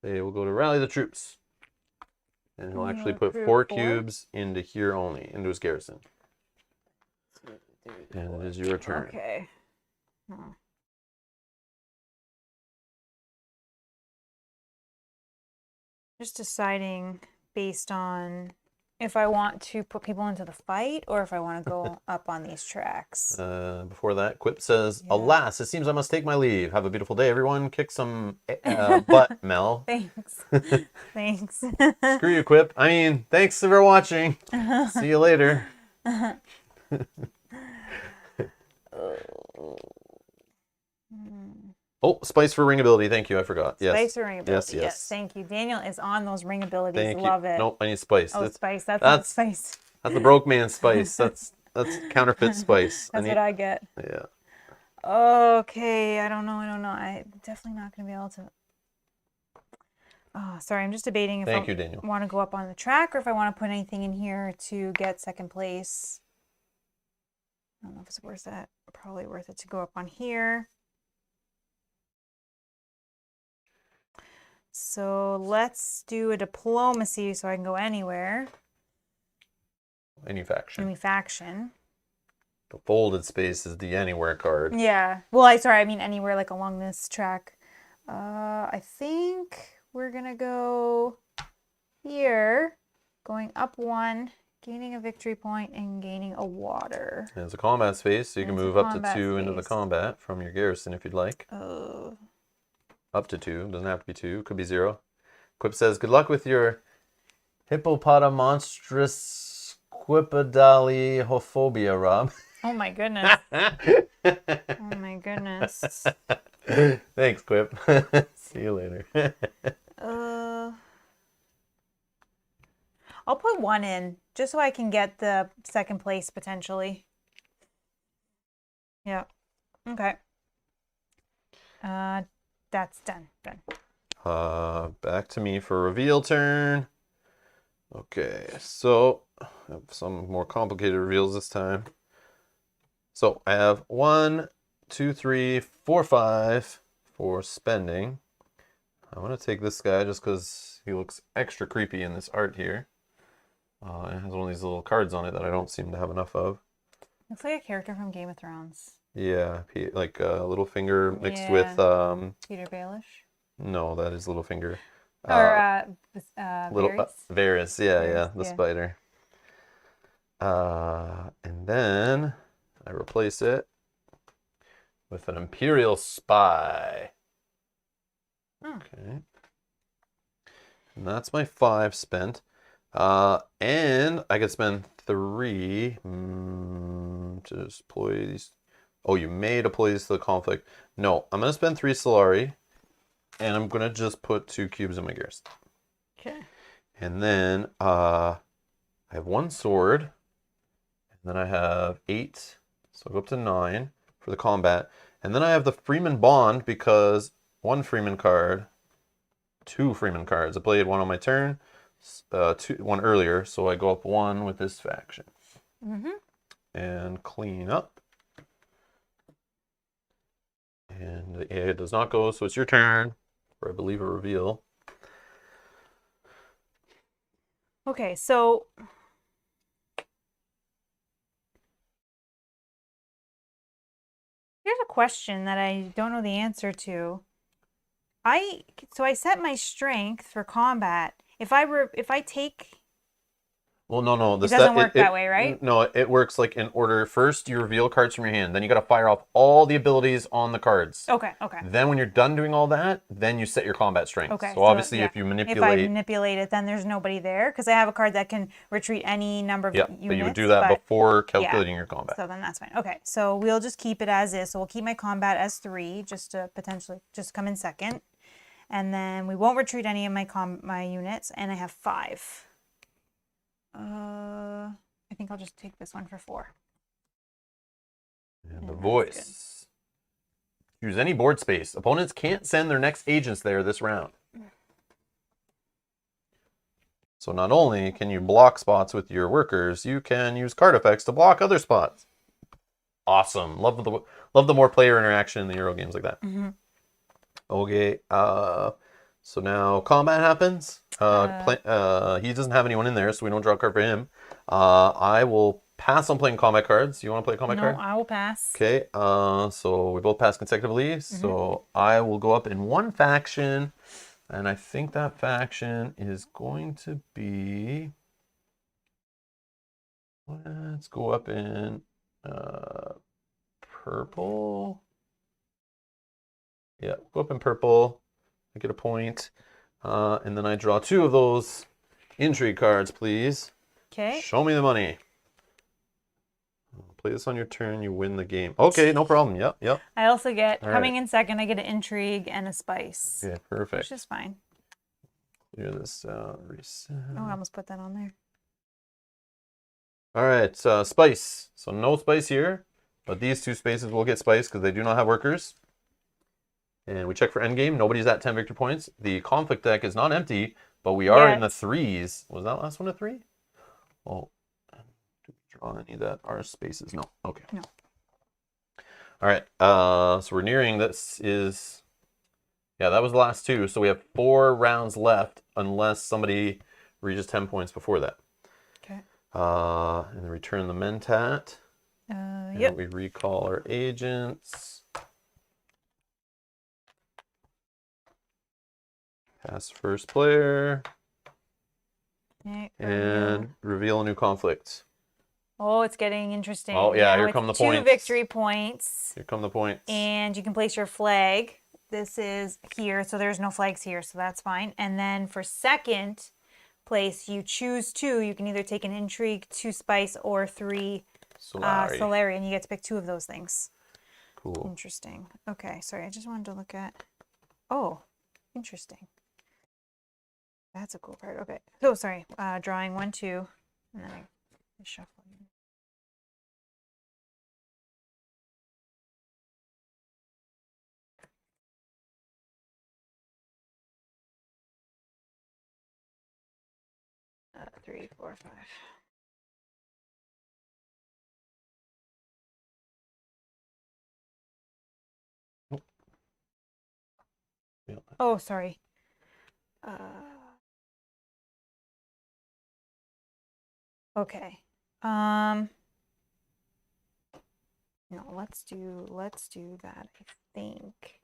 They will go to rally the troops, and he'll actually put 4 cubes into here only, into his garrison. And it is your turn. Okay. Just deciding based on if I want to put people into the fight or if I want to go up on these tracks. Before that, Quip says, Alas, it seems I must take my leave. Have a beautiful day, everyone. Kick some butt, Mel. Thanks. Thanks. Screw you, Quip. I mean, thanks for watching. See you later. Oh, spice for ring ability. Thank you. I forgot. Yes. Spice for ring ability. Yes. Yes. Thank you. Daniel is on those ring abilities. Thank Love you. it. Nope, I need spice. Oh, spice. That's not spice. That's the broke man spice. That's counterfeit spice. That's what I get. Yeah. Okay. I don't know. I'm definitely not going to be able to. Oh, sorry. I'm just debating if Thank you, Daniel. I want to go up on the track or if I want to put anything in here to get second place. I don't know if it's worth it. Probably worth it to go up on here. So let's do a diplomacy so I can go anywhere. Any faction. Any faction. The folded space is the anywhere card. Yeah. Well, I mean anywhere like along this track. I think we're gonna go here, going up 1, gaining a victory point, and gaining a water. And it's a combat space, so you can move up to 2 into the combat from your garrison if you'd like. Oh. Up to 2. Doesn't have to be 2. Could be 0. Quip says, good luck with your hippopotamonstrous quipidaliophobia, Rob. Oh my goodness. Oh my goodness. Thanks, Quip. See you later. I'll put 1 in just so I can get the second place potentially. Yeah. Okay. That's done. Back to me for reveal turn. Okay, so I have some more complicated reveals this time. So I have 1, 2, 3, 4, 5 for spending. I'm gonna take this guy just because he looks extra creepy in this art here. It has one of these little cards on it that I don't seem to have enough of. Looks like a character from Game of Thrones. Yeah, like Littlefinger mixed with Peter Baelish. No, that is Littlefinger. Or Varys. Varys, yeah, the spider. And then I replace it with an Imperial Spy. Okay. And that's my 5 spent. And I could spend 3 to deploy these. Oh, you may deploy these to the conflict. No, I'm going to spend 3 Solari. And I'm going to just put 2 cubes in my garrison. Okay. And then I have 1 sword. And then I have 8. So I'll go up to 9 for the combat. And then I have the Freeman Bond because 1 Freeman card, 2 Freeman cards. I played 1 on my turn, 1 earlier. So I go up 1 with this faction. And clean up. And the AI does not go, so it's your turn. Or I believe a reveal. Okay, so here's a question that I don't know the answer to. So I set my strength for combat. If I take, Well, no. it doesn't work that way, right? No, it works like in order. First, you reveal cards from your hand. Then you got to fire off all the abilities on the cards. Okay, okay. Then when you're done doing all that, then you set your combat strength. Okay, So obviously, yeah. if you If I manipulate, manipulate it, then there's nobody there because I have a card that can retreat any number of yeah, units. but you would do that before calculating your combat. So then that's fine. Okay, so we'll just keep it as is. So we'll keep my combat as 3, just to potentially just come in second, and then we won't retreat any of my units, and I have 5. I think I'll just take this one for 4. And the voice. Choose any board space. Opponents can't send their next agents there this round. So not only can you block spots with your workers, you can use card effects to block other spots. Awesome. Love the more player interaction in the Euro games like that. Okay. So now combat happens. He doesn't have anyone in there, so we don't draw a card for him. I will pass on playing combat cards. You want to play a combat card? No, I will pass. Okay. So we both pass consecutively. So I will go up in one faction, and I think that faction is going to be. Let's go up in purple. Yeah, go up in purple. I get a point. And then I draw 2 of those intrigue cards, please. Okay. Show me the money. Play this on your turn, you win the game. Okay, no problem. Yep. I also get, All coming right. in second, I get an intrigue and a spice. Okay, perfect. Which is fine. Clear this out, reset. Oh, I almost put that on there. All right, spice. So no spice here, but these 2 spaces will get spice because they do not have workers. And we check for endgame. Nobody's at 10 victory points. The conflict deck is not empty, but we are in the 3s. Was that last one a 3? Well, do we draw any that are spaces? No. Okay. No. All right. So we're nearing. This is. Yeah, that was the last 2. So we have 4 rounds left, unless somebody reaches 10 points before that. Okay. And then return the Mentat. Yep. We recall our agents. Pass first player. Okay, And reveal a new conflict. Oh, it's getting interesting. Oh, yeah, now here come the 2 points. victory points. Here come the points. And you can place your flag. This is here, so there's no flags here, so that's fine. And then for second place, you choose 2. You can either take an intrigue, 2 spice, or 3 Solari, and you get to pick 2 of those things. Cool. Interesting. Okay, sorry, I just wanted to look at. Oh, interesting. That's a cool card. Okay. Oh, sorry. Drawing 1, 2, and then I shuffle. 3, 4, 5. Yeah. Oh, sorry. Okay. No, let's do that, I think.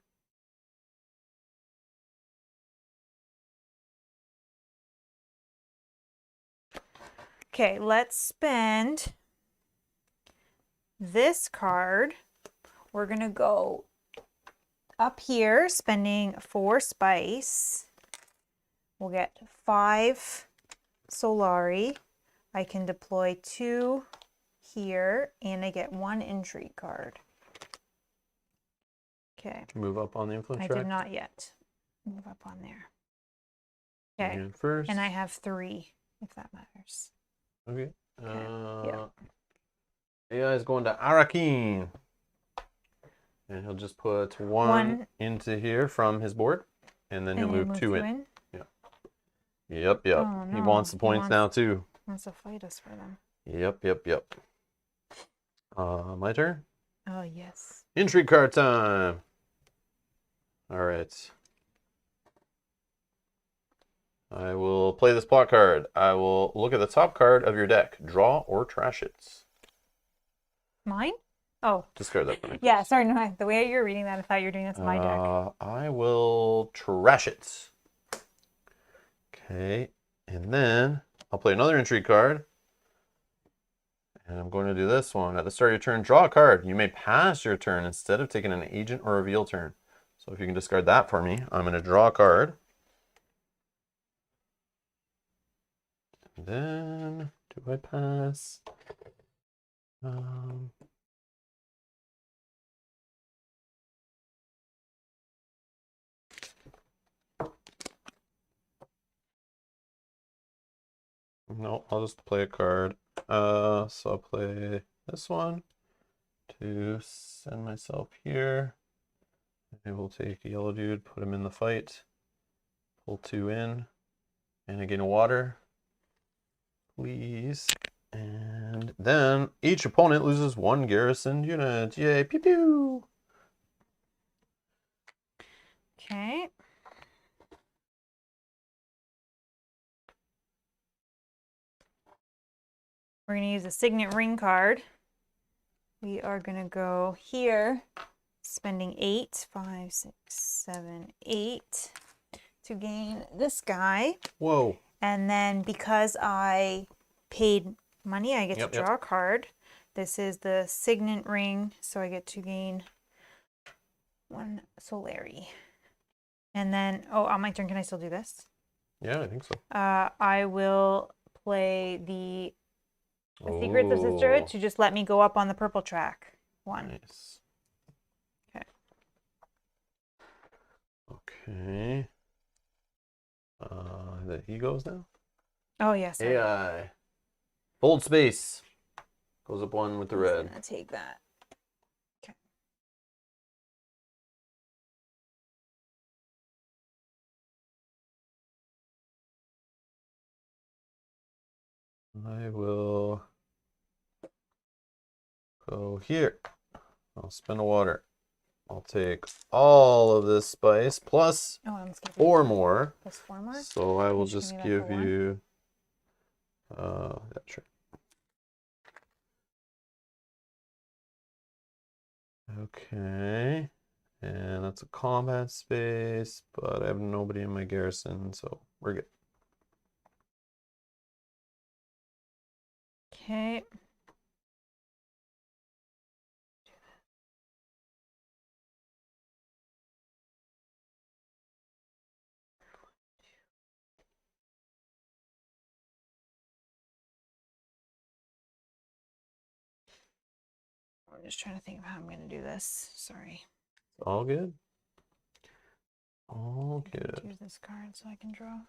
Okay, let's spend this card. We're gonna go up here, spending 4 spice. We'll get 5 Solari. I can deploy 2 here, and I get 1 intrigue card. Okay. Move up on the influence I track. did not yet move up on there. Okay. And first. And I have 3, if that matters. Okay. Yeah. AI is going to Arakin. And he'll just put 1 into here from his board. And then he'll move 2 in. Yeah. Yep. Oh, He no. wants the points now too. He wants to fight us for them. Yep. My turn? Oh, yes. Intrigue card time. All right. I will play this plot card. I will look at the top card of your deck. Draw or trash it. Mine? Oh, Discard that for me. yeah. Sorry, no. The way you're reading that, I thought you were doing that to my deck. I will trash it. Okay, and then I'll play another intrigue card. And I'm going to do this one. At the start of your turn, draw a card. You may pass your turn instead of taking an agent or reveal turn. So if you can discard that for me, I'm going to draw a card. And then, do I pass? No, I'll just play a card. So I'll play this one to send myself here. I will take a yellow dude, put him in the fight, pull 2 in, and again a water, please. And then each opponent loses 1 garrison unit. Yay, pew pew! Okay. We're going to use a signet ring card. We are going to go here, spending 8, 5, 6, 7, 8 to gain this guy. Whoa. And then because I paid money, I get to draw a card. This is the signet ring, so I get to gain 1 Solari. And then, on my turn, can I still do this? Yeah, I think so. I will play the Secrets of Sisterhood to just let me go up on the purple track. 1. Nice. Okay. Okay. He goes now? Oh, yes. Yeah, AI. Bold space. Goes up 1 with the red. I'm going to take that. Okay. I will go here. I'll spend a water. I'll take all of this spice plus 4 more. Plus 4 more? So I will just give you. Yeah, sure. Okay. And that's a combat space, but I have nobody in my garrison, so we're good. Okay. I'm just trying to think of how I'm going to do this. Sorry. All good? All good. Use this card so I can draw.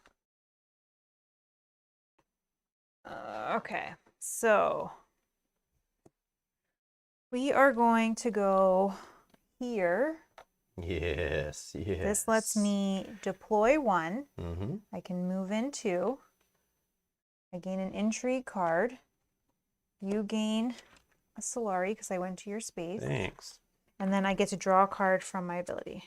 Okay, so we are going to go here. Yes, yes. This lets me deploy 1. Mm-hmm. I can move in 2. I gain an intrigue card. You gain a Solari because I went to your space. Thanks. And then I get to draw a card from my ability.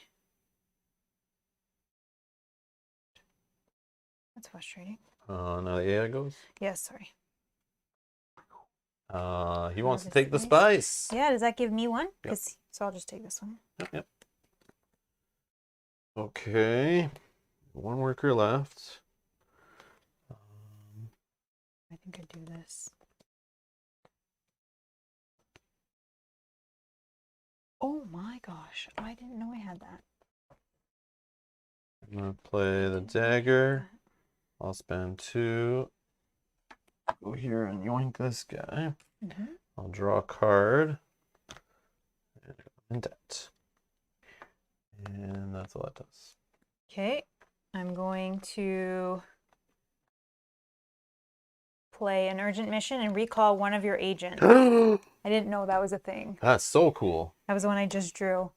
That's frustrating. Now the AI goes? Yes, sorry. He wants to take the spice. Yeah, does that give me 1? Yep. So I'll just take this one. Yep. Okay. 1 worker left. I think I do this. Oh my gosh, I didn't know I had that. I'm going to play the dagger. I'll spend 2. Go here and yoink this guy. Mm-hmm. I'll draw a card. And debt. And that's all it does. Okay, I'm going to play an urgent mission and recall 1 of your agents. I didn't know that was a thing. That's so cool. That was the one I just drew.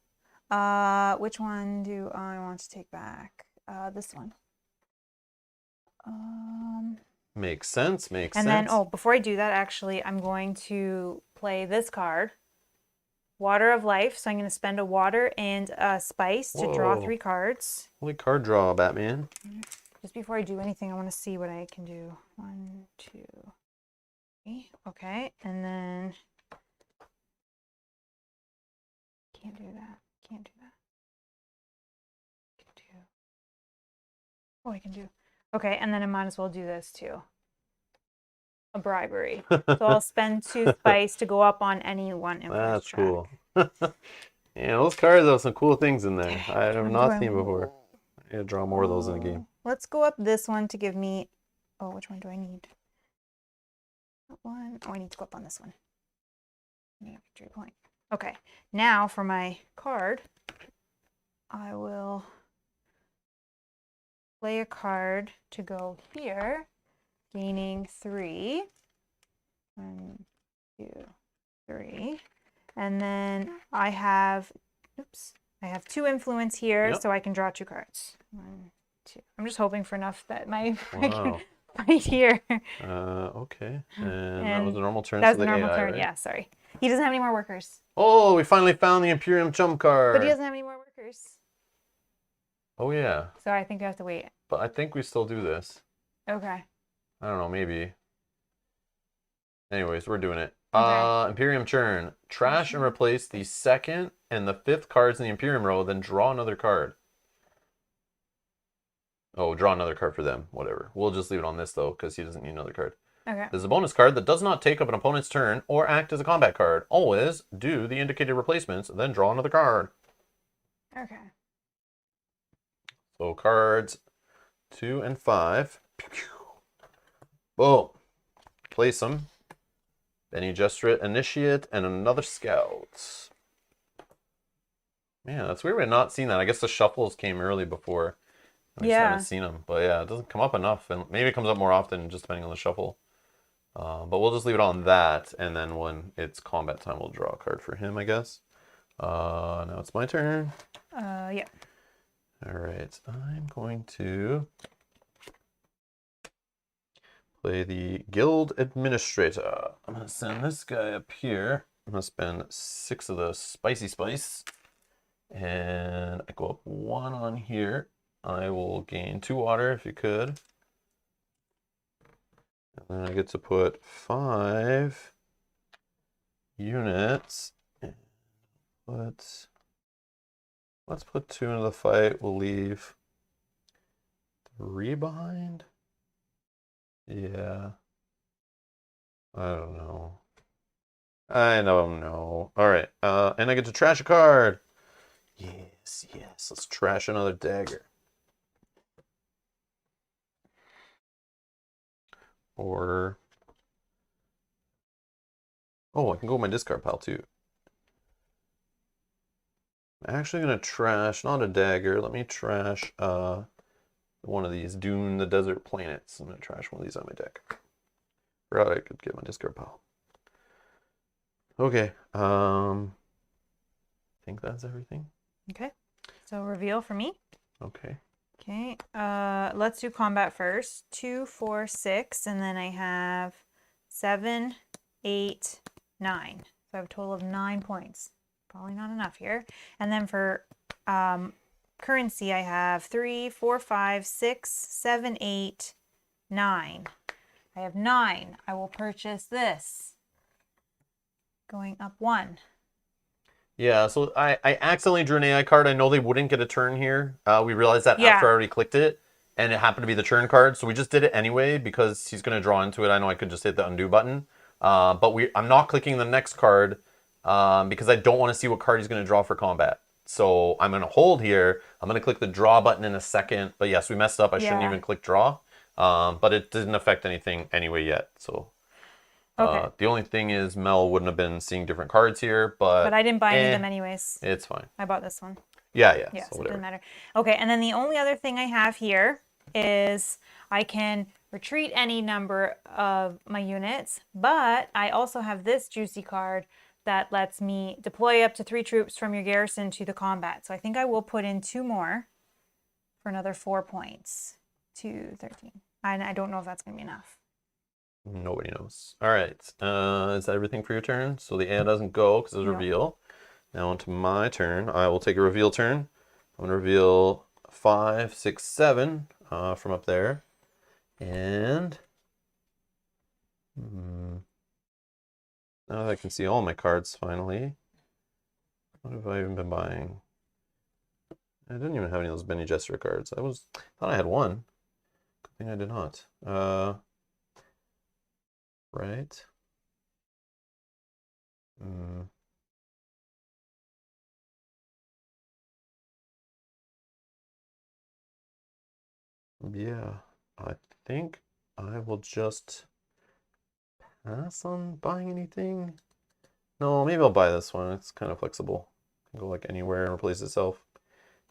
Which one do I want to take back? This one. Makes sense. And then, before I do that, actually, I'm going to play this card. Water of Life. So I'm going to spend a water and a spice to draw 3 cards. Holy card draw, Batman. Just before I do anything, I want to see what I can do. 1, 2, 3. Okay. And then can't do that. Can't do that. Can do. Oh, I can do. Okay, and then I might as well do this too. A bribery. So I'll spend 2 spice to go up on any one influence That's track. cool. Yeah, those cards have some cool things in there. I have not seen before. I gotta draw more of those in a game. Let's go up this one to give me. Oh, which one do I need? That one. Oh, I need to go up on this one. I need a victory point. Okay, now for my card, I will play a card to go here, gaining 3. 1, 2, 3. And then I have, oops, I have 2 influence here, Yep. so I can draw 2 cards. 1, 2. I'm just hoping for enough that my Wow. right here. Okay. And that was a normal turn. That was so a the normal AI, turn. right? Yeah, sorry. He doesn't have any more workers. Oh, we finally found the Imperium jump card. But he doesn't have any more workers. Oh, yeah. So I think I have to wait. But I think we still do this. Okay. I don't know, maybe. Anyways, we're doing it. Okay. Imperium churn. Trash and replace the 2nd and the 5th cards in the Imperium row, then draw another card. Oh, draw another card for them. Whatever. We'll just leave it on this, though, because he doesn't need another card. Okay. This is a bonus card that does not take up an opponent's turn or act as a combat card. Always do the indicated replacements, then draw another card. Okay. So cards 2 and 5. Boom. Place them. Benny Gestrit, Initiate, and another Scout. Man, that's weird we had not seen that. I guess the shuffles came early before. I just haven't seen them. But yeah, it doesn't come up enough. And maybe it comes up more often just depending on the shuffle. But we'll just leave it on that. And then when it's combat time, we'll draw a card for him, I guess. Now it's my turn. Yeah. All right. I'm going to play the Guild Administrator. I'm going to send this guy up here. I'm going to spend 6 of the spicy spice. And I go up 1 on here. I will gain 2 water if you could. And then I get to put 5 units. And let's put 2 into the fight. We'll leave 3 behind. Yeah. I don't know. I don't know. All right. And I get to trash a card. Yes, yes. Let's trash another dagger. Or... oh, I can go with my discard pile too. I'm actually going to trash, not a dagger. Let me trash one of these Dune the Desert Planets. I'm going to trash one of these on my deck. Forgot I could get my discard pile. Okay. I think that's everything. Okay. So reveal for me. Okay. Okay. Let's do combat first. 2, 4, 6, and then I have 7, 8, 9. So I have a total of 9 points. Probably not enough here. And then for currency, I have 3, 4, 5, 6, 7, 8, 9. I have 9. I will purchase this. Going up 1. Yeah, so I accidentally drew an AI card. I know they wouldn't get a turn here. We realized that after I already clicked it, and it happened to be the turn card. So we just did it anyway because he's going to draw into it. I know I could just hit the undo button. But I'm not clicking the next card because I don't want to see what card he's going to draw for combat. So I'm going to hold here. I'm going to click the draw button in a second. But yes, we messed up. I shouldn't even click draw. But it didn't affect anything anyway yet. So the only thing is Mel wouldn't have been seeing different cards here. But I didn't buy any of them anyways. It's fine. I bought this one. Yeah. Yeah, so whatever. it doesn't matter. Okay, and then the only other thing I have here is I can retreat any number of my units, but I also have this juicy card that lets me deploy up to 3 troops from your garrison to the combat. So I think I will put in 2 more for another 4 points to 13. And I don't know if that's going to be enough. Nobody knows. All right. Is that everything for your turn? So the AI doesn't go because it's reveal. Now onto my turn. I will take a reveal turn. I'm going to reveal 5, 6, 7 from up there. And now that I can see all my cards finally. What have I even been buying? I didn't even have any of those Benny Gesserit cards. Thought I had one. Good thing I did not. Right. Mm. Yeah, I think I will just pass on buying anything. No, maybe I'll buy this one. It's kind of flexible. Can go like anywhere and replace itself.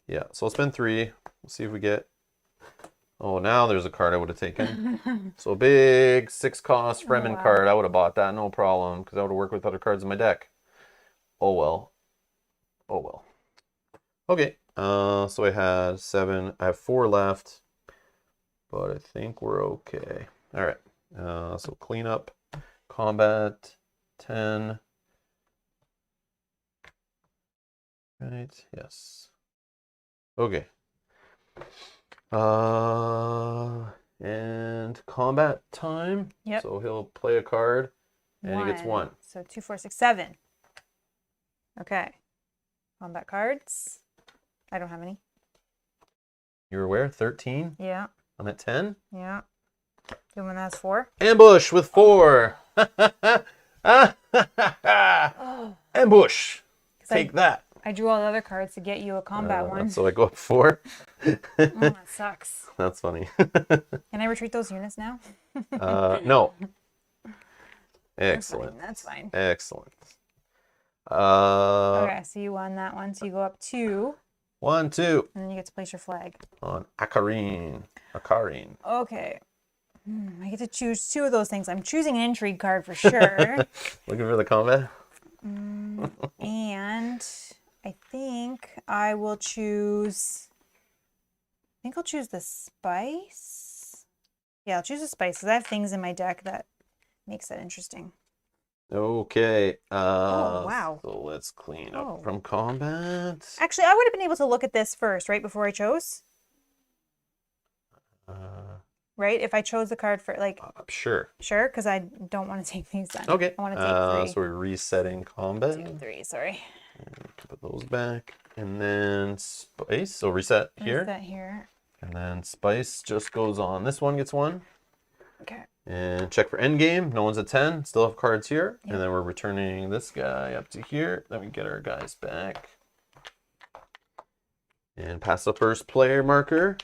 Yeah, so I'll spend 3. We'll see if we get. Oh, now there's a card I would have taken. So a big 6 cost Fremen wow. card. I would have bought that, no problem, because I would have worked with other cards in my deck. Oh well. Oh well. Okay. So I had 7. I have 4 left, but I think we're okay. All right. So clean up, combat, 10. Right. Yes. Okay. And combat time. Yep. So he'll play a card, and he gets 1. So 2, 4, 6, 7. Okay. Combat cards. I don't have any. You're aware? 13. Yeah. I'm at 10. Yeah. The one that has 4. Ambush with 4. Ambush. Take that. I drew all the other cards to get you a combat one. So I go up 4. Oh, that sucks. That's funny. Can I retreat those units now? No. Excellent. That's fine. Excellent. Okay, so you won that one. So you go up 2. 1, 2. And then you get to place your flag. On Akareen. Akareen. Okay. I get to choose 2 of those things. I'm choosing an intrigue card for sure. Looking for the combat? And I think I will choose. I think I'll choose the spice. Yeah, I'll choose the spice because I have things in my deck that makes that interesting. Okay. Oh, wow. So let's clean up from combat. Actually, I would have been able to look at this first, right, before I chose. Right? If I chose the card for, like... Sure. Sure? Because I don't want to take these then. Okay. I want to take 3. So we're resetting combat. 2, 3, sorry. And put those back. And then spice. So reset here. Reset here. And then spice just goes on. This one gets 1. Okay. And check for endgame. No one's at 10. Still have cards here. Yep. And then we're returning this guy up to here. Then we get our guys back. And pass the first player marker.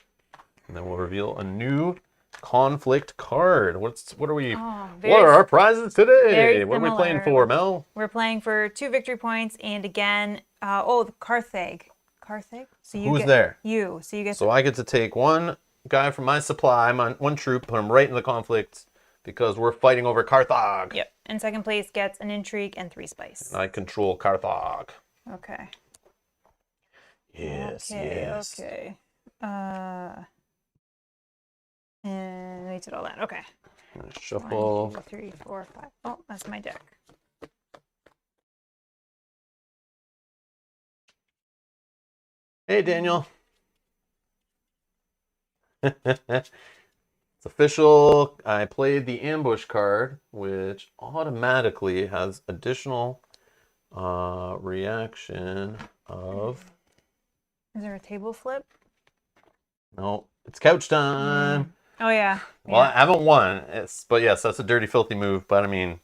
And then we'll reveal a new conflict card. What are we? What are our prizes today? What are we playing for, Mel? We're playing for 2 victory points, and again, the Carthag. Carthag. So who's there? You. So you get. So I get to take 1 guy from my supply, 1 troop, put him right in the conflict because we're fighting over Carthag. Yep. And second place gets an intrigue and 3 spice. And I control Carthag. Okay. Yes. Okay. Yes. Okay. And we did all that. Okay. Shuffle. 1, 2, 3, 4, 5. Oh, that's my deck. Hey, Daniel. It's official. I played the ambush card, which automatically has additional reaction of... Is there a table flip? No, it's couch time. Oh, yeah. Well, I haven't won. But yes, that's a dirty, filthy move. But I mean,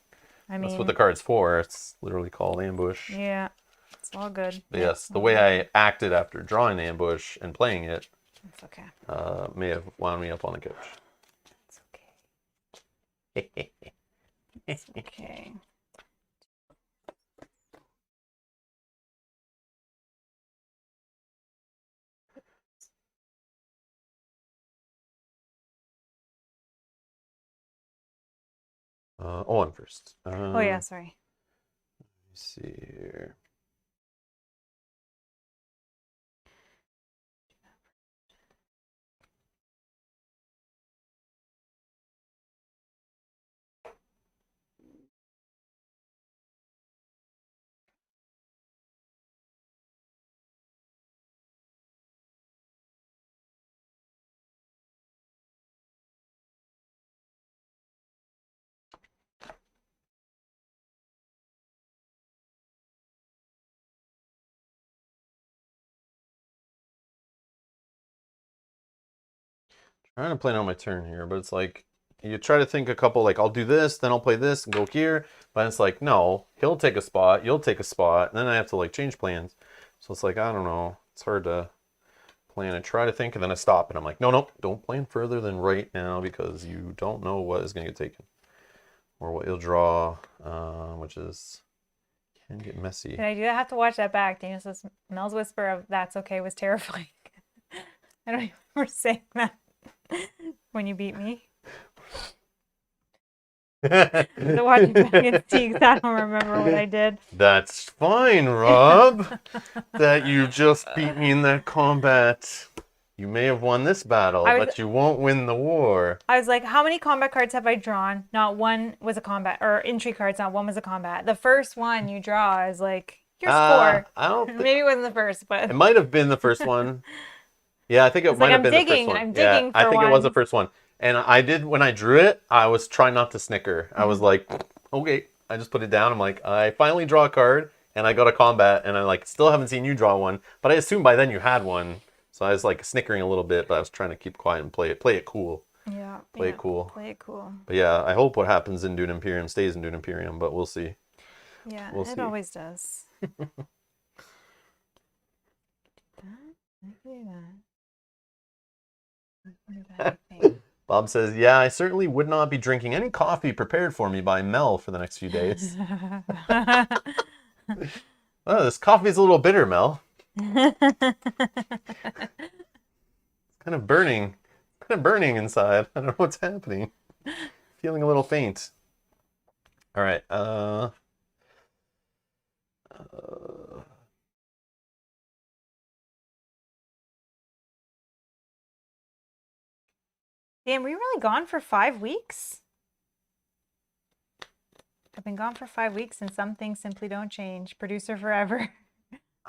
that's what the card's for. It's literally called ambush. Yeah, it's all good. But yes, the way I acted after drawing the ambush and playing it It's okay. May have wound me up on the couch. It's okay. It's okay. I'm first. Oh, yeah, sorry. Let me see here. trying to plan out my turn here, but it's like you try to think a couple like I'll do this, then I'll play this and go here. But it's like no, he'll take a spot, you'll take a spot, and then I have to like change plans. So it's like I don't know. It's hard to plan. I try to think and then I stop and I'm like, no, don't plan further than right now because you don't know what is gonna get taken. Or what you'll draw, which is can get messy. I do have to watch that back. Daniel says Mel's whisper of "That's okay" was terrifying. I don't even remember saying that when you beat me. To watch it back and see because I don't remember what I did. That's fine, Rob. That you just beat me in that combat. You may have won this battle, but you won't win the war. I was like, how many combat cards have I drawn? Not one was a combat, or entry cards, not one was a combat. The first one you draw is like, your score. I don't Maybe it wasn't the first, but. It might have been the first one. Yeah, I think it might have been the first one. I'm digging for I think one. it was the first one. And I did, when I drew it, I was trying not to snicker. I was like, okay. I just put it down. I'm like, I finally draw a card, and I got a combat, and I like still haven't seen you draw one. But I assumed by then you had one. So I was like snickering a little bit, but I was trying to keep quiet and play it cool. Yeah. Play it cool. Play it cool. But yeah, I hope what happens in Dune Imperium stays in Dune Imperium, but we'll see. Yeah, we'll it see. Always does. Bob says, yeah, I certainly would not be drinking any coffee prepared for me by Mel for the next few days. Oh, this coffee is a little bitter, Mel. It's kind of burning inside. I don't know what's happening. Feeling a little faint. All right. Damn, were you really gone for 5 weeks? I've been gone for 5 weeks and some things simply don't change. Producer forever.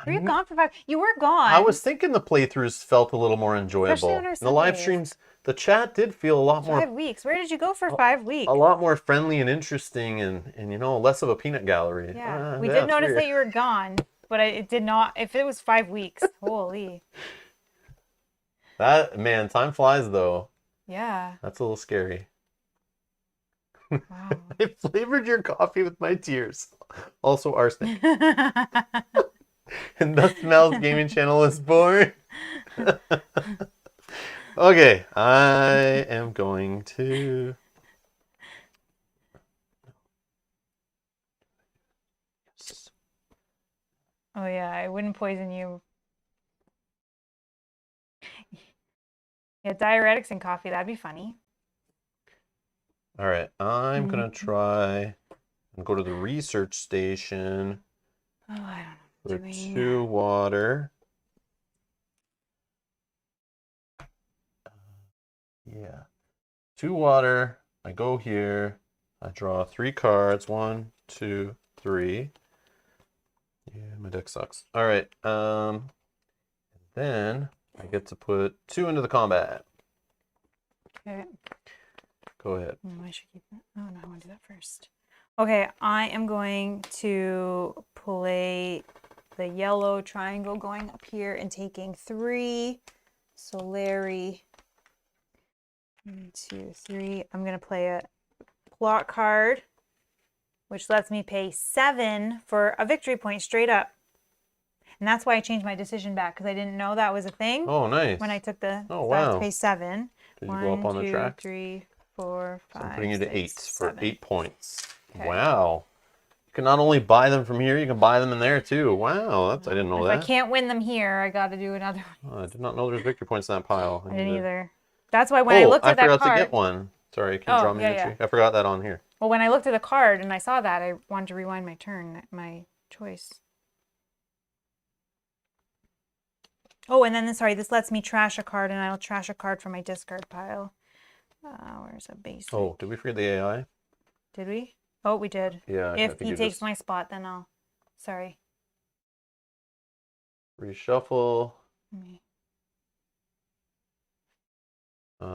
Were you gone for 5? You were gone. I was thinking the playthroughs felt a little more enjoyable. On our the live streams, the chat did feel a lot more. 5 weeks. Where did you go for 5 weeks? A lot more friendly and interesting, and you know, less of a peanut gallery. Yeah, we did notice that you were gone, but it did not. If it was 5 weeks, holy. That man, time flies though. Yeah. That's a little scary. Wow. I flavored your coffee with my tears. Also arsenic. And thus Mel's gaming channel is born. Okay, I am going to... Oh yeah, I wouldn't poison you. Yeah, diuretics in coffee, that'd be funny. All right, I'm going to try and go to the research station. Oh, I don't know. For 2 water. Yeah. 2 water. I go here. I draw 3 cards. 1, 2, 3. Yeah, my deck sucks. All right. Then I get to put 2 into the combat. Okay. Go ahead. I should keep that. Oh no, I want to do that first. Okay, I am going to play the yellow triangle going up here and taking 3 Solari. 1, 2, 3. I'm going to play a plot card, which lets me pay 7 for a victory point straight up. And that's why I changed my decision back, because I didn't know that was a thing. Oh, nice. When I took the... Oh, wow. I have wow. to pay 7. Did you go up on the track? 3, 4, 5, So I'm putting you to 8 for 8 points. Okay. Wow. You can not only buy them from here, you can buy them in there too. Wow, I didn't know that. If I can't win them here, I got to do another one. Oh, I did not know there was victory points in that pile. I didn't either. That's why when I looked at that card... I forgot to get one. Sorry, can you draw me an entry? I forgot that on here. Well, when I looked at the card and I saw that, I wanted to rewind my turn, my choice. Oh, and then, sorry, this lets me trash a card, and I'll trash a card from my discard pile. Where's a basic? Oh, did we forget the AI? Did we? Oh, we did. Yeah. If he takes my spot, then I'll... Sorry. Reshuffle.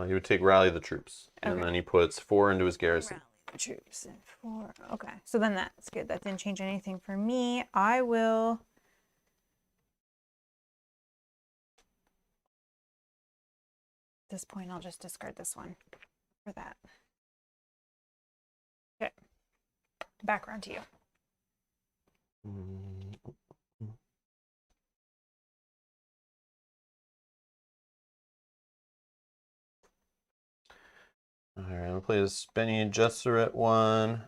He would take Rally the Troops, and then he puts 4 into his garrison. Rally the Troops and 4. Okay, so then that's good. That didn't change anything for me. I will... this point, I'll just discard this one for that. Okay. Back around to you. All right, I'm gonna play this Benny Gesserit one,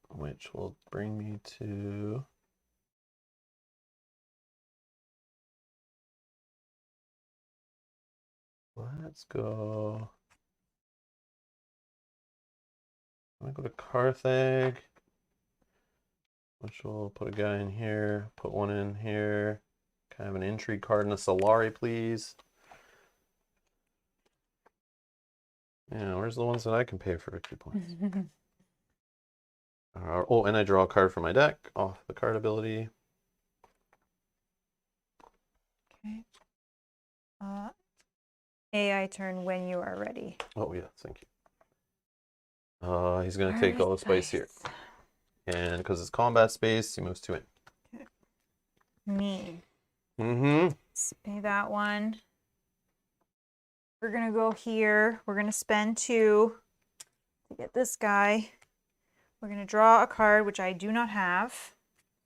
which will bring me to. Let's go. I'm gonna go to Carthage, which will put a guy in here, put one in here. Kind of an intrigue card and a Solari, please. Yeah, where's the ones that I can pay for 50 points? Oh, and I draw a card from my deck off the card ability. Okay. AI turn when you are ready. Oh, yeah, thank you. He's going to take all the spice here. And because it's combat space, he moves 2 in. Okay. Me. Mm-hmm. Let's pay that one. We're going to go here. We're going to spend 2 to get this guy. We're going to draw a card, which I do not have.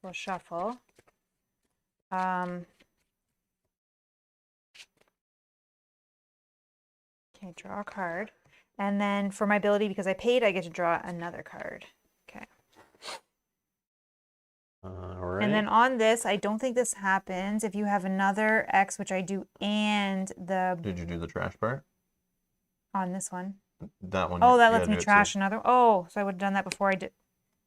We'll shuffle. Okay, draw a card. And then for my ability, because I paid, I get to draw another card. Okay. All right. And then on this, I don't think this happens. If you have another X, which I do, and the... Did you do the trash part? On this one. That one. Oh, that lets me trash another. Oh, so I would have done that before I did.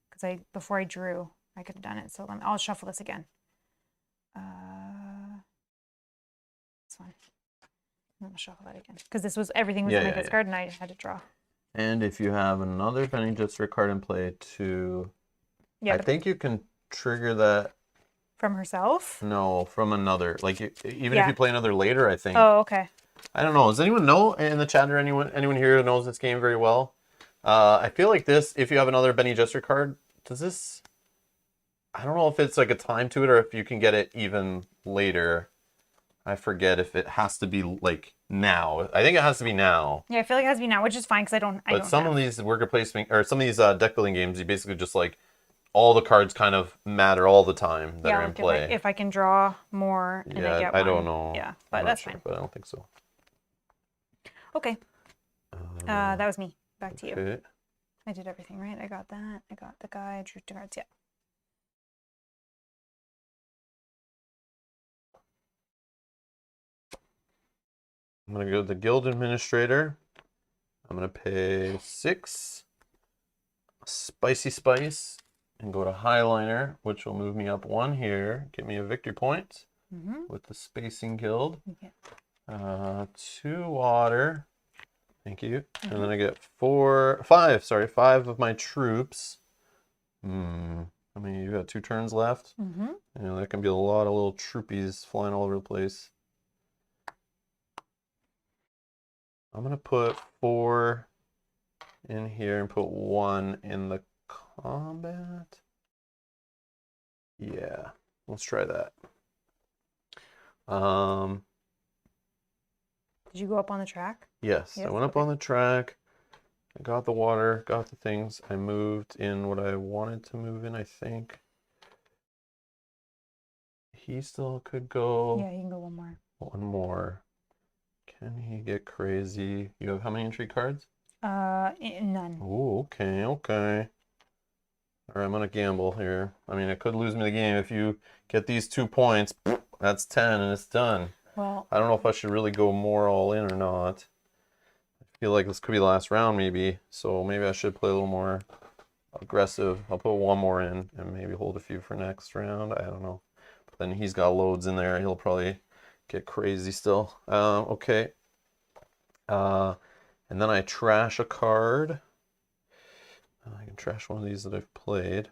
Because before I drew, I could have done it. So I'll shuffle this again. This one. I'm gonna shuffle that again because everything was in my discard and I had to draw. And if you have another Benny Gesserit card in play too, I think you can trigger that from herself. No, from another. Like even if you play another later, I think. Oh, okay. I don't know. Does anyone know in the chat or anyone here who knows this game very well? I feel like this. If you have another Benny Gesserit card, does this? I don't know if it's like a time to it or if you can get it even later. I forget if it has to be like now. I think it has to be now. Yeah, I feel like it has to be now, which is fine because I don't. But some of these worker placement or some of these deck building games, you basically just like all the cards kind of matter all the time that are in play. If I can draw more and I get one. I don't know. Yeah, but that's fine. But I don't think so. Okay. That was me. Back to you. Okay. I did everything right. I got that. I got the guy. I drew 2 cards. Yeah. I'm going to go to the Guild Administrator. I'm going to pay 6 Spicy Spice and go to Highliner, which will move me up 1 here. Give me a victory point with the Spacing Guild. Okay. 2 water. Thank you. And then I get 5 of my troops. I mean, you got 2 turns left. You know, that can be a lot of little troopies flying all over the place. I'm going to put 4 in here and put 1 in the combat. Yeah, let's try that. Did you go up on the track? Yes, I went up on the track. I got the water, got the things. I moved in what I wanted to move in, I think. He still could go. Yeah, he can go 1 more. 1 more. Can he get crazy? You have how many intrigue cards? None. Oh, okay, okay. All right, I'm gonna gamble here. I mean, it could lose me the game if you get these 2 points. That's 10 and it's done. Well, I don't know if I should really go more all in or not. I feel like this could be the last round maybe, so maybe I should play a little more aggressive. I'll put 1 more in and maybe hold a few for next round. I don't know. But then he's got loads in there. He'll probably get crazy still. Okay. And then I trash a card. I can trash one of these that I've played.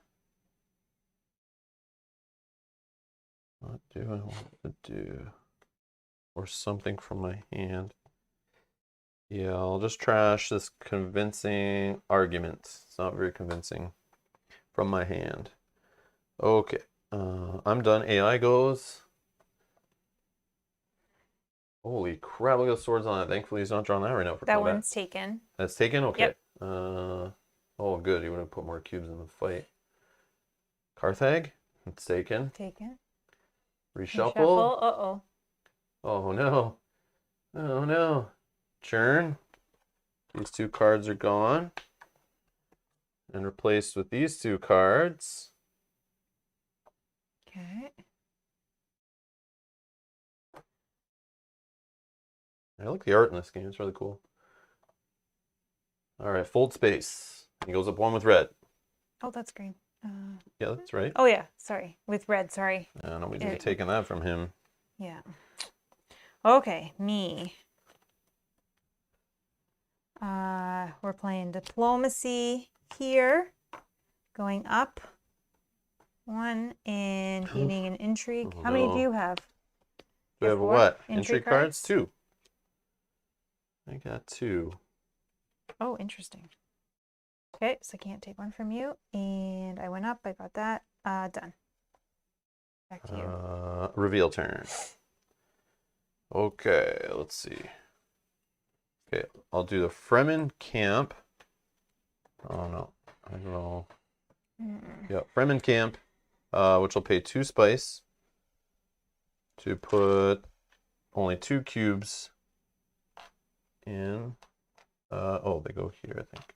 What do I want to do? Or something from my hand. Yeah, I'll just trash this convincing argument. It's not very convincing from my hand. Okay, I'm done. AI goes. Holy crap, look at the swords on it. Thankfully he's not drawing that right now for That combat. one's taken. That's taken? Okay. Yep. Oh, good. You would have put more cubes in the fight. Carthag? It's taken. Taken. Reshuffle? Uh-oh. Oh, no. Oh, no. Churn. These 2 cards are gone. And replaced with these 2 cards. Okay. I like the art in this game. It's really cool. All right, fold space. He goes up 1 with red. Oh, that's green. Yeah, that's right. Oh, yeah. Sorry. With red, sorry. Nobody's taking that from him. Yeah. Okay, me. We're playing diplomacy here. Going up 1 and gaining an intrigue. Oh, How many no. do you have? Do we have 4? what? Intrigue Entry cards? 2. I got 2. Oh, interesting. Okay, so I can't take 1 from you. And I went up. I got that. Done. Back to you. Reveal turn. Okay, let's see. Okay, I'll do the Fremen camp. Oh no, I don't know. Yeah, Fremen camp, which will pay 2 spice to put only 2 cubes in. Oh, they go here, I think.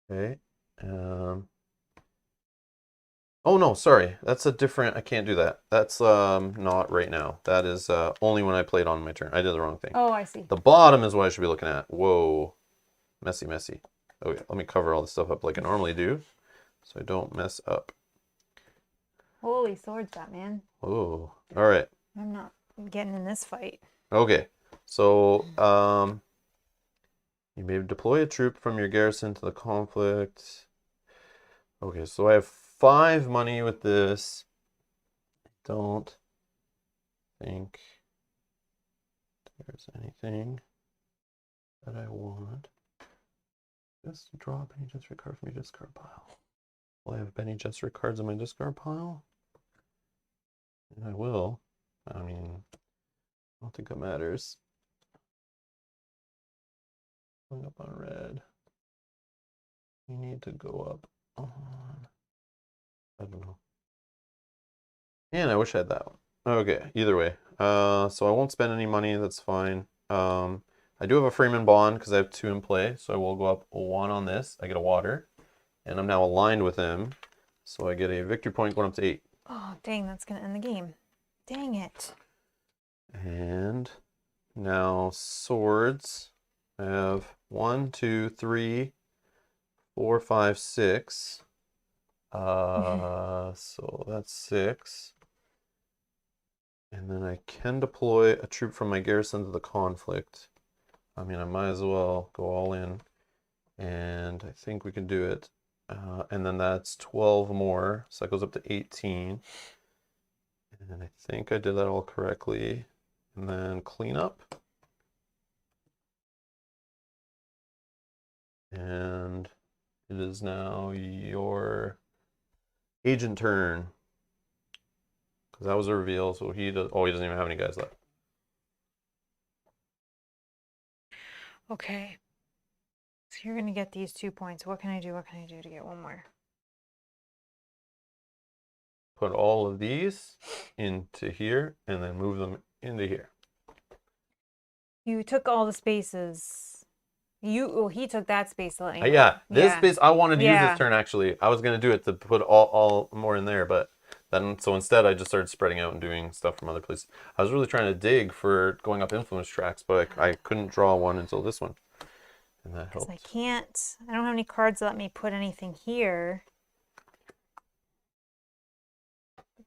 Okay. Oh no, sorry. That's a different. I can't do that. That's not right now. That is only when I played on my turn. I did the wrong thing. Oh, I see. The bottom is what I should be looking at. Whoa. Messy, messy. Okay, let me cover all this stuff up like I normally do so I don't mess up. Holy swords, Batman. Oh, all right. I'm not getting in this fight. Okay, so you may deploy a troop from your garrison to the conflict. Okay, so I have 5 money with this. Don't think there's anything that I want. Just draw a Benny Gesserit card from your discard pile. Will I have Benny Gesserit cards in my discard pile? And I will. I mean, I don't think it matters. Going up on red. You need to go up on. I don't know. And I wish I had that one. Okay, either way. So I won't spend any money, that's fine. I do have a Freeman Bond because I have 2 in play, so I will go up 1 on this. I get a water, and I'm now aligned with him, so I get a victory point going up to 8. Oh, dang, that's going to end the game. Dang it. And now swords. I have 1, 2, 3, 4, 5, 6. So that's 6. And then I can deploy a troop from my garrison to the conflict. I mean, I might as well go all in. And I think we can do it. And then that's 12 more. So that goes up to 18. And I think I did that all correctly. And then clean up. And it is now your agent turn. Because that was a reveal, so he does. Oh, he doesn't even have any guys left. Okay. So you're going to get these 2 points. What can I do? What can I do to get 1 more? Put all of these into here and then move them into here. You took all the spaces. He took that space. Yeah, this space I wanted to use Yeah. this turn actually. I was gonna do it to put all more in there, but then so instead I just started spreading out and doing stuff from other places. I was really trying to dig for going up influence tracks, but I couldn't draw one until this one, and that helped. I can't. I don't have any cards that let me put anything here.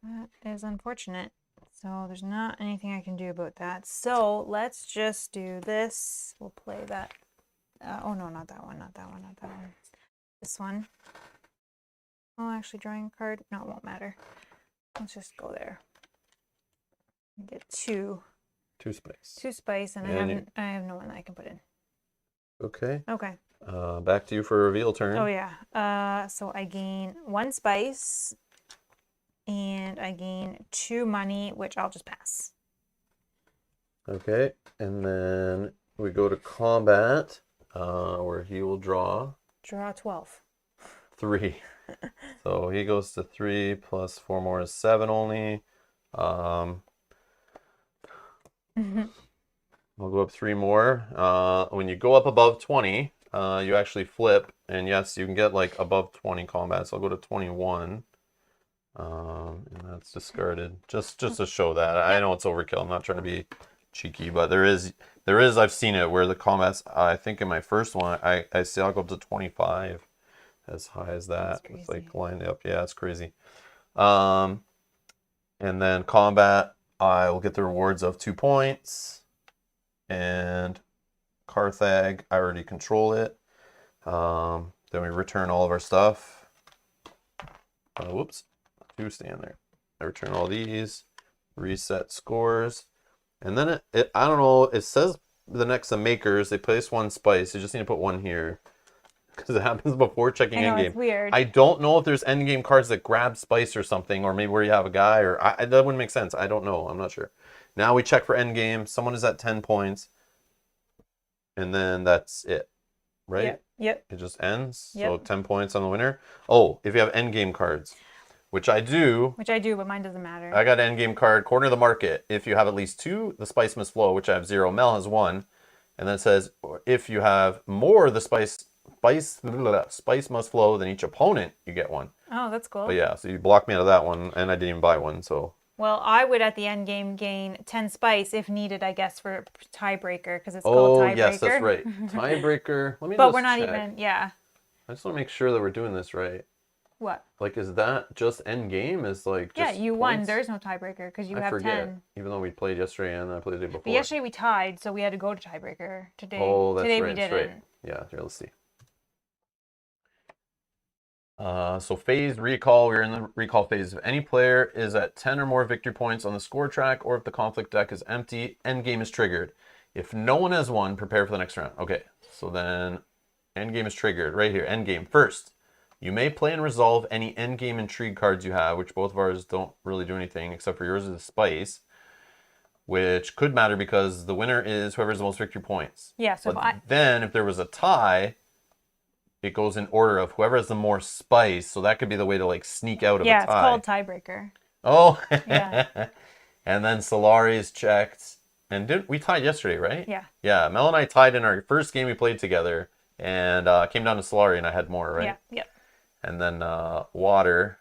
That is unfortunate. So there's not anything I can do about that. So let's just do this. We'll play that. Oh no, not that one, not that one, not that one. This one. Oh, actually drawing a card. No, it won't matter. Let's just go there. Get 2. 2 spice. 2 spice, and I have no one that I can put in. Okay. Okay. Back to you for a reveal turn. Oh yeah. So I gain 1 spice, and I gain 2 money, which I'll just pass. Okay, and then we go to combat, where he will draw Draw 12. 3. So he goes to 3 plus 4 more is 7 only. Um, I'll go up 3 more. When you go up above 20, you actually flip, and yes, you can get like above 20 combat. So I'll go to 21. And that's discarded just to show that. I know it's overkill. I'm not trying to be cheeky, but there is I've seen it where the combats. I think in my first one, I see I'll go up to 25, as high as that. It's like lined up. Yeah, it's crazy. And then combat, I will get the rewards of 2 points, and Carthag, I already control it. Then we return all of our stuff. Whoops. 2 stand there. I return all these, reset scores, and then I don't know, it says the next to makers, they place 1 spice. You just need to put 1 here because it happens before checking I know, endgame. it's weird. I don't know if there's endgame cards that grab spice or something, or maybe where you have a guy, or that wouldn't make sense. I don't know. I'm not sure. Now we check for endgame. Someone is at 10 points, and then that's it, right? Yep. It just ends. Yep. So 10 points on the winner. Oh, if you have endgame cards. Which I do, but mine doesn't matter. I got an endgame card, corner of the market. If you have at least 2, the spice must flow, which I have 0. Mel has 1. And then it says, if you have more, the spice must flow than each opponent, you get 1. Oh, that's cool. But yeah, so you blocked me out of that one, and I didn't even buy one, so. Well, I would at the end game gain 10 spice if needed, I guess, for tiebreaker, because it's called tiebreaker. Oh, yes, that's right. Tiebreaker. Let me But just we're not check. even, yeah. I just want to make sure that we're doing this right. What? Like, is that just end game? Is like just you won. points? There's no tiebreaker because you I have forget. 10. Even though we played yesterday and I played the day before. But yesterday we tied, so we had to go to tiebreaker. Today, Oh, that's today right. we didn't. That's right. Yeah, here, let's see. So phase recall, we're in the recall phase. If any player is at 10 or more victory points on the score track, or if the conflict deck is empty, endgame is triggered. If no one has won, prepare for the next round. Okay, so then endgame is triggered right here. Endgame first. You may play and resolve any endgame intrigue cards you have, which both of ours don't really do anything, except for yours is a spice, which could matter because the winner is whoever has the most victory points. Yeah, so then if there was a tie, it goes in order of whoever has the more spice, so that could be the way to like sneak out of a tie. Yeah, it's called tiebreaker. Oh, yeah. And then Solari is checked, and we tied yesterday, right? Yeah. Yeah, Mel and I tied in our first game we played together, and came down to Solari, and I had more, right? Yeah. Yep. And then water,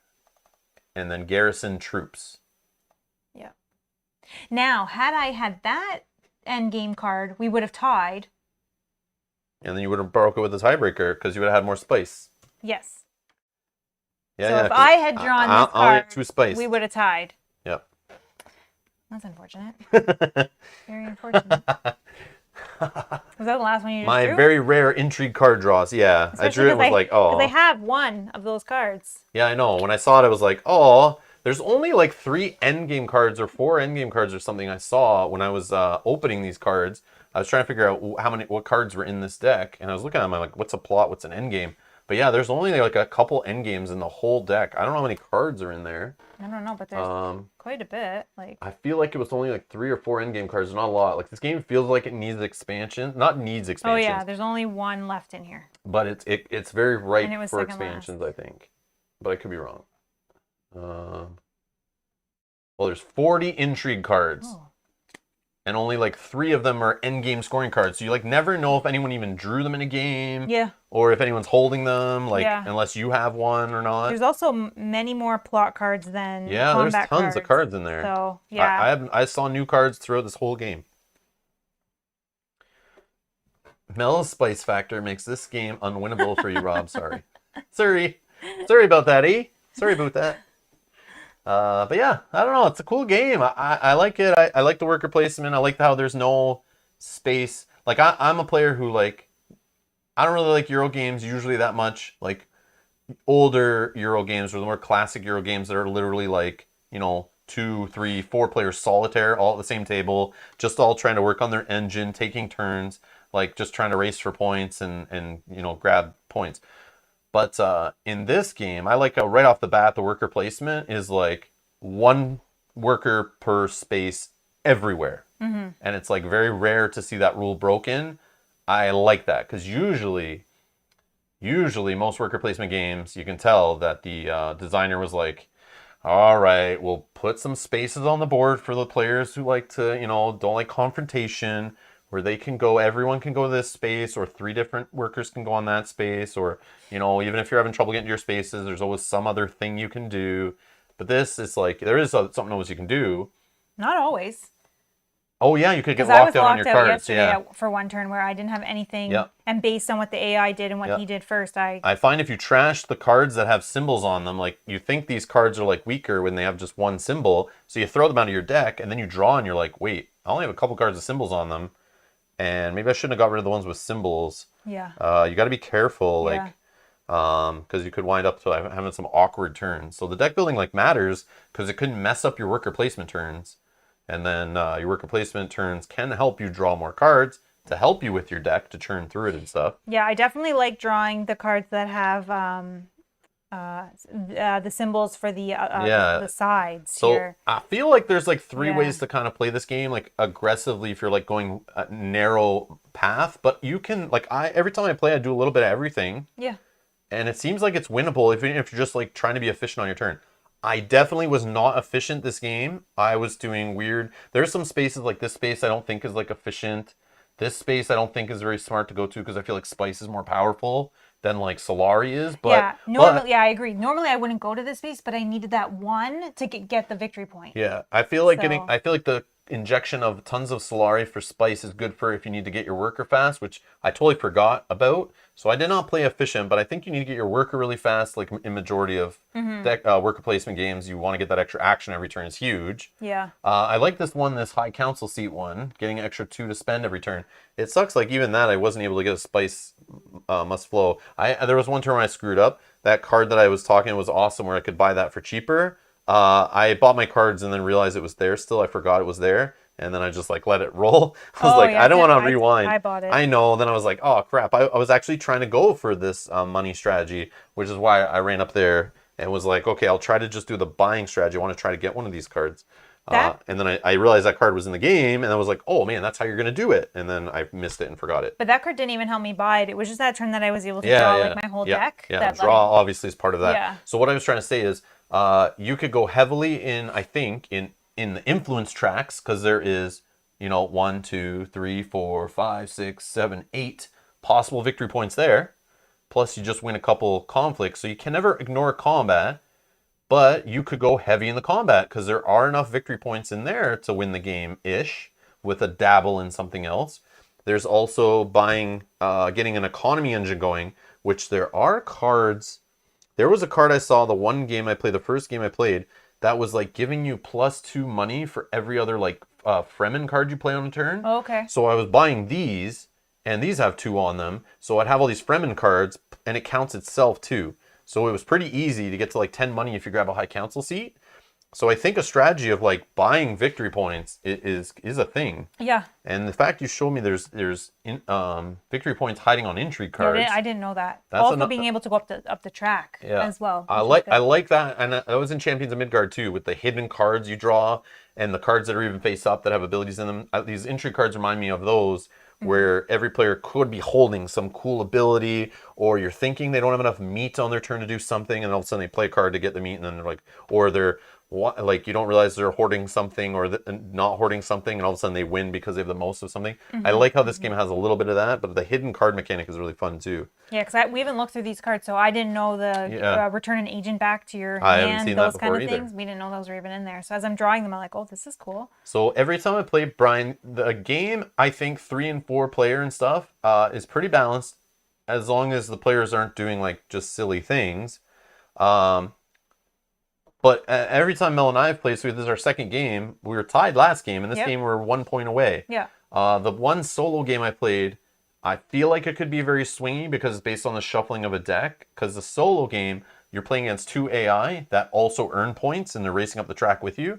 and then garrison troops. Yeah. Now, had I had that end game card, we would have tied. And then you would have broke it with the tiebreaker because you would have had more spice. Yes. Yeah, so yeah, if I had drawn this card, get 2 spice. we would have tied. Yep. That's unfortunate. Very unfortunate. Was that the last one you just drew? My very rare intrigue card draws. Yeah, Especially I drew it and was like, oh. Because I have one of those cards. Yeah, I know. When I saw it, I was like, oh. There's only like 3 endgame cards or 4 endgame cards or something I saw when I was opening these cards. I was trying to figure out what cards were in this deck, and I was looking at them. I'm like, what's a plot? What's an endgame? But yeah, there's only like a couple endgames in the whole deck. I don't know how many cards are in there. I don't know, but there's quite a bit. I feel like it was only like 3 or 4 endgame cards, not a lot. Like this game feels like it needs expansion. Not needs expansion. Oh yeah, there's only 1 left in here. But it's very ripe for expansions, I think. But I could be wrong. Well, there's 40 intrigue cards. Oh. And only like 3 of them are endgame scoring cards. So you like never know if anyone even drew them in a game. Yeah. Or if anyone's holding them, like unless you have one or not. There's also many more plot cards than combat there's tons of cards in there. So yeah. I saw new cards throughout this whole game. Mel's spice factor makes this game unwinnable for you, Rob. Sorry. Sorry about that, eh? Sorry about that. But yeah, I don't know. It's a cool game. I like it. I like the worker placement. I like how there's no space. Like I'm a player who like, I don't really like Euro games usually that much. Like older Euro games or the more classic Euro games that are literally like, 2, 3, 4 players solitaire all at the same table, just all trying to work on their engine, taking turns, like just trying to race for points and grab points. But in this game, I like how right off the bat, the worker placement is like 1 worker per space everywhere. Mm-hmm. and it's like very rare to see that rule broken. I like that because usually most worker placement games, you can tell that the designer was like, all right, we'll put some spaces on the board for the players who like to, don't like confrontation, where they can go, everyone can go to this space, or three different workers can go on that space, or, even if you're having trouble getting to your spaces, there's always some other thing you can do. But this is like, there is something else you can do. Not always. Oh, yeah, you could get Because I was locked out on locked your out cards. yesterday Yeah. for one turn where I didn't have anything. Yeah. And based on what the AI did and what Yeah. he did first, I find if you trash the cards that have symbols on them, like you think these cards are like weaker when they have just one symbol, so you throw them out of your deck and then you draw and you're like, wait, I only have a couple cards with symbols on them, and maybe I shouldn't have got rid of the ones with symbols. Yeah. You got to be careful, Yeah. because you could wind up to having some awkward turns. So the deck building like matters because it could mess up your worker placement turns, and then your worker placement turns can help you draw more cards to help you with your deck to churn through it and stuff. Yeah, I definitely like drawing the cards that have the symbols for the sides So here. I feel like there's like three Yeah. ways to kind of play this game, like aggressively if you're like going a narrow path, but you can like every time I play I do a little bit of everything, Yeah. and it seems like it's winnable if you're just like trying to be efficient on your turn. I definitely was not efficient this game. I was doing weird. There's some spaces like this space I don't think is like efficient. This space I don't think is very smart to go to because I feel like Spice is more powerful than like Solari is. But I agree. Normally I wouldn't go to this space, but I needed that one to get the victory point. yeah, I feel like So- I feel like the injection of tons of Solari for Spice is good for if you need to get your worker fast, which I totally forgot about. So I did not play efficient, but I think you need to get your worker really fast. Like in majority of deck worker placement games, you want to get that extra action every turn is huge. Yeah. I like this High Council seat one, getting an extra 2 to spend every turn. It sucks, like even that I wasn't able to get a Spice must flow. There was one turn where I screwed up. That card that I was talking was awesome where I could buy that for cheaper. I bought my cards and then realized it was there still. I forgot it was there. And then I just like let it roll. I was like, yeah, I don't want to rewind. I bought it. I know. Then I was like, oh crap. I was actually trying to go for this money strategy, which is why I ran up there and was like, okay, I'll try to just do the buying strategy. I want to try to get one of these cards. And then I realized that card was in the game, and I was like, oh man, that's how you're going to do it. And then I missed it and forgot it. But that card didn't even help me buy it. It was just that turn that I was able to draw like my whole deck. Yeah, that draw obviously is part of that. Yeah. So what I was trying to say is you could go heavily in, I think, in the influence tracks, because there is, 1, 2, 3, 4, 5, 6, 7, 8 possible victory points there. Plus you just win a couple conflicts. So you can never ignore combat. But you could go heavy in the combat because there are enough victory points in there to win the game-ish with a dabble in something else. There's also getting an economy engine going, which there are cards. There was a card I saw the first game I played, that was like giving you +2 money for every other like Fremen card you play on a turn. Oh, okay. So I was buying these, and these have 2 on them. So I'd have all these Fremen cards, and it counts itself too. So it was pretty easy to get to like 10 money if you grab a High Council seat. So I think a strategy of like buying victory points is a thing. Yeah. And the fact you showed me there's victory points hiding on intrigue cards. Yeah, I didn't know that. That's Also being able to go up the track as well. I like that, and I was in Champions of Midgard too, with the hidden cards you draw and the cards that are even face up that have abilities in them. These intrigue cards remind me of those, where every player could be holding some cool ability, or you're thinking they don't have enough meat on their turn to do something, and all of a sudden they play a card to get the meat, and then they're like, or they're like, you don't realize they're hoarding something or not hoarding something, and all of a sudden they win because they have the most of something. I like how this game has a little bit of that, but the hidden card mechanic is really fun too. Yeah, because we haven't looked through these cards, so I didn't know the return an agent back to your I haven't hand, seen those that kind of before either. things. We didn't know those were even in there. So as I'm drawing them, I'm like, oh, this is cool. So every time I play Brian, the game, I think 3 and 4 player and stuff is pretty balanced, as long as the players aren't doing like just silly things. But every time Mel and I have played, so this is our second game. We were tied last game, and this game we're 1 point away. Yeah. The one solo game I played, I feel like it could be very swingy because it's based on the shuffling of a deck. Because the solo game, you're playing against 2 AI that also earn points, and they're racing up the track with you.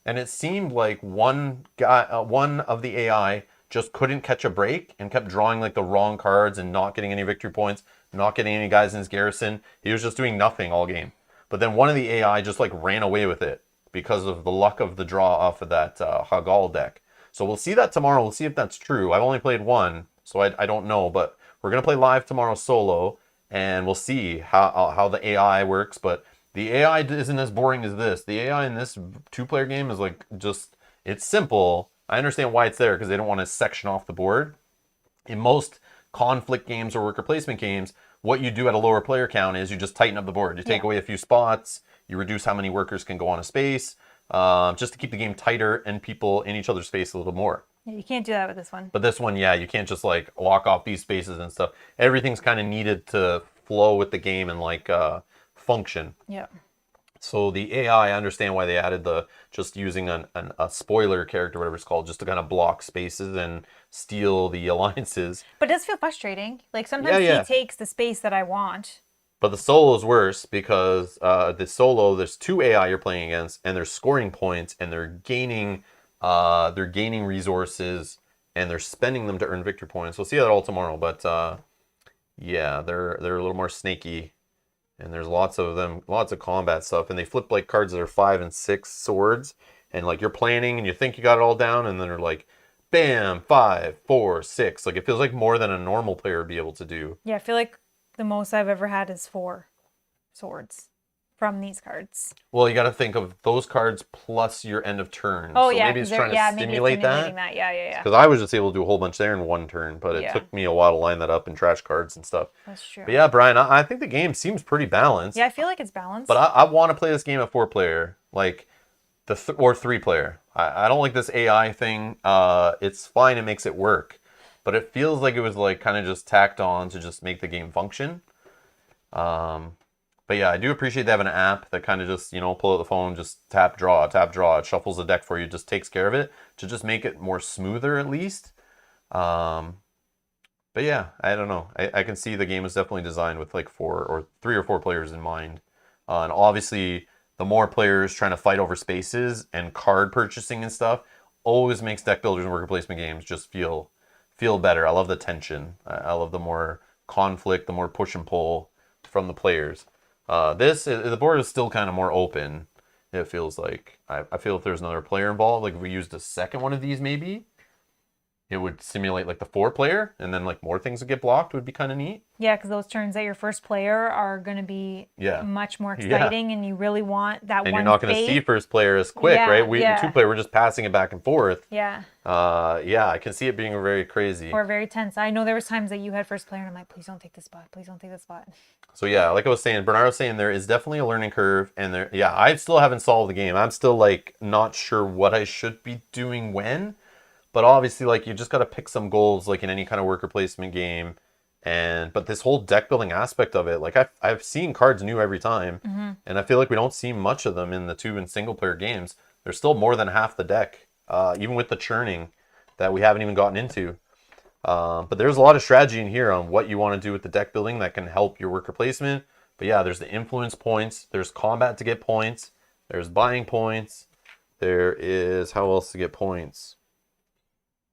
And it seemed like one of the AI just couldn't catch a break and kept drawing like the wrong cards and not getting any victory points, not getting any guys in his garrison. He was just doing nothing all game. But then one of the AI just like ran away with it because of the luck of the draw off of that Hagal deck. So we'll see that tomorrow. We'll see if that's true. I've only played one, so I don't know. But we're going to play live tomorrow solo, and we'll see how the AI works. But the AI isn't as boring as this. The AI in this two-player game is like just, it's simple. I understand why it's there because they don't want to section off the board. In most conflict games or worker placement games, what you do at a lower player count is you just tighten up the board. You take away a few spots, you reduce how many workers can go on a space, just to keep the game tighter and people in each other's space a little more. Yeah, you can't do that with this one. But this one, yeah, you can't just like lock off these spaces and stuff. Everything's kind of needed to flow with the game and like function. Yeah. So the AI, I understand why they added the just using a spoiler character, whatever it's called, just to kind of block spaces and steal the alliances. But it does feel frustrating. Like sometimes he takes the space that I want. But the solo's worse because the solo, there's two AI you're playing against, and they're scoring points, and they're gaining resources, and they're spending them to earn victory points. We'll see that all tomorrow. But yeah, they're a little more snaky. And there's lots of them, lots of combat stuff. And they flip like cards that are 5 and 6 swords. And like you're planning and you think you got it all down. And then they're like, bam, 5, 4, 6. Like it feels like more than a normal player would be able to do. Yeah, I feel like the most I've ever had is 4 swords from these cards. Well, you got to think of those cards plus your end of turn. Oh, so yeah. maybe it's trying to stimulate that. Yeah. Because I was just able to do a whole bunch there in one turn, but it took me a while to line that up in trash cards and stuff. That's true. But yeah, Brian, I think the game seems pretty balanced. Yeah, I feel like it's balanced. But I want to play this game at 4-player, like or 3-player. I don't like this AI thing. It's fine, it makes it work, but it feels like it was like kind of just tacked on to just make the game function. But yeah, I do appreciate they have an app that kind of just, pull out the phone, just tap, draw. It shuffles the deck for you, just takes care of it to just make it more smoother at least. But yeah, I don't know. I can see the game was definitely designed with like 3 or 4 players in mind. And obviously, the more players trying to fight over spaces and card purchasing and stuff always makes deck builders and worker placement games just feel better. I love the tension. I love the more conflict, the more push and pull from the players. The board is still kind of more open. It feels like I feel if there's another player involved, like if we used a second one of these, maybe it would simulate like the 4-player, and then like more things would get blocked. Would be kind of neat. Yeah, because those turns at your first player are going to be much more exciting, and you really want that one. And you're not going to see first player as quick, right? 2-player, we're just passing it back and forth. Yeah. Yeah, I can see it being very crazy. Or very tense. I know there was times that you had first player, and I'm like, please don't take this spot. Please don't take this spot. So yeah, like I was saying, Bernard was saying there is definitely a learning curve, and I still haven't solved the game. I'm still like not sure what I should be doing when. But obviously, like, you just got to pick some goals, like in any kind of worker placement game. But this whole deck building aspect of it, like I've seen cards new every time. Mm-hmm. And I feel like we don't see much of them in the 2 and single player games. There's still more than half the deck, even with the churning that we haven't even gotten into. But there's a lot of strategy in here on what you want to do with the deck building that can help your worker placement. But yeah, there's the influence points. There's combat to get points. There's buying points. There is how else to get points.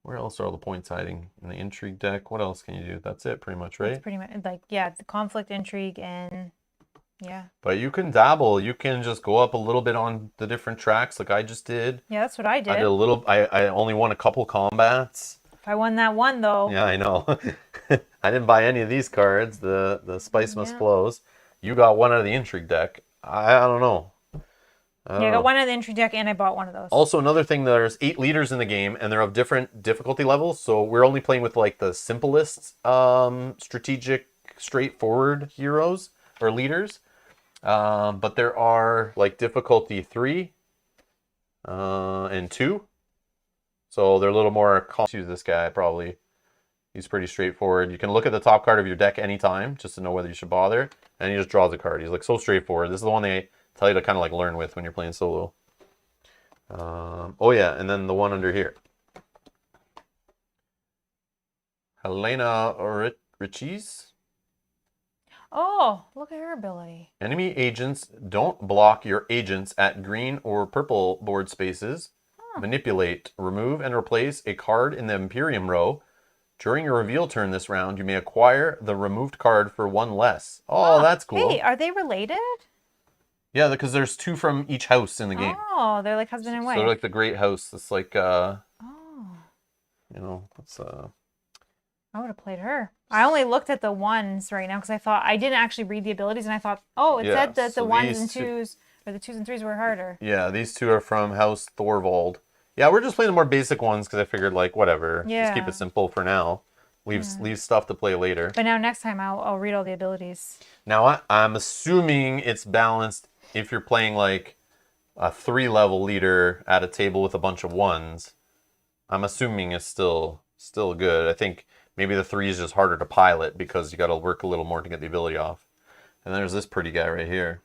Where else are all the points hiding? In the intrigue deck? What else can you do? That's it, pretty much, right? That's pretty much, like, yeah, the conflict, intrigue, and yeah. But you can dabble. You can just go up a little bit on the different tracks like I just did. Yeah, that's what I did. I did a little, I only won a couple combats. If I won that one, though. Yeah, I know. I didn't buy any of these cards, the Spice Must Flows. You got one out of the intrigue deck. I don't know. I got one of the entry deck, and I bought one of those. Also, another thing, there's 8 leaders in the game, and they're of different difficulty levels. So we're only playing with like the simplest, strategic, straightforward heroes or leaders. But there are like difficulty 3 and 2. So they're a little more. Choose this guy probably. He's pretty straightforward. You can look at the top card of your deck anytime just to know whether you should bother, and he just draws a card. He's like so straightforward. This is the one they tell you to kind of like learn with when you're playing solo. Oh yeah, and then the one under here. Helena Riches. Oh, look at her ability. Enemy agents don't block your agents at green or purple board spaces. Manipulate, remove, and replace a card in the Imperium row. During your reveal turn this round, you may acquire the removed card for 1 less. Oh, that's cool. Hey, are they related? Yeah, because there's 2 from each house in the game. Oh, they're like husband and wife. So they're like the great house. It's like, You know, it's I would have played her. I only looked at the ones right now because I thought I didn't actually read the abilities, and I thought, oh, it yeah. said that the So ones and these two, twos or the twos and threes were harder. yeah, these two are from House Thorvald. Yeah, we're just playing the more basic ones because I figured like whatever, just keep it Yeah, simple for now. yeah. Leave stuff to play later. But now next time I'll read all the abilities. Now I'm assuming it's balanced if you're playing like a 3-level leader at a table with a bunch of ones. I'm assuming it's still good. I think maybe the 3 is just harder to pilot because you got to work a little more to get the ability off. And there's this pretty guy right here.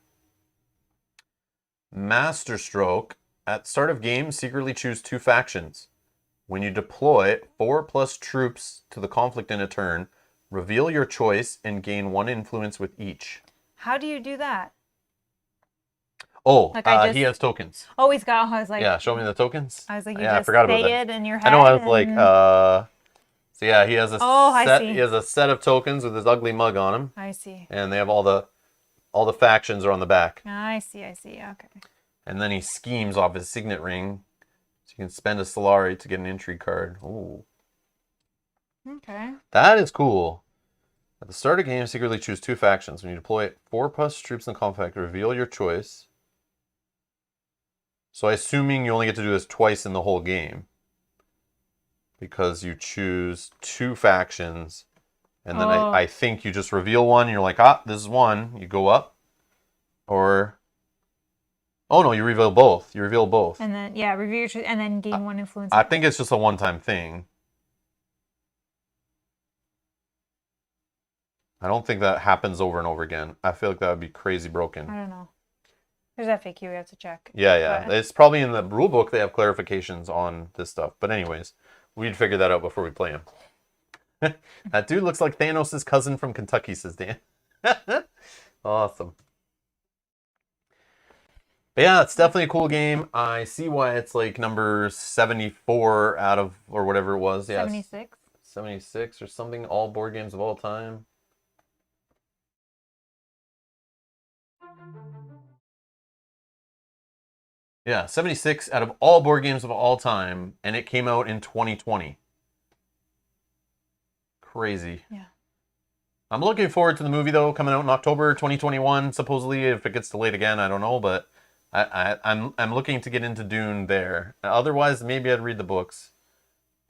Master Stroke. At start of game, secretly choose 2 factions. When you deploy 4+ troops to the conflict in a turn, reveal your choice and gain 1 influence with each. How do you do that? Oh, Like I he just has tokens. oh he's got. I was like, Yeah, show me the tokens. I was like, you Yeah, I just forgot about say that. it in your I know. head I was like, and so yeah, he has a oh, I set. see. He has a set of tokens with his ugly mug on him, I see. and they have all the factions are on the back. I see. I see. Okay. And then he schemes off his signet ring, so you can spend a Solari to get an entry card. Ooh, Okay. that is cool. At the start of game, secretly choose 2 factions. When you deploy 4+ troops in the conflict, reveal your choice. So, assuming you only get to do this twice in the whole game, because you choose 2 factions, and then Oh. I think you just reveal one. And you're like, ah, this is one. You go up, or oh no, you reveal both. You reveal both. And then yeah, review your and then gain 1 influence. I think it's just a one-time thing. I don't think that happens over and over again. I feel like that would be crazy broken. I don't know. There's FAQ we have to check. Yeah. But It's probably in the rule book they have clarifications on this stuff. But anyways, we'd figure that out before we play him. That dude looks like Thanos' cousin from Kentucky, says Dan. Awesome. But yeah, it's definitely a cool game. I see why it's like number 74 out of, or whatever it was. Yeah, 76. 76 or something, all board games of all time. Yeah, 76 out of all board games of all time, and it came out in 2020. Crazy. Yeah. I'm looking forward to the movie, though, coming out in October 2021, supposedly. If it gets delayed again, I don't know, but I'm looking to get into Dune there. Otherwise, maybe I'd read the books,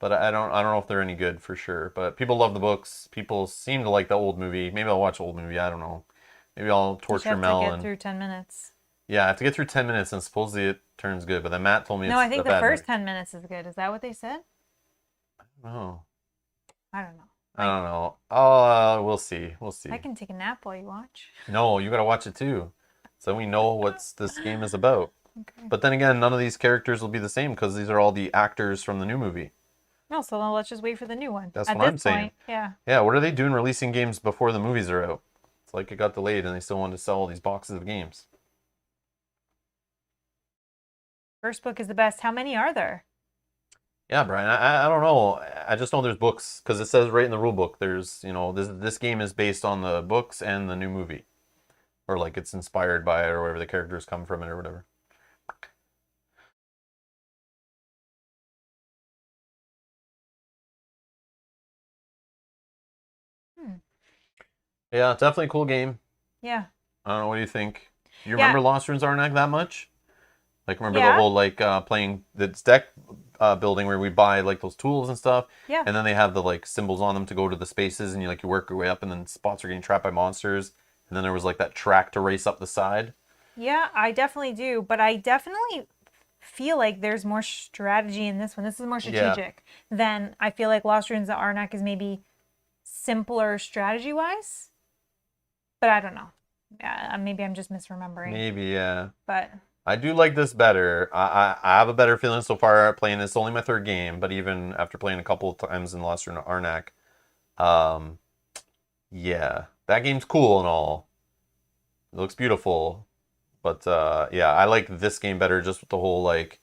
but I don't know if they're any good for sure. But people love the books. People seem to like the old movie. Maybe I'll watch the old movie. I don't know. Maybe I'll torture Mel You have to and get through 10 minutes. yeah, I have to get through 10 minutes, and supposedly it turns good. But then Matt told me No, it's I think a the bad first movie. 10 minutes is good. Is that what they said? Oh, I don't know. I don't know. Oh, we'll see. We'll see. I can take a nap while you watch. No, you gotta watch it too, so we know what this game is about. Okay. But then again, none of these characters will be the same because these are all the actors from the new movie. No, so then let's just wait for the new one. That's At what I'm this saying. point, yeah. Yeah, what are they doing releasing games before the movies are out? It's like it got delayed and they still wanted to sell all these boxes of games. First book is the best. How many are there? Yeah, Brian, I don't know. I just know there's books because it says right in the rule book. There's this game is based on the books and the new movie, or like it's inspired by it or wherever the characters come from it or whatever. Hmm. Yeah, definitely a cool game. Yeah. I don't know. What do you think? You Yeah. remember Lost Ruins Arnak that much? Like, remember the Yeah. whole like playing this deck building where we buy like those tools and stuff, Yeah. and then they have the like symbols on them to go to the spaces, and you work your way up, and then spots are getting trapped by monsters, and then there was like that track to race up the side. Yeah, I definitely do, but I definitely feel like there's more strategy in this one. This is more Yeah. strategic than I feel like Lost Ruins of Arnak is maybe simpler strategy wise. But I don't know. Yeah, maybe I'm just misremembering. Maybe, yeah. But I do like this better. I have a better feeling so far playing this. It's only my third game, but even after playing a couple of times in Lost Ruins of Arnak, yeah, that game's cool and all. It looks beautiful. But yeah, I like this game better just with the whole like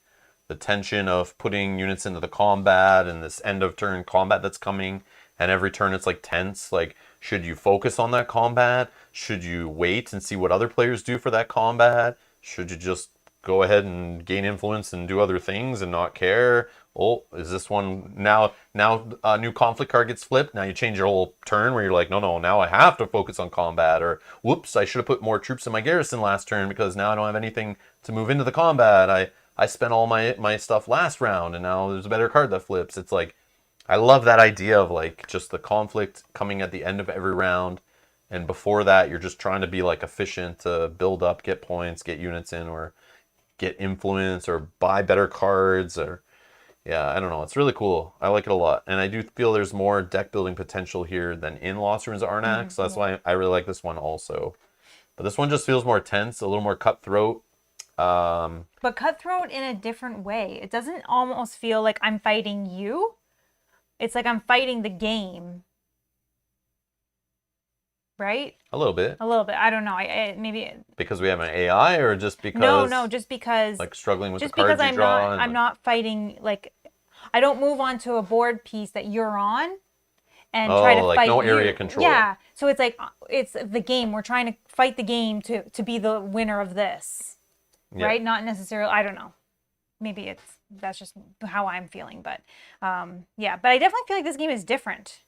the tension of putting units into the combat and this end of turn combat that's coming, and every turn it's like tense. Like, should you focus on that combat? Should you wait and see what other players do for that combat? Should you just go ahead and gain influence and do other things and not care. Oh, is this one now a new conflict card gets flipped? Now you change your whole turn where you're like, no, now I have to focus on combat. Or whoops, I should have put more troops in my garrison last turn because now I don't have anything to move into the combat. I spent all my stuff last round and now there's a better card that flips. It's like, I love that idea of like just the conflict coming at the end of every round. And before that, you're just trying to be like efficient to build up, get points, get units in, or get influence, or buy better cards, or yeah, I don't know. It's really cool. I like it a lot. And I do feel there's more deck building potential here than in Lost Ruins of Arnak. So that's why I really like this one also. But this one just feels more tense, a little more cutthroat. But cutthroat in a different way. It doesn't almost feel like I'm fighting you. It's like I'm fighting the game. Right? A little bit. A little bit. I don't know. Maybe because we have an AI, or just because no, just because like struggling with just the cards because you draw. I'm not fighting, like I don't move onto a board piece that you're on and try to like fight no you. area control. Yeah. So it's like it's the game. We're trying to fight the game to be the winner of this. Yeah. Right? Not necessarily, I don't know. Maybe that's just how I'm feeling, but yeah, but I definitely feel like this game is different.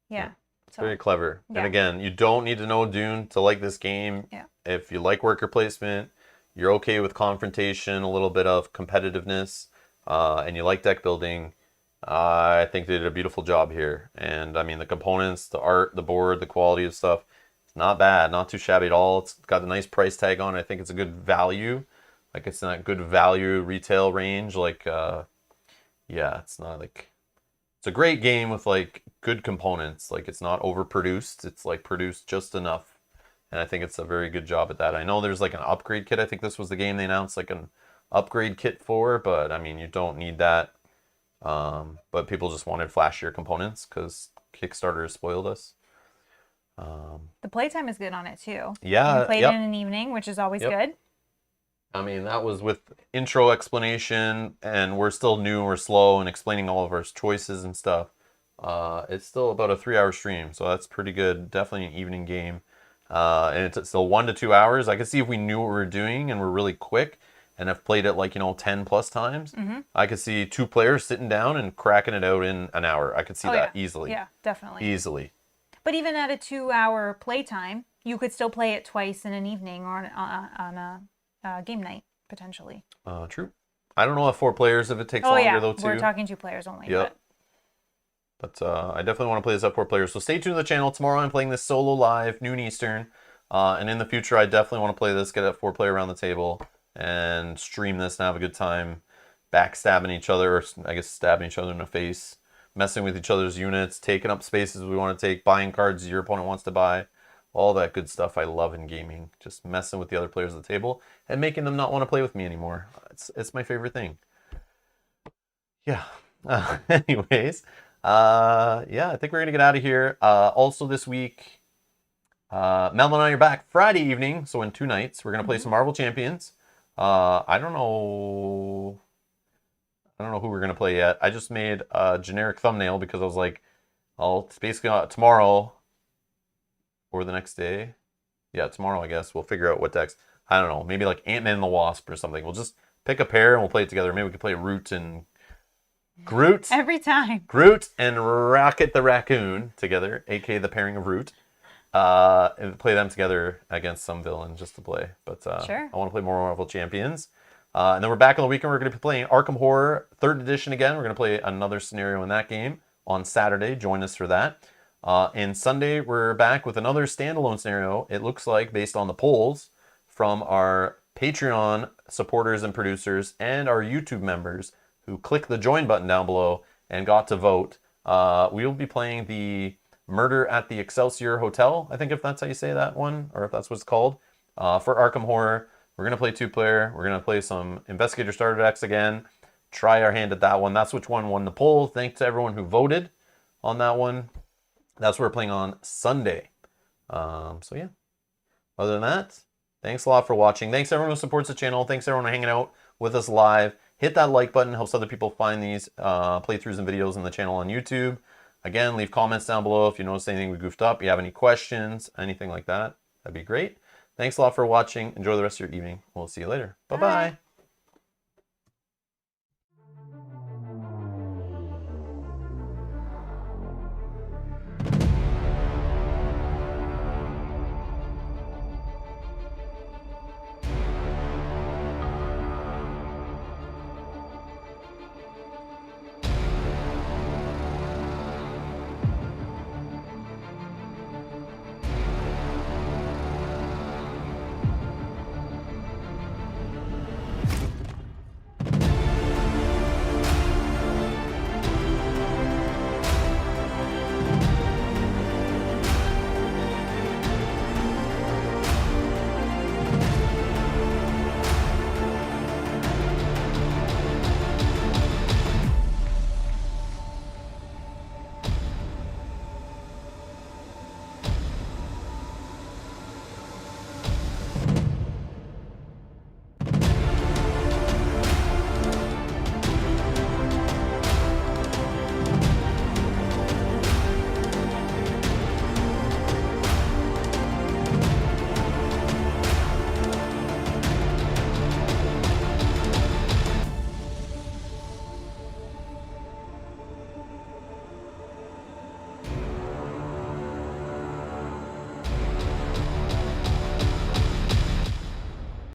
Yeah. So, very clever. Yeah. And again, you don't need to know Dune to like this game. Yeah. If you like worker placement, you're okay with confrontation, a little bit of competitiveness, and you like deck building, I think they did a beautiful job here. And I mean, the components, the art, the board, the quality of stuff, it's not bad, not too shabby at all. It's got a nice price tag on it. I think it's a good value. Like it's in that good value retail range. Like, yeah, it's not like... It's a great game with like good components. Like it's not overproduced. It's like produced just enough. And I think it's a very good job at that. I know there's like an upgrade kit. I think this was the game they announced like an upgrade kit for, but I mean, you don't need that. But people just wanted flashier components because Kickstarter has spoiled us. the playtime is good on it too. Yeah. You played it in an evening, which is always good. I mean, that was with intro explanation, and we're still new, we're slow, and explaining all of our choices and stuff. It's still about a 3-hour stream, so that's pretty good. Definitely an evening game. And it's still 1 to 2 hours. I could see if we knew what we were doing and we're really quick and have played it like, 10 plus times, I could see 2 players sitting down and cracking it out in an hour. I could see that easily. Yeah, definitely. Easily. But even at a 2-hour playtime, you could still play it twice in an evening or on a game night, potentially. True. I don't know if 4 players, if it takes longer though too. We're talking 2 players only. Yep. But I definitely want to play this at 4 players. So stay tuned to the channel. Tomorrow I'm playing this solo live, noon Eastern. And in the future, I definitely want to play this, get a 4-player around the table, and stream this and have a good time backstabbing each other, or I guess stabbing each other in the face, messing with each other's units, taking up spaces we want to take, buying cards your opponent wants to buy. All that good stuff I love in gaming. Just messing with the other players at the table and making them not want to play with me anymore. It's my favorite thing. Yeah. Anyways, yeah, I think we're going to get out of here. Also this week, Mel and I are back Friday evening, so in 2 nights. We're going to play some Marvel Champions. I don't know who we're going to play yet. I just made a generic thumbnail because I was like, it's basically tomorrow or the next day. Yeah, tomorrow, I guess. We'll figure out what decks. I don't know. Maybe like Ant-Man and the Wasp or something. We'll just pick a pair and we'll play it together. Maybe we could play Root and Groot. Every time. Groot and Rocket the Raccoon together, aka the pairing of Root. And play them together against some villain just to play. But Sure. I want to play more Marvel Champions. And then we're back on the weekend. We're going to be playing Arkham Horror 3rd Edition again. We're going to play another scenario in that game on Saturday. Join us for that. And Sunday, we're back with another standalone scenario, it looks like, based on the polls from our Patreon supporters and producers and our YouTube members who clicked the join button down below and got to vote. We will be playing the Murder at the Excelsior Hotel, I think, if that's how you say that one, or if that's what it's called, for Arkham Horror. We're going to play 2-player. We're going to play some Investigator starter decks again, try our hand at that one. That's which one won the poll. Thanks to everyone who voted on that one. That's what we're playing on Sunday. So yeah, other than that, thanks a lot for watching. Thanks everyone who supports the channel. Thanks everyone for hanging out with us live. Hit that like button, helps other people find these playthroughs and videos on the channel on YouTube. Again, leave comments down below if you notice anything we goofed up, you have any questions, anything like that. That'd be great. Thanks a lot for watching. Enjoy the rest of your evening. We'll see you later. Bye-bye. Bye.